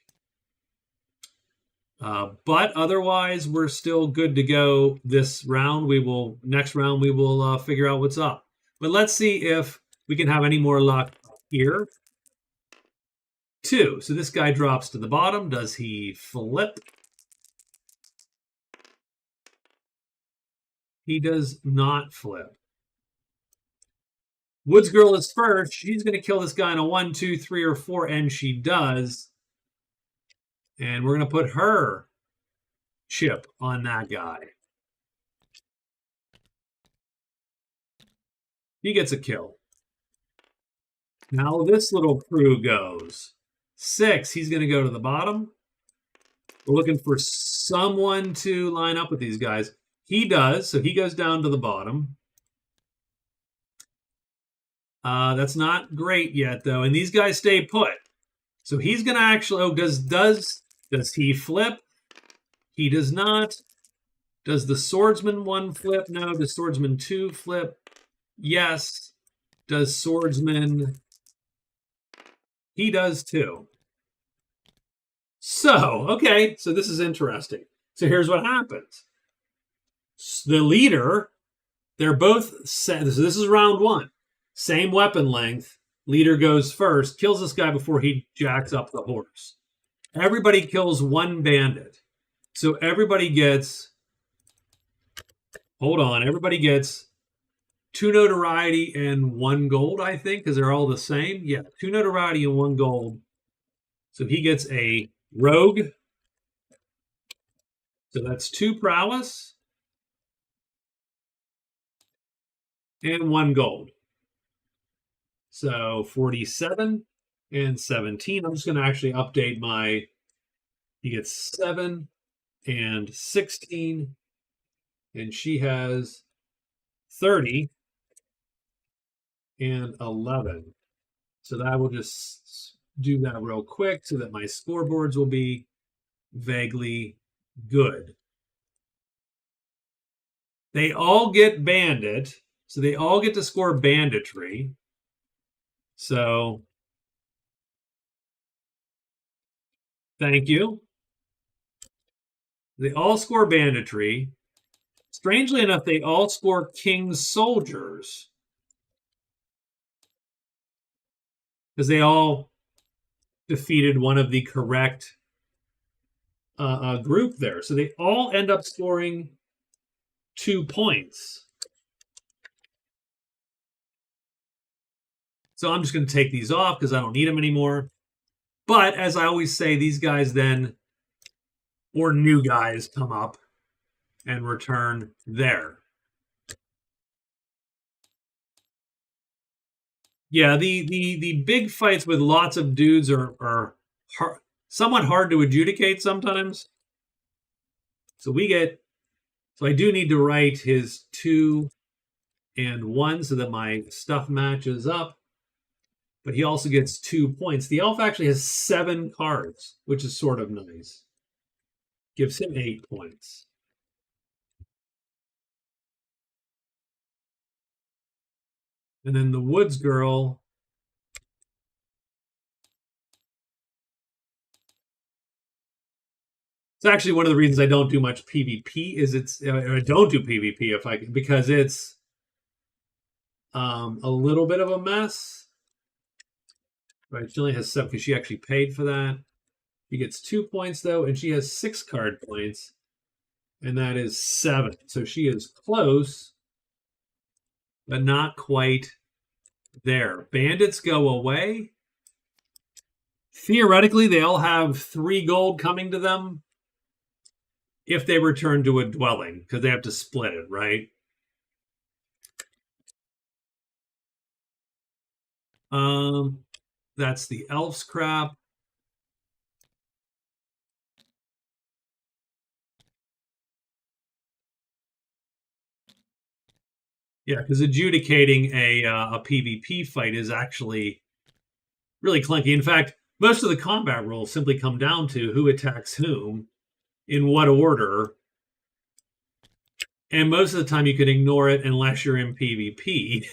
But otherwise, we're still good to go this round. Next round, we will figure out what's up. But let's see if we can have any more luck here. 2. So this guy drops to the bottom. Does he flip? He does not flip. Woods Girl is first. She's going to kill this guy in a 1, 2, 3, or 4, and she does. And we're going to put her chip on that guy. He gets a kill. Now this little crew goes. 6, he's going to go to the bottom. We're looking for someone to line up with these guys. He does, so he goes down to the bottom. That's not great yet, though, and these guys stay put. So he's going to actually. Oh, does he flip? He does not. Does the swordsman 1 flip? No. Does swordsman 2 flip? Yes. Does swordsman? He does too. So, okay, so this is interesting. So here's what happens. The leader, they're both set. So this is round 1. Same weapon length. Leader goes first, kills this guy before he jacks up the horse. Everybody kills 1 bandit. So everybody gets, everybody gets 2 notoriety and 1 gold, I think, because they're all the same. Yeah, 2 notoriety and 1 gold. So he gets a rogue. So that's 2 prowess and 1 gold. So 47 and 17. I'm just going to actually update my, he gets 7 and 16, and she has 30 and 11. So that will just do that real quick so that my scoreboards will be vaguely good. They all get bandit, so they all get to score banditry. So thank you. They all score banditry. Strangely enough, they all score king's soldiers, because they all defeated one of the correct group there. So they all end up scoring 2 points. So I'm just going to take these off because I don't need them anymore. But as I always say, these guys then, or new guys, come up and return there. Yeah, the big fights with lots of dudes are somewhat hard to adjudicate sometimes. So I do need to write his 2 and 1 so that my stuff matches up. But he also gets 2 points. The elf actually has 7 cards, which is sort of nice. Gives him 8 points. And then the woods girl, it's actually one of the reasons I don't do much PvP is I don't do PvP because it's a little bit of a mess. Right, she only has 7 because she actually paid for that. She gets 2 points though, and she has 6 card points, and that is 7. So she is close, but not quite there. Bandits go away. Theoretically, they all have 3 gold coming to them if they return to a dwelling, because they have to split it, right? That's the elf's crap. Yeah, because adjudicating a PvP fight is actually really clunky. In fact, most of the combat rules simply come down to who attacks whom, in what order, and most of the time you can ignore it unless you're in PvP,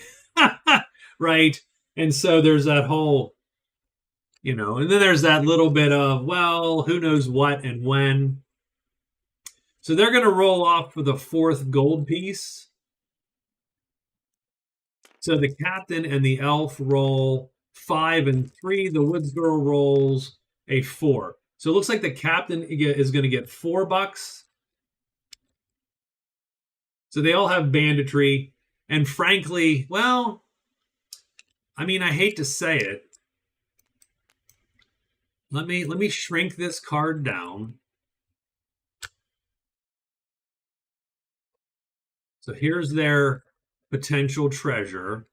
right? And so there's that whole, and then there's that little bit of, well, who knows what and when. So they're going to roll off for the 4th gold piece. So the captain and the elf roll 5 and 3. The woods girl rolls a 4. So it looks like the captain is going to get $4. So they all have banditry. And frankly, well, I mean, I hate to say it. Let me shrink this card down. So here's their potential treasure.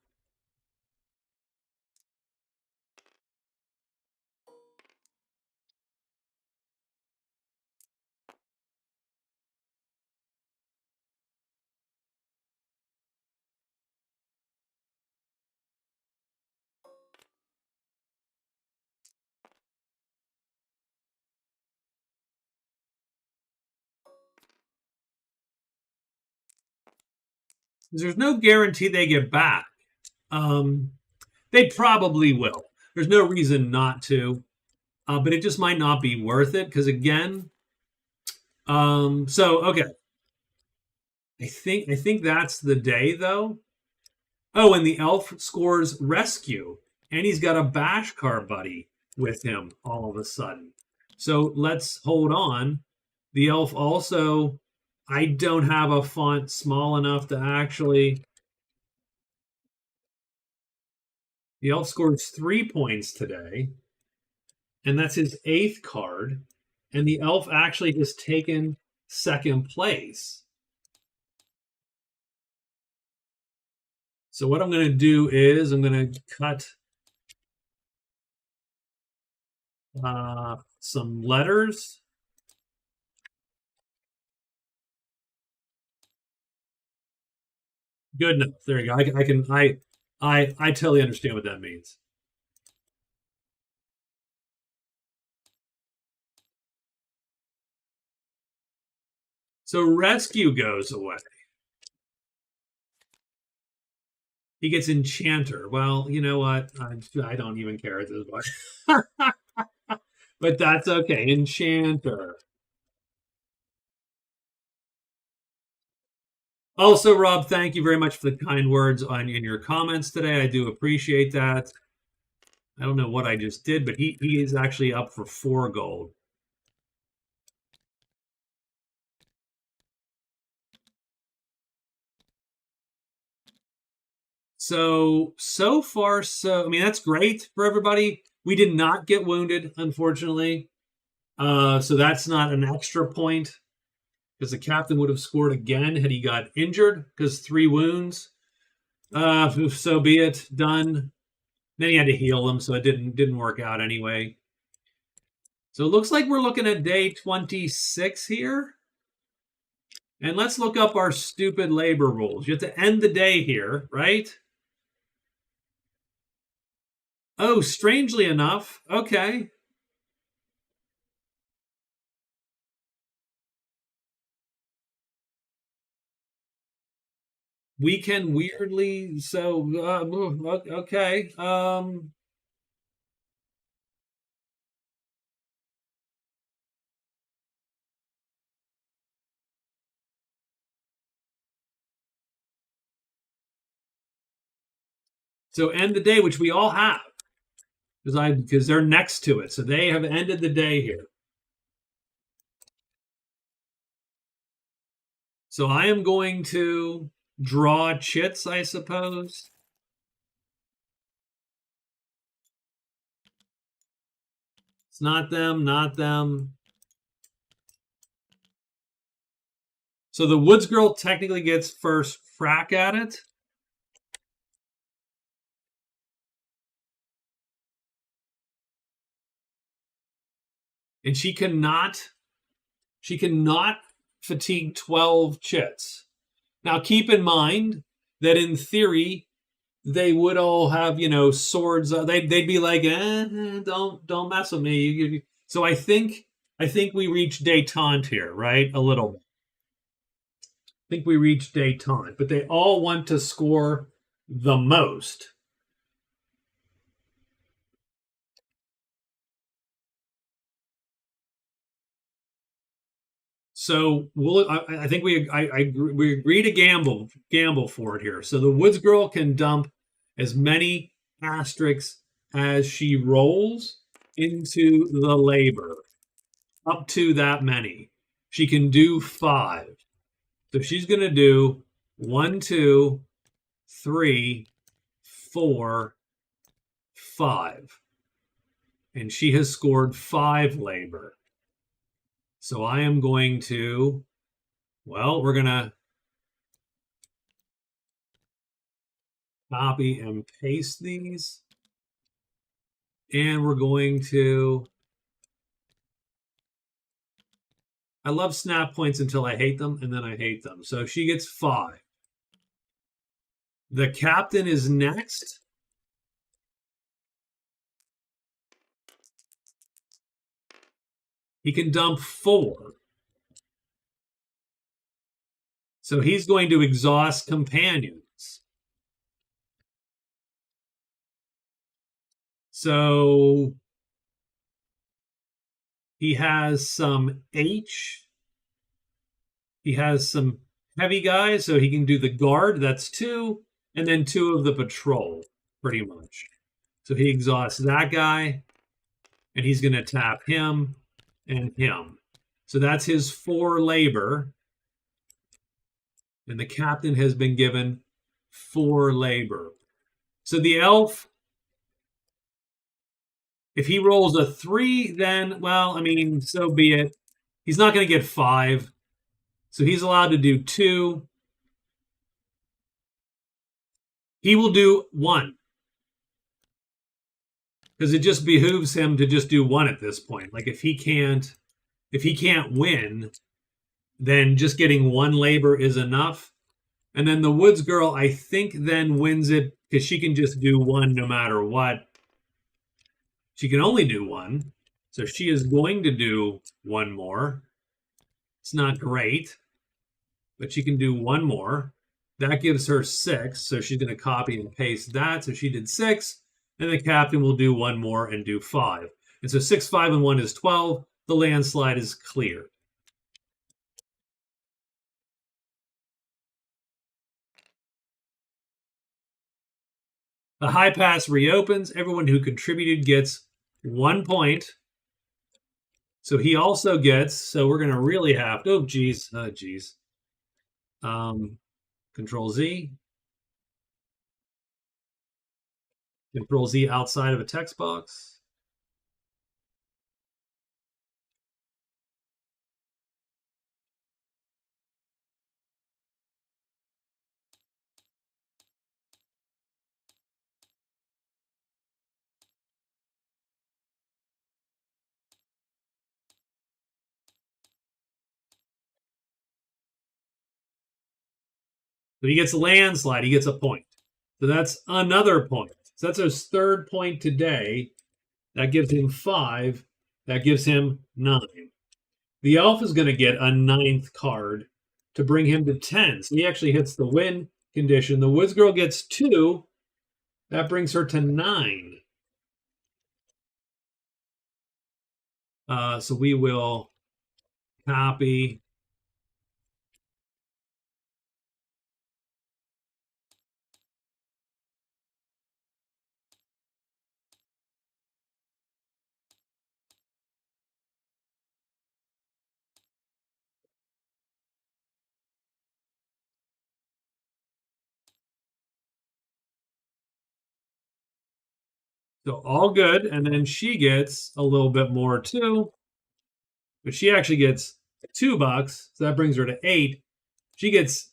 There's no guarantee they get back. They probably will. There's no reason not to, but it just might not be worth it because again, so okay, I think that's the day though. Oh, and the elf scores rescue, and he's got a bash car buddy with him all of a sudden. So let's hold on. The elf also, I don't have a font small enough to actually. The elf scores 3 points today, and that's his 8th card. And the elf actually has taken 2nd place. So what I'm going to do is I'm going to cut some letters. Good enough. There you go. I totally understand what that means. So rescue goes away. He gets enchanter. Well, you know what? I don't even care at this point. But that's okay. Enchanter. Also, Rob, thank you very much for the kind words in your comments today. I do appreciate that. I don't know what I just did, but he is actually up for 4 gold. So far, I mean, that's great for everybody. We did not get wounded, unfortunately. So that's not an extra point because the captain would have scored again had he got injured because 3 wounds. So be it. Done. Then he had to heal them, so it didn't work out anyway. So it looks like we're looking at day 26 here. And let's look up our stupid labor rules. You have to end the day here, right? Oh, strangely enough, okay. We can weirdly, so, okay. So end the day, which we all have, because they're next to it. So they have ended the day here. So I am going to draw chits, I suppose. It's not them, not them. So the Woods girl technically gets first crack at it. And she cannot fatigue 12 chits. Now keep in mind that in theory they would all have, swords. They'd be like, don't mess with me. So I think we reached detente here, right? A little bit. I think we reached detente, but they all want to score the most. So I think we agree to gamble for it here. So the Woods girl can dump as many asterisks as she rolls into the labor, up to that many. She can do 5. So she's going to do 1, 2, 3, 4, 5. And she has scored 5 labor. So I am going to, we're going to copy and paste these. And we're going to, I love snap points until I hate them, and then I hate them. So she gets 5. The captain is next. He can dump 4. So he's going to exhaust companions. So he has some H. He has some heavy guys, so he can do the guard. That's 2, and then 2 of the patrol, pretty much. So he exhausts that guy, and he's going to tap him and him. So that's his 4 labor. And the captain has been given 4 labor. So the elf, if he rolls a 3, then, well, I mean, so be it. He's not going to get 5. So he's allowed to do 2. He will do 1. Because it just behooves him to just do 1 at this point. Like if he can't win, then just getting 1 labor is enough. And then the Woods girl, I think, then wins it because she can just do 1 no matter what. She can only do 1. So she is going to do 1 more. It's not great, but she can do 1 more. That gives her 6. So she's going to copy and paste that. So she did 6. And the captain will do 1 more and do 5. And so 6, 5, and 1 is 12. The landslide is clear. The high pass reopens. Everyone who contributed gets 1 point. So he also gets, so we're going to really have to, oh, geez. Control Z. Control Z outside of a text box. So he gets a landslide. He gets a point. So that's another point. So that's his 3rd point today. That gives him 5. That gives him 9. The elf is going to get a 9th card to bring him to 10. So he actually hits the win condition. The Woods girl gets 2. That brings her to 9. So we will copy. So all good. And then she gets a little bit more too. But she actually gets $2. So that brings her to 8. She gets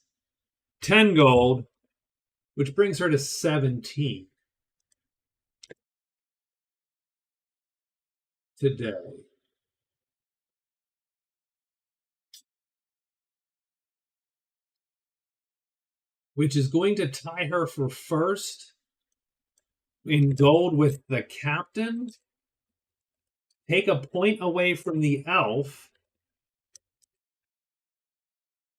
10 gold, which brings her to 17 today. Which is going to tie her for first in gold with the captain. Take a point away from the elf.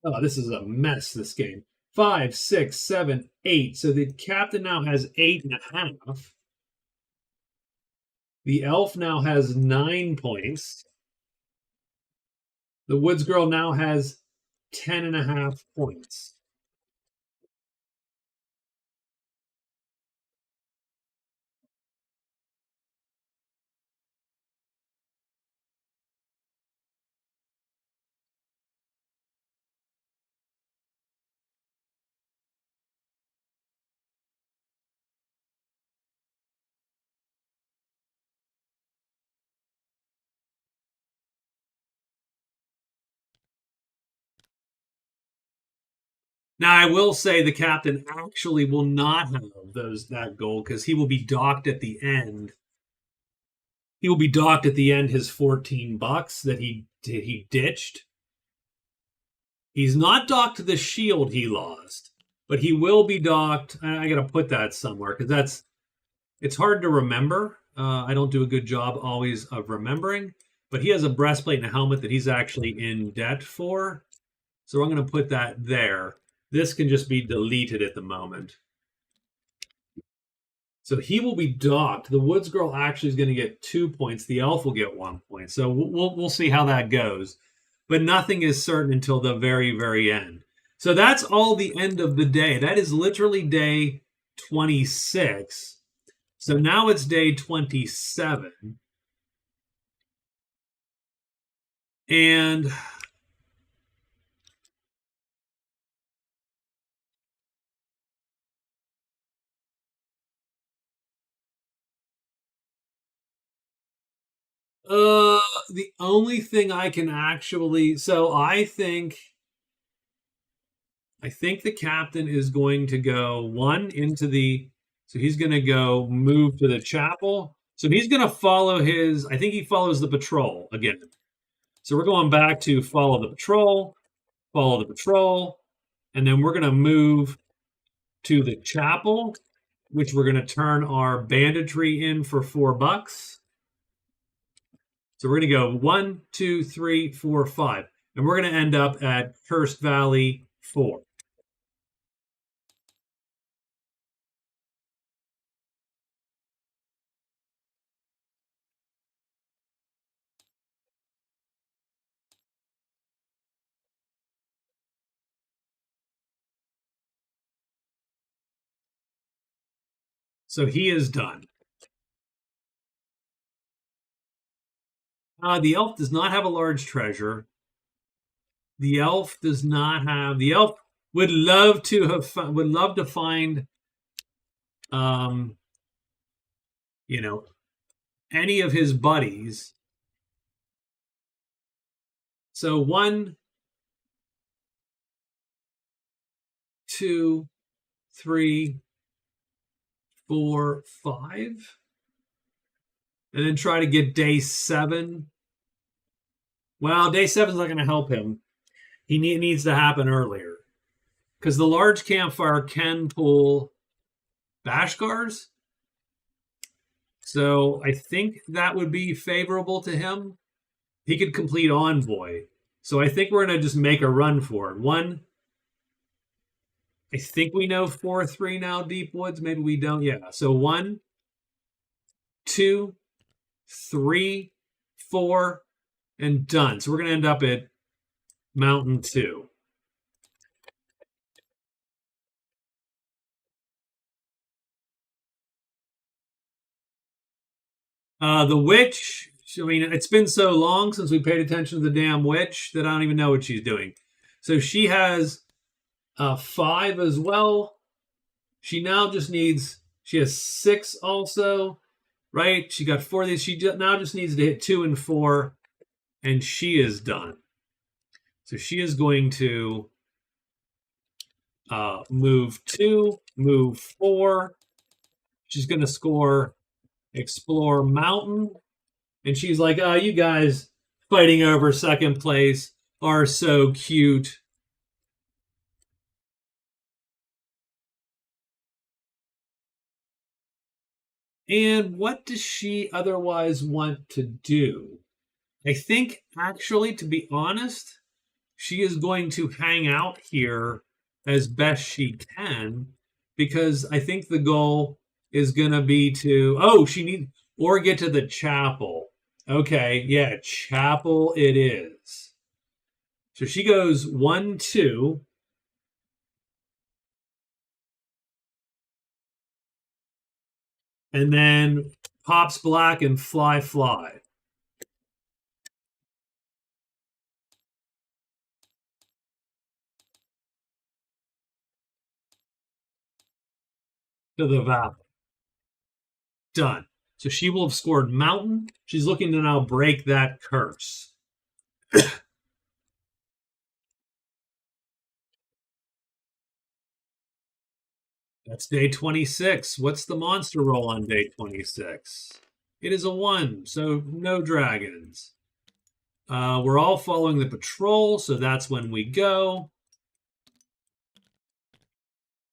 Oh, this is a mess, this game. 5, 6, 7, 8. So the captain now has 8.5. The elf now has 9 points. The Woods girl now has 10.5 points. Now, I will say the captain actually will not have that goal because he will be docked at the end. He will be docked at the end his $14 that he ditched. He's not docked the shield he lost, but he will be docked. I got to put that somewhere because it's hard to remember. I don't do a good job always of remembering, but he has a breastplate and a helmet that he's actually in debt for. So I'm going to put that there. This can just be deleted at the moment. So he will be docked. The Woods girl actually is going to get 2 points. The elf will get 1 point. So we'll see how that goes. But nothing is certain until the very, very end. So that's all the end of the day. That is literally day 26. So now it's day 27. And the only thing I can actually, so I think the captain is going to go so he's going to go move to the chapel. So he's going to follow I think he follows the patrol again. So we're going back to follow the patrol, and then we're going to move to the chapel, which we're going to turn our banditry in for $4. So we're going to go 1, 2, 3, 4, 5. And we're going to end up at Cursed Valley 4. So he is done. The elf does not have a large treasure. The elf does not have. The elf would love to find, any of his buddies. So 1, 2, 3, 4, 5, and then try to get day 7. Well, day 7 is not going to help him. He needs to happen earlier because the large campfire can pull Bashgars. So I think that would be favorable to him. He could complete Envoy. So I think we're going to just make a run for it. I think we know 4-3 now, Deep Woods. Maybe we don't. Yeah. So 1, 2, 3, 4, and done. So we're going to end up at Mountain 2. The witch, I mean, it's been so long since we paid attention to the damn witch that I don't even know what she's doing. So she has 5 as well. She has 6 also, right? She got 4 of these. She now just needs to hit 2 and 4, and she is done. So she is going to move 2, move 4. She's going to score Explore Mountain. And she's like, oh, you guys fighting over second place are so cute. And what does she otherwise want to do? I think, actually, to be honest, she is going to hang out here as best she can because I think the goal is going to be or get to the chapel. Okay, yeah, chapel it is. So she goes 1, 2. And then pops black and fly. To the valley. Done. So she will have scored Mountain. She's looking to now break that curse. That's day 26. What's the monster roll on day 26? It is a 1, so no dragons. We're all following the patrol, so that's when we go.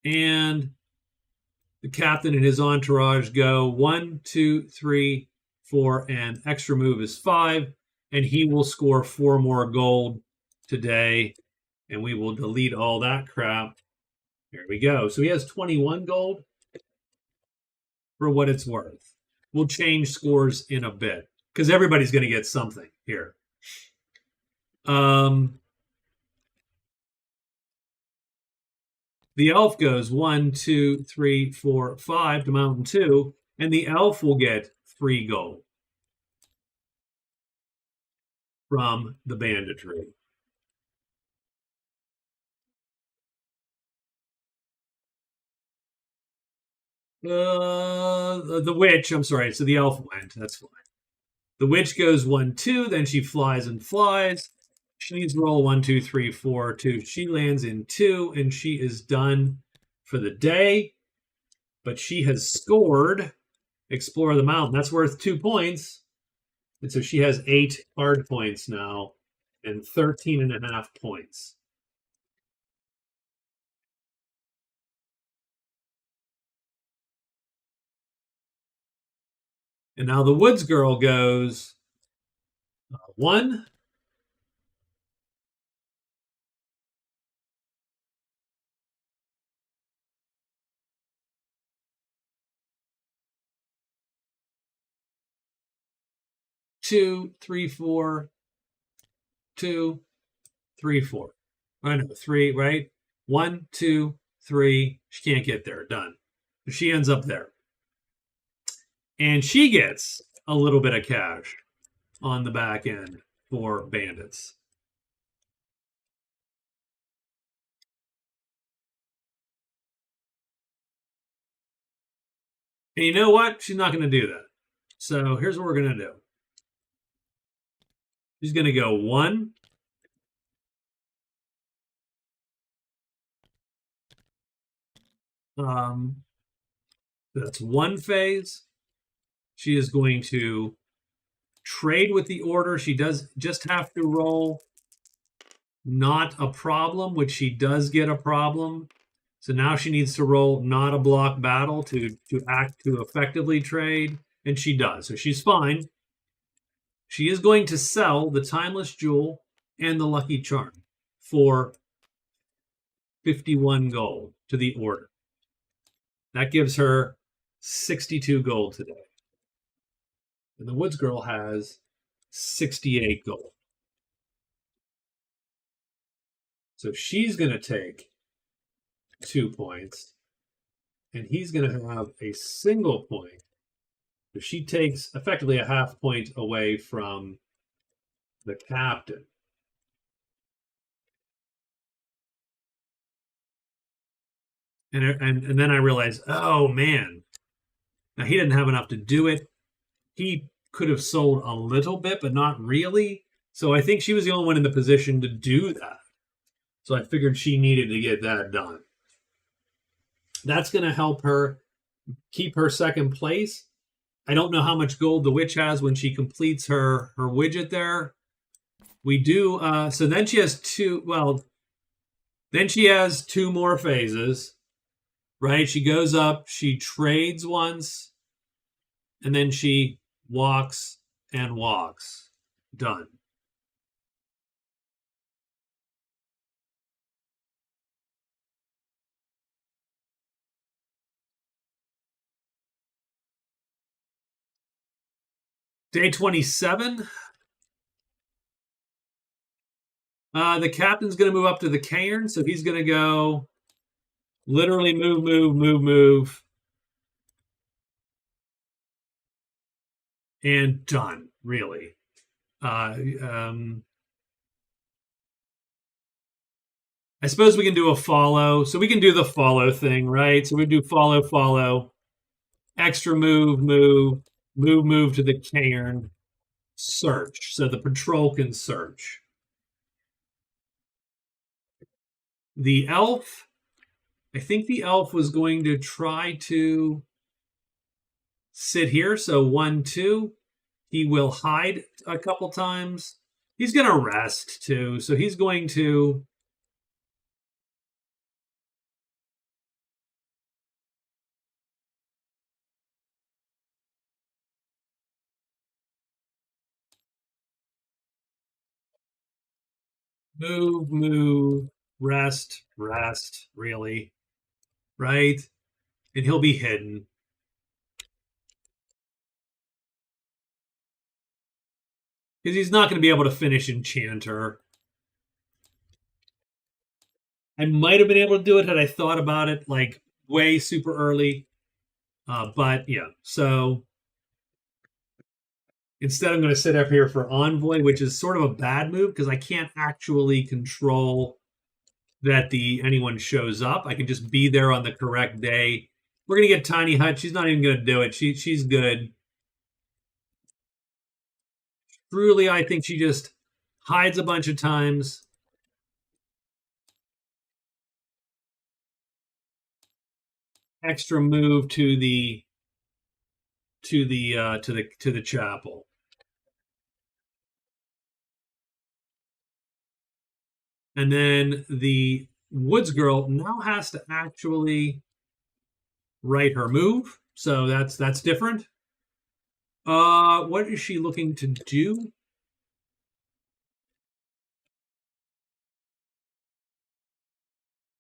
And the captain and his entourage go 1, 2, 3, 4, and extra move is 5. And he will score 4 more gold today And we will delete all that crap. There we go. So he has 21 gold for what it's worth. We'll change scores in a bit because everybody's going to get something here. The elf goes 1, 2, 3, 4, 5 to Mountain 2, and the elf will get 3 gold from the banditry. The witch, I'm sorry, so the elf went. That's fine. The witch goes 1, 2, then she flies and flies. She needs to roll 1, 2, 3, 4, 2. She lands in 2, and she is done for the day. But she has scored Explore the Mountain. That's worth 2 points. And so she has 8 hard points now and 13.5 points. And now the Woods Girl goes 1, 2, 3, 4, 2, 3, 4. I know, 3, right? 1, 2, 3. She can't get there. Done. She ends up there. And she gets a little bit of cash on the back end for bandits. And you know what? She's not going to do that. So here's what we're going to do. She's going to go 1, that's 1 phase. She is going to trade with the order. She does just have to roll not a problem, which she does get a problem. So now she needs to roll not a block battle to effectively trade, and she does. So she's fine. She is going to sell the Timeless Jewel and the Lucky Charm for 51 gold to the order. That gives her 62 gold today. And the Woods Girl has 68 gold. So she's going to take 2 points, and he's going to have a single point. So she takes effectively a half point away from the captain. And then I realized, oh man, now he didn't have enough to do it. He could have sold a little bit, but not really. So I think she was the only one in the position to do that. So I figured she needed to get that done. That's going to help her keep her second place. I don't know how much gold the witch has when she completes her widget there. We do, so then she has 2, well, then she has 2 more phases, right? She goes up, she trades once, and then she walks and walks. Done. Day 27. The captain's going to move up to the cairn, so he's going to go literally move, move, move, move. And done, really. I suppose we can do a follow. So we can do the follow thing, right? So we do follow, follow, extra move, move, move, move to the cairn, search. So the patrol can search. The elf, I think the elf was going to try to sit here. So 1, 2. He will hide a couple times. He's going to rest too. So he's going to move, move, Rest, really. Right? And he'll be hidden. Because he's not going to be able to finish Enchanter. I might have been able to do it had I thought about it like way super early. But yeah, so instead I'm going to sit up here for Envoy, which is sort of a bad move because I can't actually control that anyone shows up. I can just be there on the correct day. We're going to get Tiny Hut. She's not even going to do it. She's good. Truly, I think she just hides a bunch of times. Extra move to the chapel. And then the Woods girl now has to actually write her move. So that's different. What is she looking to do?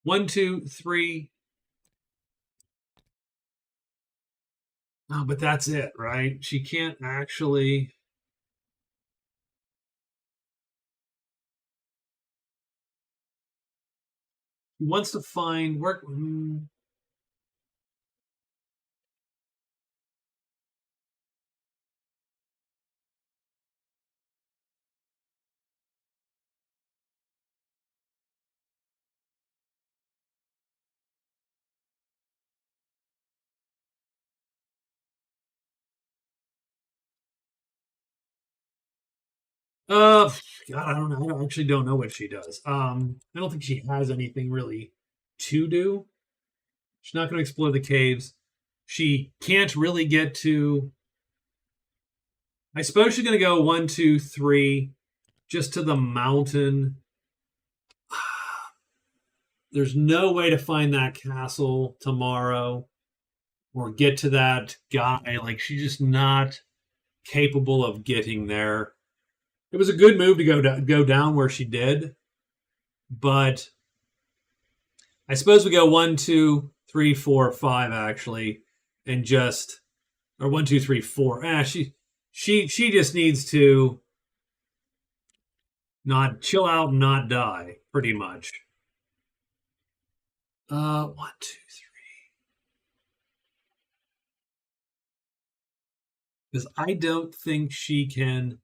One, two, three. Oh, but that's it, right? She can't actually. He wants to find work. God, I don't know. I actually don't know what she does. I don't think she has anything really to do. She's not going to explore the caves. She can't really get to. I suppose she's going to go 1, 2, 3, just to the mountain. There's no way to find that castle tomorrow or get to that guy. Like, she's just not capable of getting there. It was a good move to go down where she did, but I suppose we go 1, 2, 3, 4, 5 actually, and just or 1, 2, 3, 4. She just needs to not chill out and not die, pretty much. 1, 2, 3. Because I don't think she can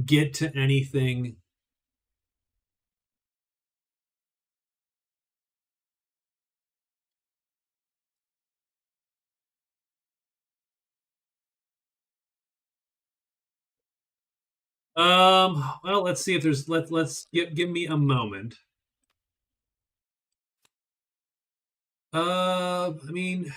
get to anything. Well, let's see if there's let's give me a moment. I mean,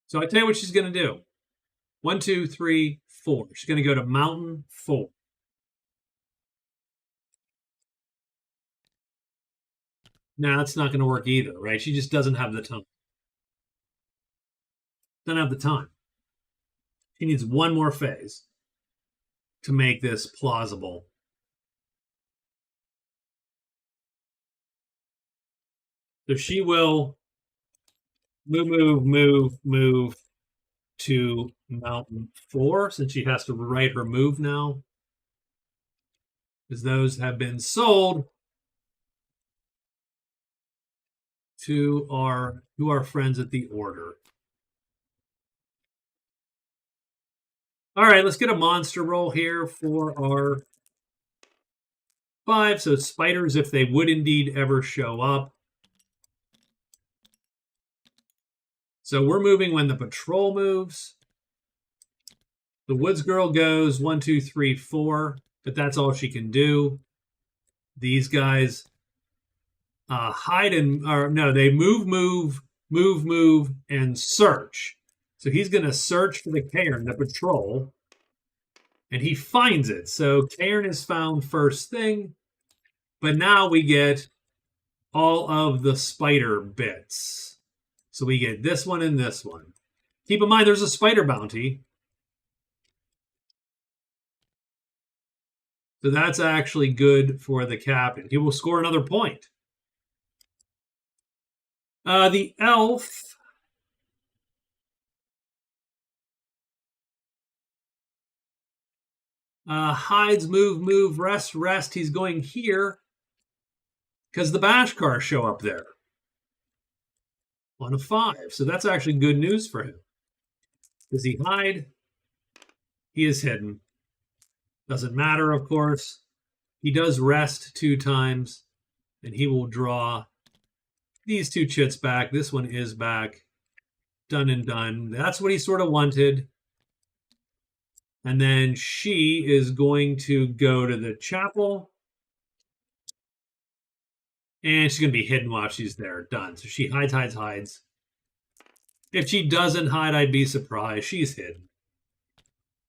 so I tell you what she's going to do. 1, 2, 3, 4. She's going to go to Mountain 4. Now that's not going to work either, right? She just doesn't have the time. Doesn't have the time. She needs one more phase to make this plausible. So she will move to Mountain 4 since she has to write her move now. Because those have been sold to our friends at the Order. All right, let's get a monster roll here for our 5. So spiders, if they would indeed ever show up. So we're moving when the patrol moves. The Woods girl goes 1, 2, 3, 4, but that's all she can do. These guys hide and or no, they move, and search. So he's going to search for the cairn, the patrol, and he finds it. So cairn is found first thing, but now we get all of the spider bits. So we get this one and this one. Keep in mind, there's a spider bounty. So that's actually good for the captain. He will score another point. The elf hides, move, rest. He's going here because the bash cars show up there on a 5. So that's actually good news for him. Does he hide? He is hidden. Doesn't matter, of course. He does rest 2 times, and he will draw these 2 chits back. This one is back. Done and done. That's what he sort of wanted. And then she is going to go to the chapel. And she's going to be hidden while she's there. Done. So she hides. If she doesn't hide, I'd be surprised. She's hidden.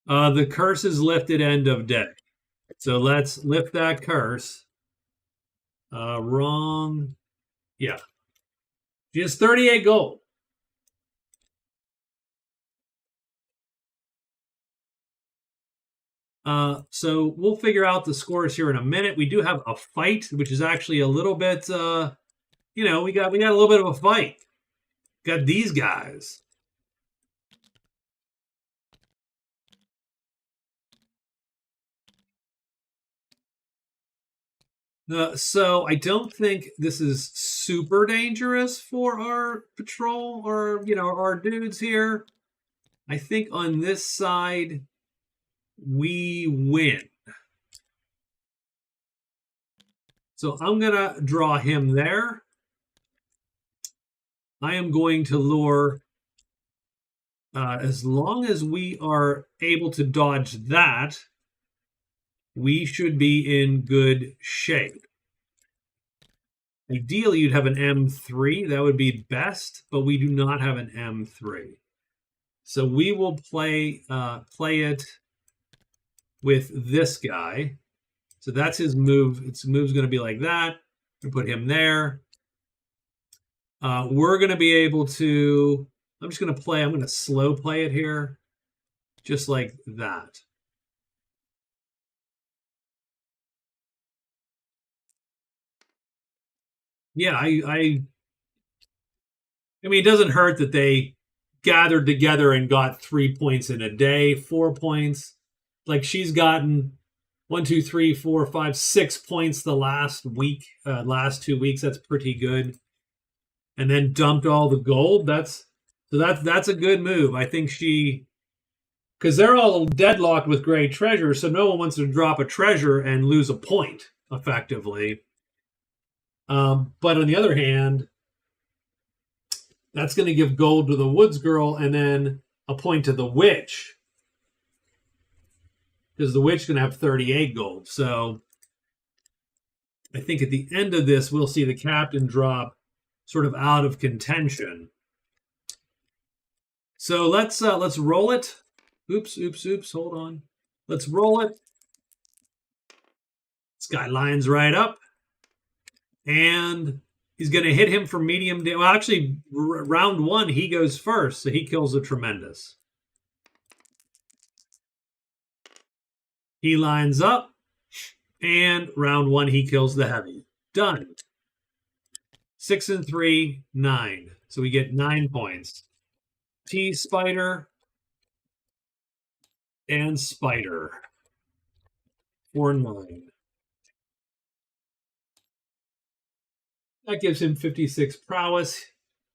The curse is lifted end of day. So let's lift that curse. Wrong. Yeah. She has 38 gold. So we'll figure out the scores here in a minute. We do have a fight, which is actually a little bit, we got a little bit of a fight. Got these guys. So I don't think this is super dangerous for our patrol or, our dudes here. I think on this side, we win. So I'm going to draw him there. I am going to lure, as long as we are able to dodge that, we should be in good shape. Ideally, you'd have an M3. That would be best, but we do not have an M3. So we will play it with this guy. So that's his move. Its move's going to be like that. We put him there. We're going to be able to, I'm going to slow play it here, just like that. Yeah, I mean, it doesn't hurt that they gathered together and got 3 points in a day, 4 points. Like she's gotten 1, 2, 3, 4, 5, 6 points the last week, last 2 weeks. That's pretty good. And then dumped all the gold. That's a good move. I think because they're all deadlocked with great treasure, so no one wants to drop a treasure and lose a point effectively. But on the other hand, that's going to give gold to the woods girl and then a point to the witch. Because the witch can have 38 gold. So I think at the end of this, we'll see the captain drop sort of out of contention. So let's roll it. Oops. Hold on. Let's roll it. This guy lines right up. And he's going to hit him for medium damage. Well, actually, round 1, he goes first. So he kills a tremendous. He lines up. And round 1, he kills the heavy. Done. 6 and 3, 9. So we get 9 points. T-Spider and Spider for 9. That gives him 56 prowess.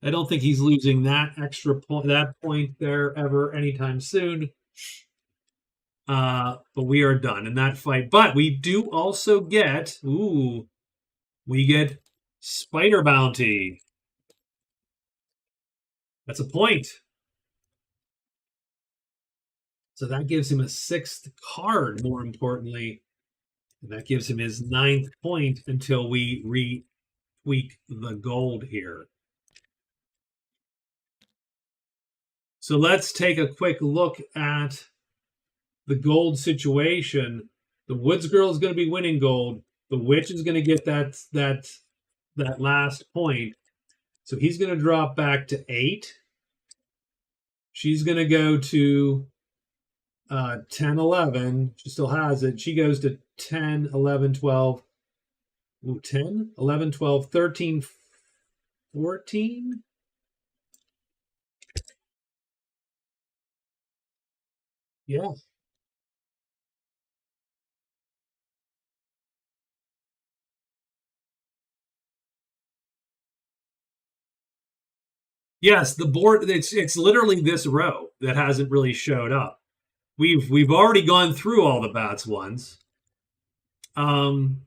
I don't think he's losing that extra point, there ever anytime soon. But we are done in that fight. But we do also get, we get Spider Bounty. That's a point. So that gives him a 6th card, more importantly. And that gives him his 9th point until we retweak the gold here. So let's take a quick look at the gold situation. The Woods Girl is going to be winning gold. The Witch is going to get that that last point. So he's going to drop back to 8. She's going to go to 10, 11. She still has it. She goes to 10, 11, 12. Ooh, 10, 11, 12, 13, 14. Yeah. Yes, the board, it's literally this row that hasn't really showed up. We've already gone through all the bats ones. Um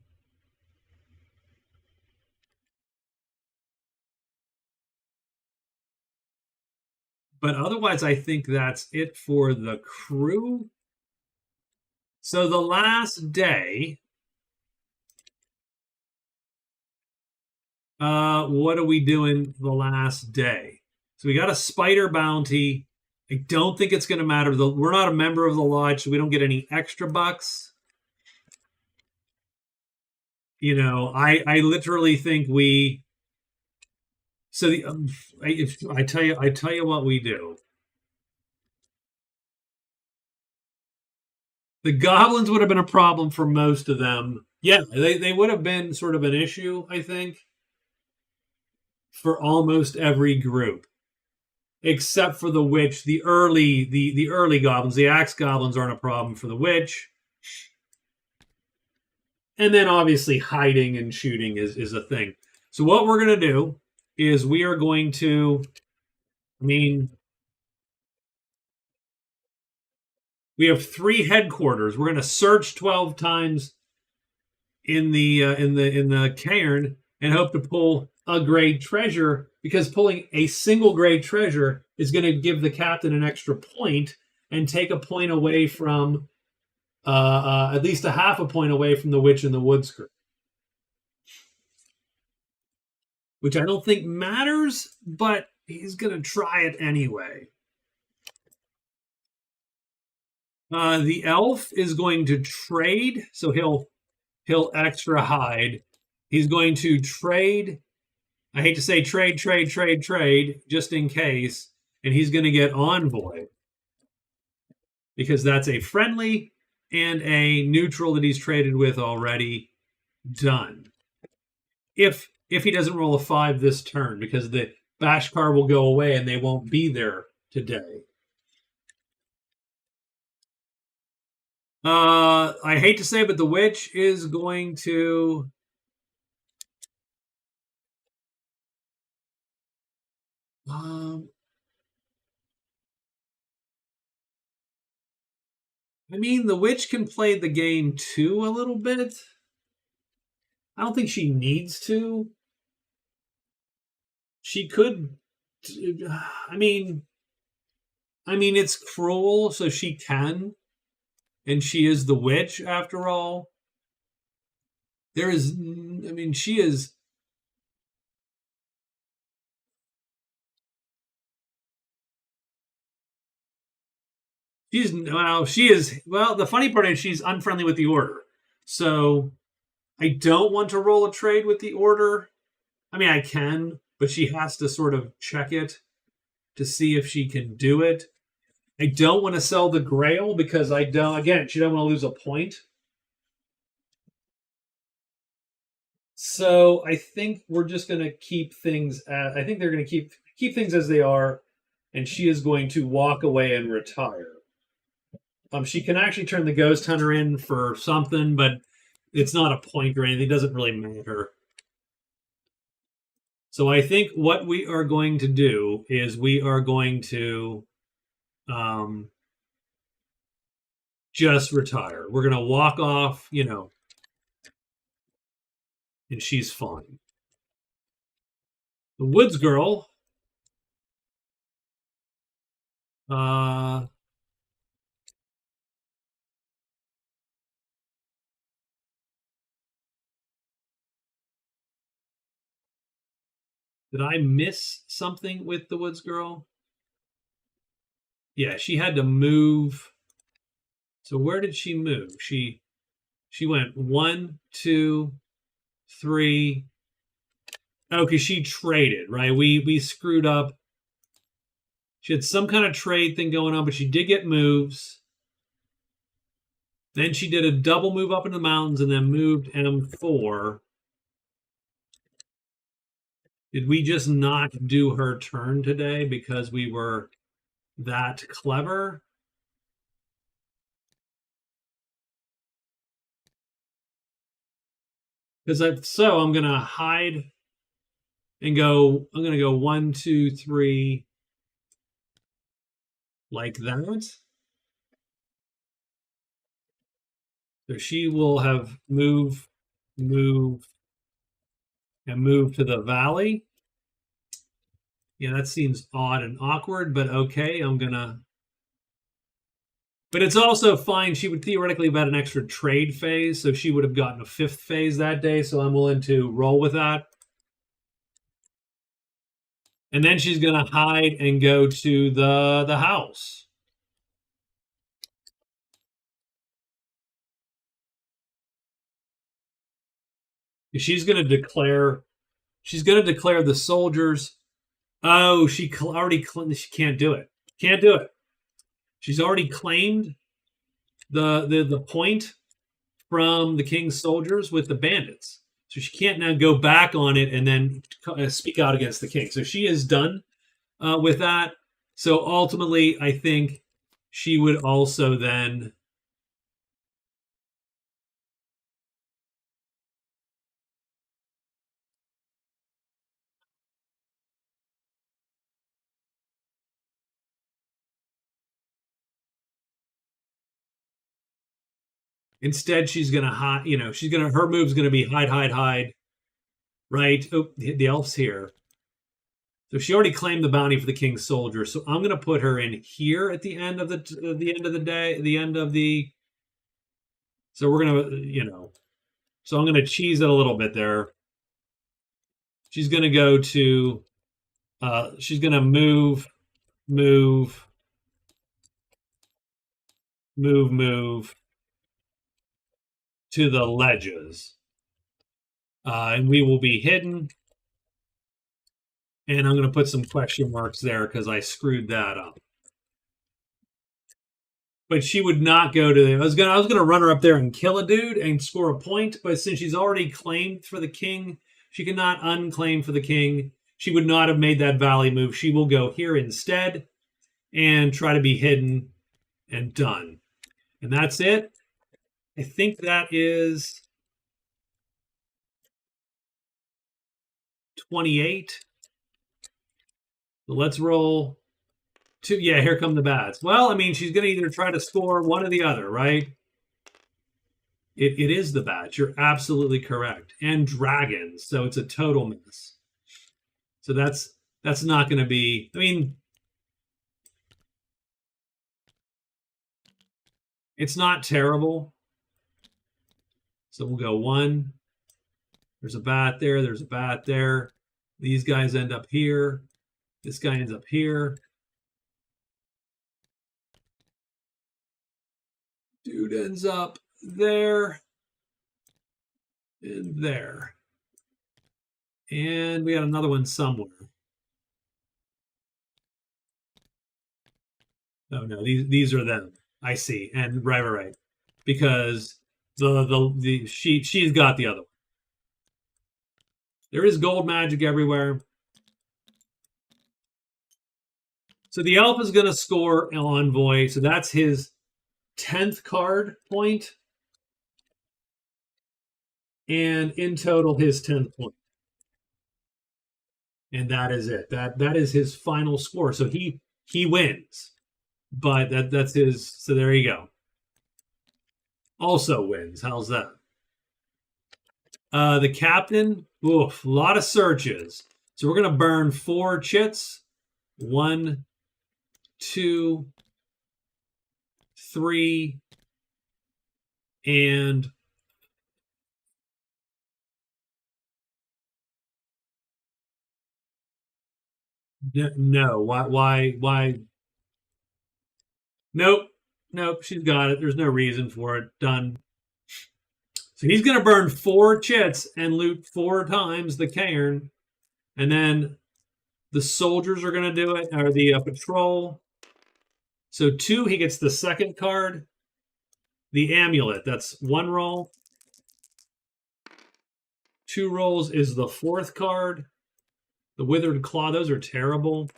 but otherwise I think that's it for the crew. So the last day, what are we doing the last day? So we got a spider bounty. I don't think it's going to matter. We're not a member of the lodge, so we don't get any extra bucks. You know, I literally think we. So if I tell you what we do. The goblins would have been a problem for most of them. Yeah, they would have been sort of an issue, I think, for almost every group, except for the witch. The early goblins, the axe goblins, aren't a problem for the witch. And then obviously hiding and shooting is a thing. So what we're going to do is we are going to, I mean, we have 3 headquarters. We're going to search 12 times in the cairn and hope to pull a great treasure, because pulling a single great treasure is going to give the captain an extra point and take a point away from at least a half a point away from the witch and the woodscrew, which I don't think matters, but he's going to try it anyway. The elf is going to trade, so he'll extra hide. He's going to trade. I hate to say trade, just in case, and he's going to get envoy because that's a friendly and a neutral that he's traded with already. Done. If he doesn't roll a 5 this turn, because the Bashkar will go away and they won't be there today. I hate to say, but the witch is going to. I mean, the witch can play the game too a little bit. I don't think she needs to. She could. I mean, it's cruel, so she can, and she is the witch after all. There is, I mean, she is. She is. Well, the funny part is she's unfriendly with the order, so I don't want to roll a trade with the order. I mean, I can, but she has to sort of check it to see if she can do it. I don't want to sell the Grail because I don't. Again, she doesn't want to lose a point. So I think we're just going to keep things. I think they're going to keep things as they are, and she is going to walk away and retire. She can actually turn the Ghost Hunter in for something, but it's not a point or anything. It doesn't really matter. So I think what we are going to do is we are going to just retire. We're going to walk off, and she's fine. The Woods Girl, did I miss something with the Woods Girl? Yeah, she had to move. So where did she move? She went 1, 2, 3, Oh, because she traded, right? We screwed up. She had some kind of trade thing going on, but she did get moves. Then she did a double move up in the mountains and then moved M4. Did we just not do her turn today because we were that clever? Because I'm going to hide and go. I'm going to go 1, 2, 3, like that. So she will have move, and move to the valley. Yeah, that seems odd and awkward, but okay. I'm gonna. But it's also fine. She would theoretically have had an extra trade phase, so she would have gotten a 5th phase that day. So I'm willing to roll with that. And then she's gonna hide and go to the house. She's gonna declare. She's gonna declare the soldiers. Oh, she already. She can't do it. Can't do it. She's already claimed the point from the king's soldiers with the bandits. So she can't now go back on it and then speak out against the king. So she is done with that. So ultimately, I think she would also then. Instead, she's going to hide. Her move's going to be hide, hide, hide. Right? Oh, the elf's here. So she already claimed the bounty for the king's soldier. So I'm going to put her in here at the end of the end of the day, the end of the. So we're going to, So I'm going to cheese it a little bit there. She's going to go to. She's going to move, move to the ledges. And we will be hidden. And I'm going to put some question marks there because I screwed that up. But she would not go to. I was gonna run her up there and kill a dude and score a point. But since she's already claimed for the king, she cannot unclaim for the king. She would not have made that valley move. She will go here instead and try to be hidden and done. And that's it. I think that is 28. So let's roll. Yeah, here come the bats. Well, I mean, she's going to either try to score one or the other, right? It is the bats. You're absolutely correct. And dragons. So it's a total miss. So that's not going to be. I mean, it's not terrible. So we'll go 1. There's a bat there. There's a bat there. These guys end up here. This guy ends up here. Dude ends up there and there. And we got another one somewhere. Oh no, these are them. I see. And right. Because she's got the other one. There is gold magic everywhere. So the elf is going to score an envoy. So that's his 10th card point. And in total, his 10th point. And that is it. That is his final score. So he wins. But that's his. So there you go. Also wins. How's that? The captain. Oof, a lot of searches. So we're going to burn 4 chits. 1, 2, 3, and no. Why? Nope. She's got it. There's no reason for it. Done. So he's going to burn 4 chits and loot 4 times the cairn. And then the soldiers are going to do it, or the patrol. So 2, he gets the second card. The amulet, that's 1 roll. 2 rolls is the 4th card. The withered claw, those are terrible.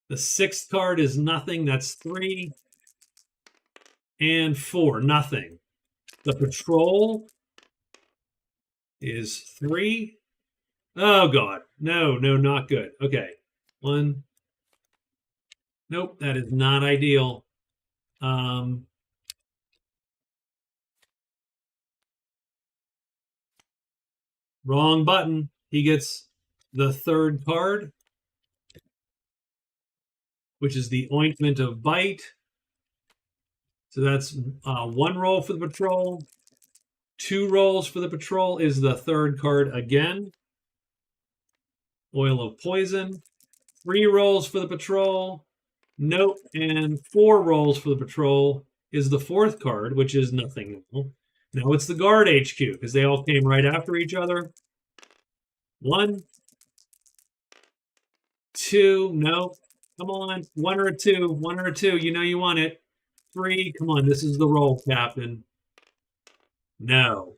The 6th card is nothing, that's 3. And 4, nothing. The patrol is 3. Oh, God. No, not good. Okay. 1. Nope, that is not ideal. Wrong button. He gets the 3rd card, which is the Ointment of Bite. So that's 1 roll for the patrol. 2 rolls for the patrol is the 3rd card again. Oil of Poison. 3 rolls for the patrol. Nope. And 4 rolls for the patrol is the 4th card, which is nothing. Now it's the guard HQ, because they all came right after each other. 1, 2, no. Come on, 1 or a 2, 1 or a 2. You know you want it. 3, come on, this is the roll, Captain. No.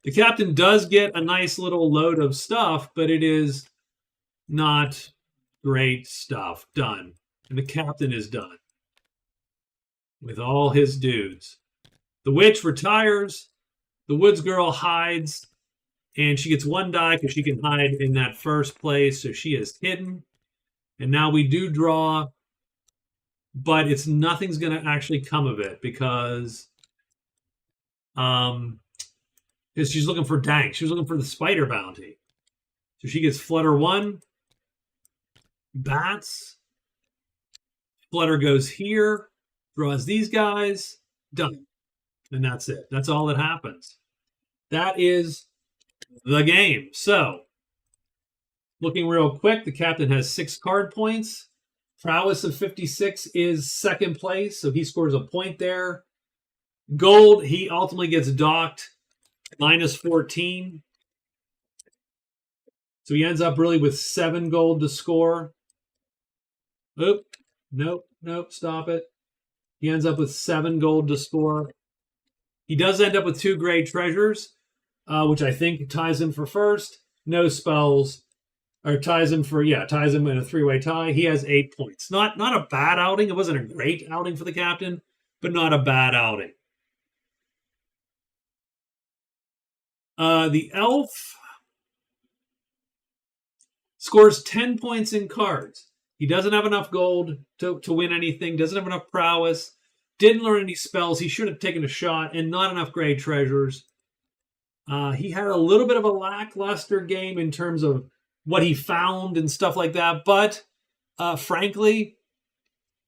The Captain does get a nice little load of stuff, but it is not great stuff. Done. And the Captain is done with all his dudes. The witch retires. The woods girl hides. And she gets 1 die because she can hide in that first place. So she is hidden. And now we do draw. But nothing's going to actually come of it because she's looking for Dank. She was looking for the spider bounty. So she gets Flutter 1. Bats. Flutter goes here. Draws these guys. Done. And that's it. That's all that happens. That is the game. So, looking real quick, the Captain has 6 card points. Prowess of 56 is 2nd place, so he scores a point there. Gold, he ultimately gets docked, minus 14. So he ends up really with 7 gold to score. Oop, nope, stop it. He ends up with 7 gold to score. He does end up with 2 great treasures, which I think ties him for first. No spells, or ties him in a 3-way tie. He has 8 points. Not a bad outing. It wasn't a great outing for the Captain, but not a bad outing. The Elf scores 10 points in cards. He doesn't have enough gold to win anything, doesn't have enough prowess, didn't learn any spells. He should have taken a shot, and not enough great treasures. He had a little bit of a lackluster game in terms of what he found and stuff like that. But frankly,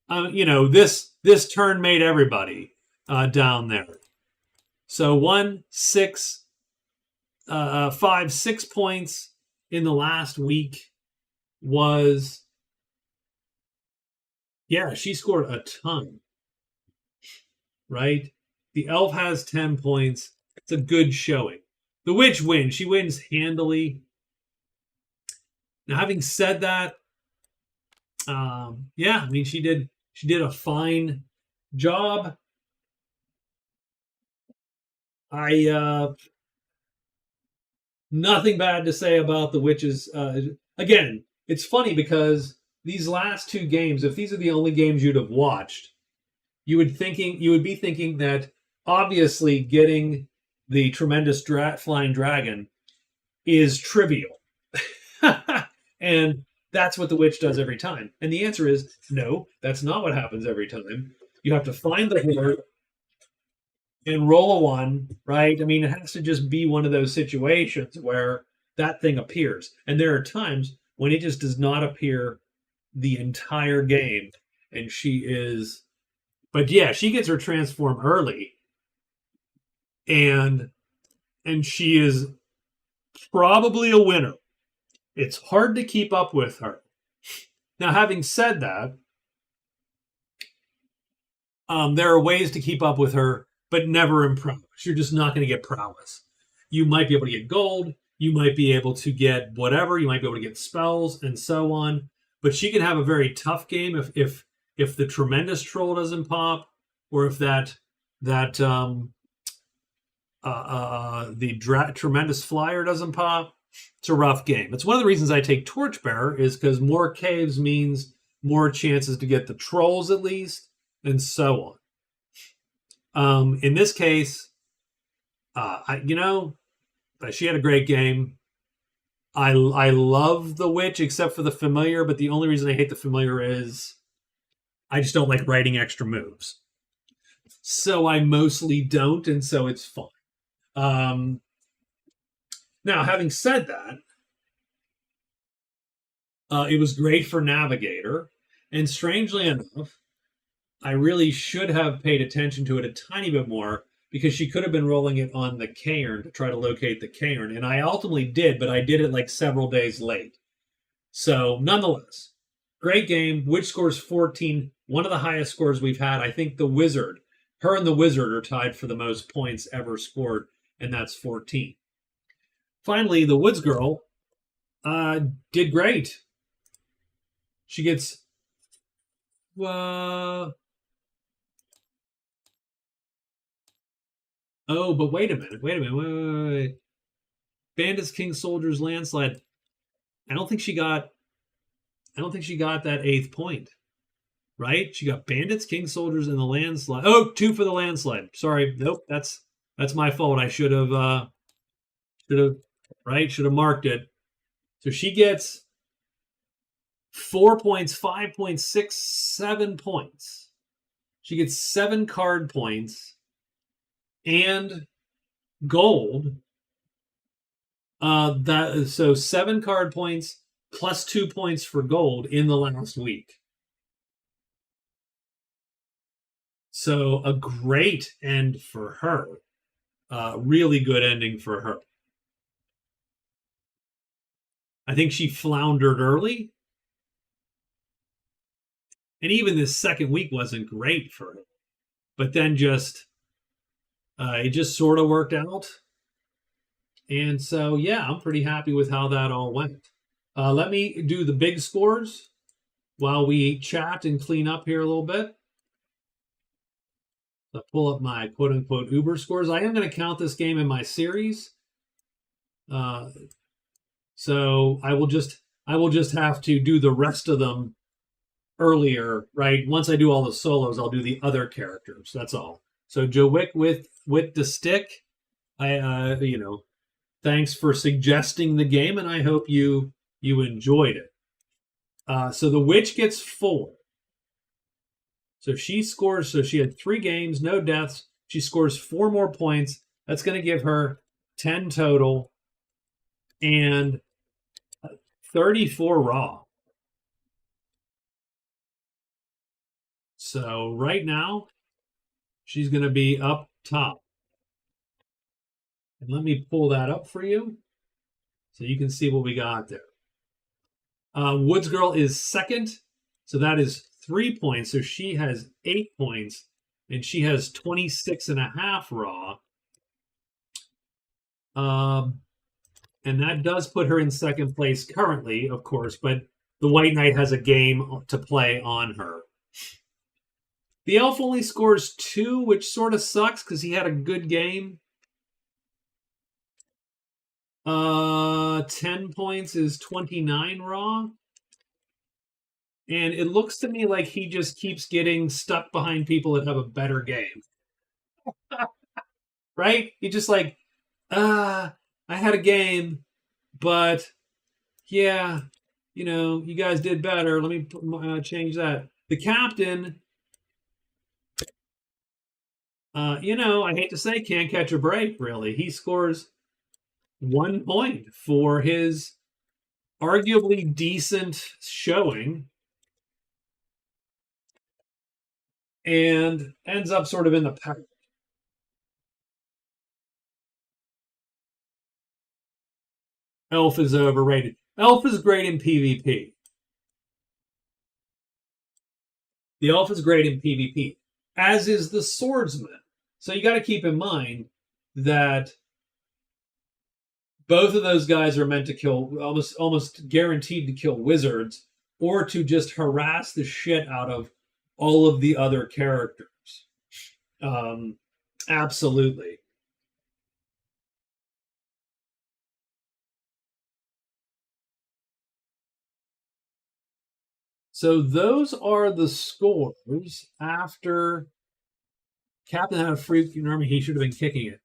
this turn made everybody down there. So 6 points in the last week was, she scored a ton, right? The Elf has 10 points. It's a good showing. The Witch wins. She wins handily. Now, having said that, she did a fine job. Nothing bad to say about the Witches. Again, it's funny because these last 2 games, if these are the only games you'd have watched, you would be thinking that obviously getting the tremendous flying dragon is trivial. And that's what the witch does every time. And the answer is no, that's not what happens every time. You have to find the horde and roll a 1, right? I mean, it has to just be one of those situations where that thing appears. And there are times when it just does not appear the entire game. And she gets her transform early. And she is probably a winner. It's hard to keep up with her. Now, having said that, there are ways to keep up with her, but never in prowess. You're just not going to get prowess. You might be able to get gold. you might be able to get whatever, you might be able to get spells and so on. But she can have a very tough game if the tremendous troll doesn't pop, or if that tremendous flyer doesn't pop. It's a rough game. It's one of the reasons I take Torchbearer, is because more caves means more chances to get the trolls at least, and so on. In this case, she had a great game. I love the witch except for the familiar, but the only reason I hate the familiar is I just don't like writing extra moves. So I mostly don't, and so it's fun. Now, having said that, it was great for Navigator, and strangely enough, I really should have paid attention to it a tiny bit more, because she could have been rolling it on the cairn to try to locate the cairn, and I ultimately did, but I did it like several days late. So, nonetheless, great game. Witch scores 14, one of the highest scores we've had. I think the Wizard, her and the Wizard are tied for the most points ever scored, and that's 14. Finally, the Woods Girl did great. She gets... Oh, but wait a minute. Wait. Bandits, King, Soldiers, Landslide. I don't think she got that 8th point. Right? She got Bandits, King, Soldiers, and the Landslide. Oh, 2 for the Landslide. Sorry. Nope, that's my fault. I should have marked it. So she gets 4 points, 5 points, 6, 7 points. She gets 7 card points and gold. So 7 card points plus 2 points for gold in the last week. So a great end for her. Really good ending for her. I think she floundered early. And even this second week wasn't great for her. But then it just sort of worked out. And so, yeah, I'm pretty happy with how that all went. Let me do the big scores while we chat and clean up here a little bit. I'll pull up my quote-unquote Uber scores. I am going to count this game in my series. So I will just have to do the rest of them earlier, right? Once I do all the solos, I'll do the other characters. That's all. So Jowick with the stick. Thanks for suggesting the game, and I hope you enjoyed it. So the witch gets 4. So she scores. So she had 3 games, no deaths. She scores 4 more points. That's going to give her 10 total and 34 raw. So right now, she's going to be up top. And let me pull that up for you so you can see what we got there. Woods Girl is second. So that is 3 points. So she has 8 points. And she has 26.5 raw. And that does put her in second place currently, of course. But the White Knight has a game to play on her. The Elf only scores 2, which sort of sucks because he had a good game. 10 points is 29 raw. And it looks to me like he just keeps getting stuck behind people that have a better game. Right? He just like, I had a game, but yeah, you guys did better. Let me change that. The captain, I hate to say, can't catch a break, really. He scores 1 point for his arguably decent showing and ends up sort of in the pack. Elf is overrated. Elf is great in PvP. The Elf is great in PvP, as is the Swordsman. So you got to keep in mind that Both of those guys are meant to kill, almost guaranteed to kill wizards, or to just harass the shit out of all of the other characters. Absolutely. So those are the scores after Captain had a freaking army. He should have been kicking it.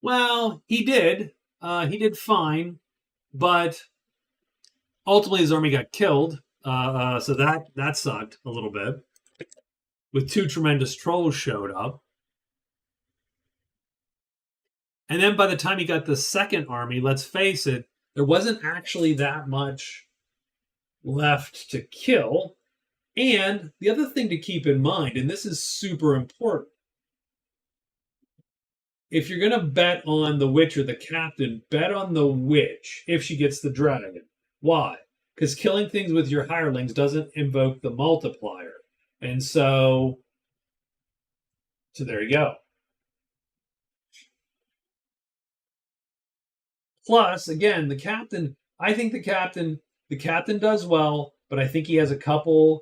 Well, he did. He did fine, but ultimately his army got killed. So that sucked a little bit. With 2 tremendous trolls showed up. And then by the time he got the second army, let's face it, there wasn't actually that much left to kill. And the other thing to keep in mind, and this is super important, if you're going to bet on the witch or the captain, bet on the witch if she gets the dragon. Why? Because killing things with your hirelings doesn't invoke the multiplier. And so there you go. Plus, again, the captain, I think the captain does well, but I think he has a couple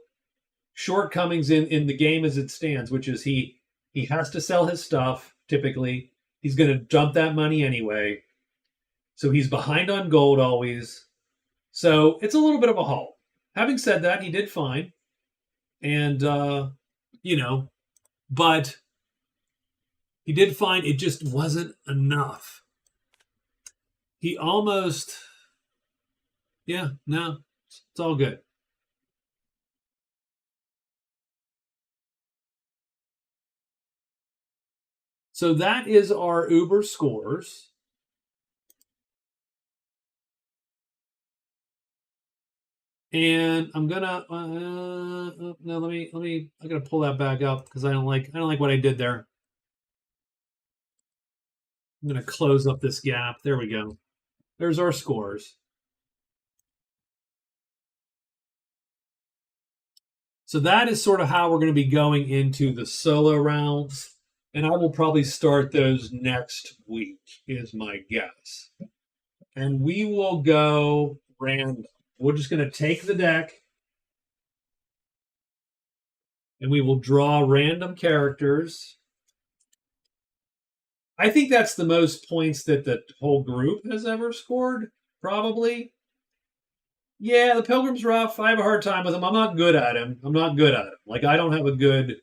shortcomings in the game as it stands, which is he has to sell his stuff, typically. He's going to dump that money anyway. So he's behind on gold always. So it's a little bit of a haul. Having said that, he did fine. And, but he did fine. It just wasn't enough. He almost, no, it's all good. So that is our Uber scores. And I'm gonna no, let me I gotta pull that back up because I don't like what I did there. I'm gonna close up this gap. There we go. There's our scores. So that is sort of how we're going to be going into the solo rounds. And I will probably start those next week, is my guess. And we will go random. We're just going to take the deck and we will draw random characters. I think that's the most points that the whole group has ever scored, probably. Yeah, the Pilgrim's rough. I have a hard time with him. I'm not good at him. Like, I don't have a good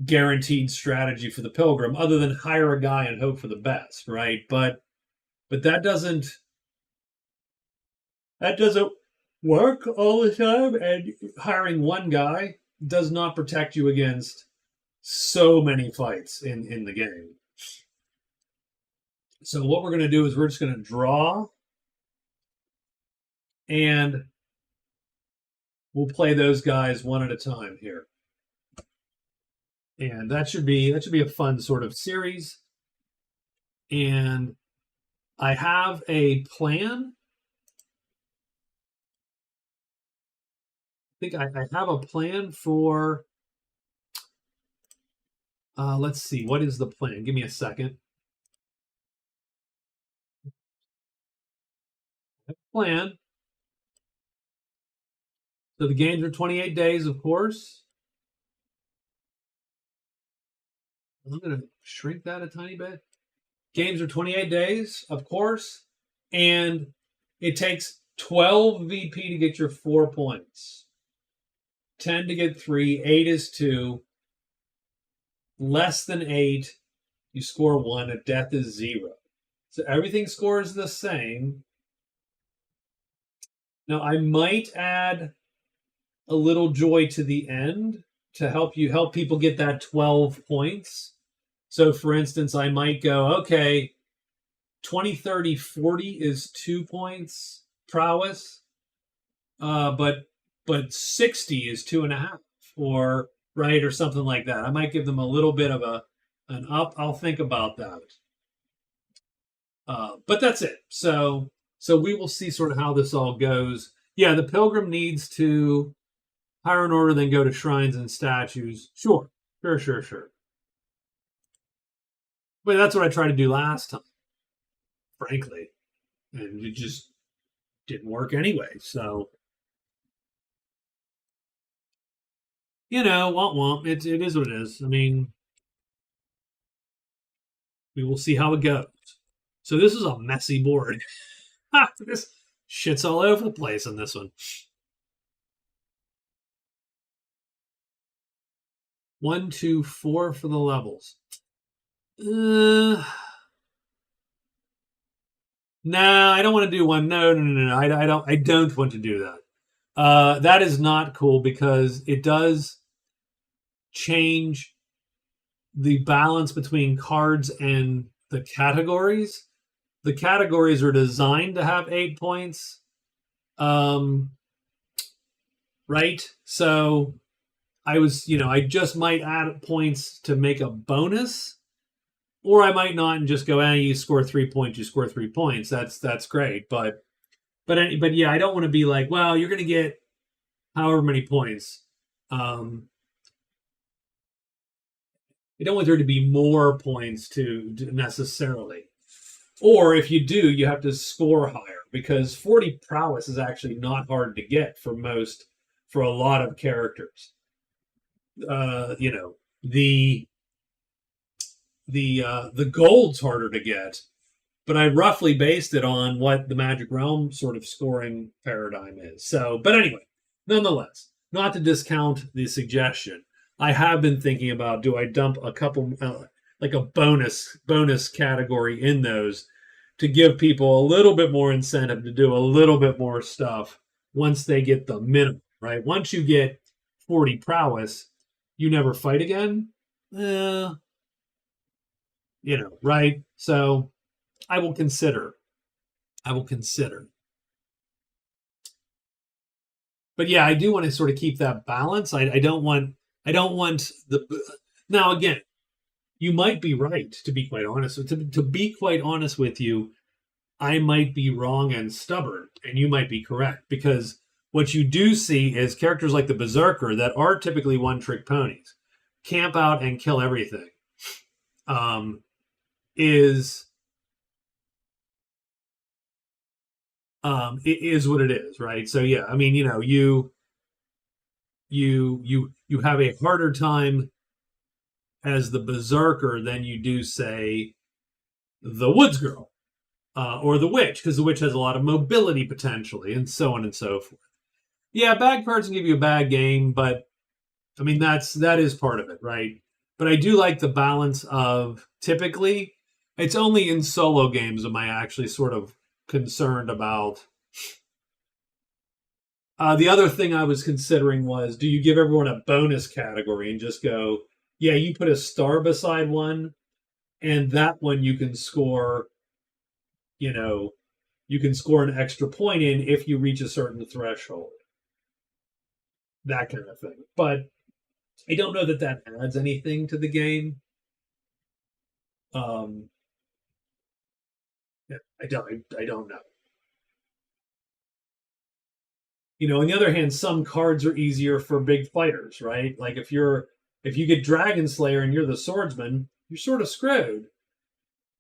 guaranteed strategy for the Pilgrim other than hire a guy and hope for the best, right? But that doesn't work all the time, and hiring one guy does not protect you against so many fights in the game. So what we're going to do is we're just going to draw, and we'll play those guys one at a time here. And that should be a fun sort of series. And I have a plan. I think I have a plan for, let's see, what is the plan? Give me a second. Plan. So the games are 28 days, of course. I'm going to shrink that a tiny bit. Games are 28 days, of course. And it takes 12 VP to get your 4 points. 10 to get 3. 8 is 2. Less than 8, you score 1. A death is 0. So everything scores the same. Now, I might add a little joy to the end to help people get that 12 points. So, for instance, I might go, okay, 20, 30, 40 is 2 points prowess, but 60 is 2.5, or right, or something like that. I might give them a little bit of an up. I'll think about that. But that's it. So we will see sort of how this all goes. Yeah, the Pilgrim needs to hire an order, then go to shrines and statues. Sure. But that's what I tried to do last time. frankly, and it just didn't work anyway. So, womp womp. It is what it is. I mean, we will see how it goes. So this is a messy board. This shit's all over the place on this one. 1, 2, 4 for the levels. No, I don't want to do one. No. I don't want to do that. That is not cool because it does change the balance between cards and the categories. The categories are designed to have 8 points. Right? So I just might add points to make a bonus. Or I might not and just go, you score 3 points, you score 3 points. That's great. But yeah, I don't want to be like, well, you're going to get however many points. I don't want there to be more points to necessarily. Or if you do, you have to score higher because 40 prowess is actually not hard to get for a lot of characters. The gold's harder to get, but I roughly based it on what the Magic Realm sort of scoring paradigm is. So, but anyway, nonetheless, not to discount the suggestion, I have been thinking about, do I dump a couple, like a bonus category in those to give people a little bit more incentive to do a little bit more stuff once they get the minimum, right? Once you get 40 prowess, you never fight again. Right? So I will consider. But yeah, I do want to sort of keep that balance. I don't want now again, you might be right, to be quite honest. To be quite honest with you, I might be wrong and stubborn, and you might be correct, because what you do see is characters like the Berserker that are typically one-trick ponies camp out and kill everything. It is what it is, right? So yeah, I mean, you have a harder time as the Berserker than you do, say, the Woods Girl or the Witch, because the Witch has a lot of mobility potentially, and so on and so forth. Yeah, bad cards can give you a bad game, but I mean that is part of it, right? But I do like the balance of, typically, it's only in solo games am I actually sort of concerned about. The other thing I was considering was, do you give everyone a bonus category and just go, yeah, you put a star beside one, and that one you can score, you can score an extra point in if you reach a certain threshold. That kind of thing. But I don't know that adds anything to the game. I don't know. On the other hand, some cards are easier for big fighters, right? Like if you get Dragon Slayer and you're the swordsman, you're sort of screwed.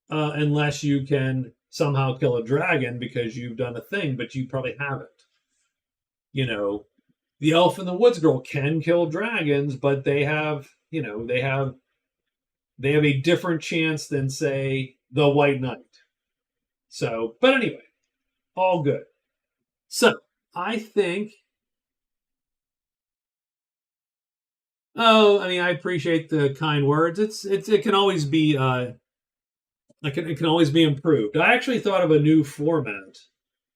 Unless you can somehow kill a dragon because you've done a thing, but you probably haven't. The elf and the woods girl can kill dragons, but they have a different chance than, say, the White Knight. So, but anyway, all good. So, I think. Oh, I mean, I appreciate the kind words. It can always be it can always be improved. I actually thought of a new format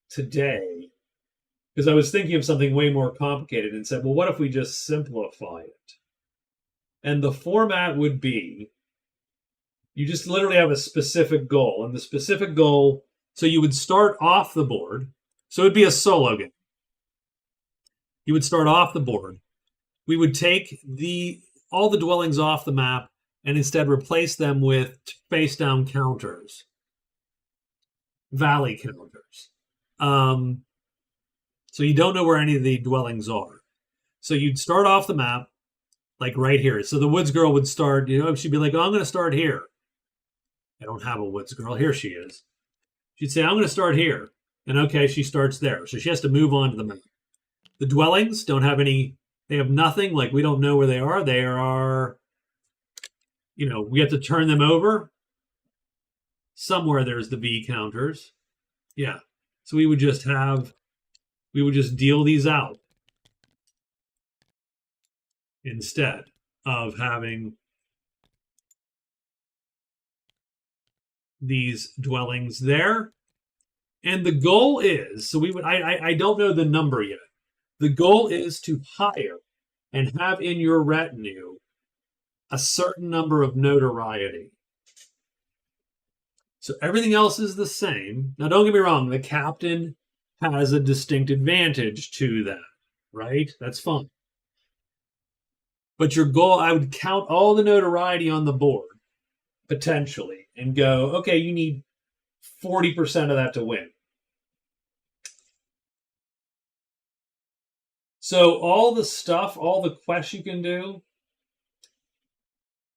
today because I was thinking of something way more complicated and said, well, what if we just simplify it? And the format would be, you just literally have a specific goal, and the specific goal, so you would start off the board. So it'd be a solo game. You would start off the board. We would take all the dwellings off the map and instead replace them with face-down counters, valley counters. So you don't know where any of the dwellings are. So you'd start off the map, like right here. So the woods girl would start, she'd be like, oh, I'm going to start here. I don't have a woods girl. Here she is. She'd say, I'm going to start here. And okay, she starts there. So she has to move on to the map. The dwellings don't have any, they have nothing. Like, we don't know where they are. They are, we have to turn them over. Somewhere there's the V counters. Yeah. So we would just deal these out instead of having these dwellings there. And the goal is, so we would, I don't know the number yet. The goal is to hire and have in your retinue a certain number of notoriety. So everything else is the same. Now, don't get me wrong, the captain has a distinct advantage to that, right? That's fine. But your goal, I would count all the notoriety on the board, potentially, and go, okay, you need 40% of that to win. So all the stuff, all the quests you can do,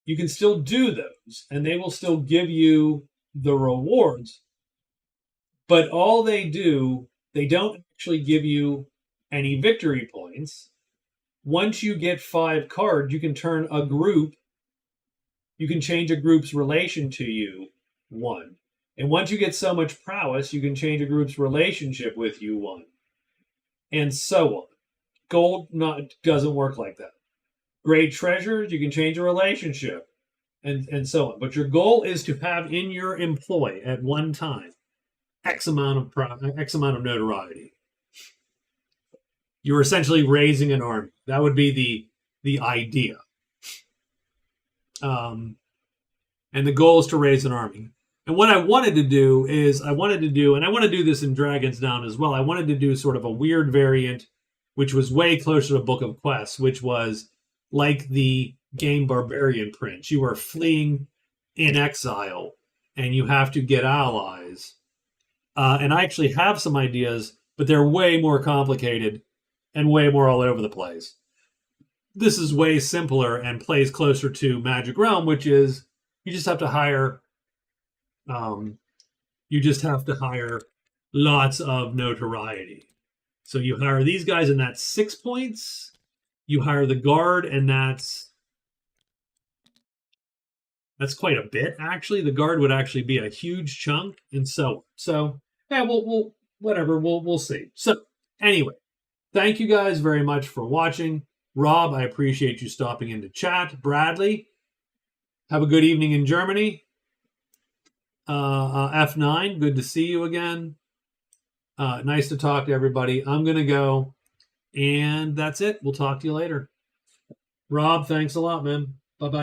you can still do those, and they will still give you the rewards. But all they do, they don't actually give you any victory points. Once you get 5 cards, you can turn a group, you can change a group's relation to you 1. And once you get so much prowess, you can change a group's relationship with you 1. And so on. Gold doesn't work like that. Great treasures, you can change a relationship, and so on. But your goal is to have in your employ at one time X amount of notoriety. You're essentially raising an army. That would be the idea. And the goal is to raise an army. And what I wanted to do is, and I want to do this in Dragon's Down as well, I wanted to do sort of a weird variant, which was way closer to Book of Quests, which was like the game Barbarian Prince. You are fleeing in exile, and you have to get allies. And I actually have some ideas, but they're way more complicated and way more all over the place. This is way simpler and plays closer to Magic Realm, which is you just have to hire lots of notoriety. So you hire these guys, and that's 6 points. You hire the guard, and that's quite a bit, actually. The guard would actually be a huge chunk, and so yeah, we'll see. So anyway, thank you guys very much for watching. Rob, I appreciate you stopping into chat. Bradley, have a good evening in Germany. F9, good to see you again. Nice to talk to everybody. I'm going to go, and that's it. We'll talk to you later. Rob, thanks a lot, man. Bye-bye.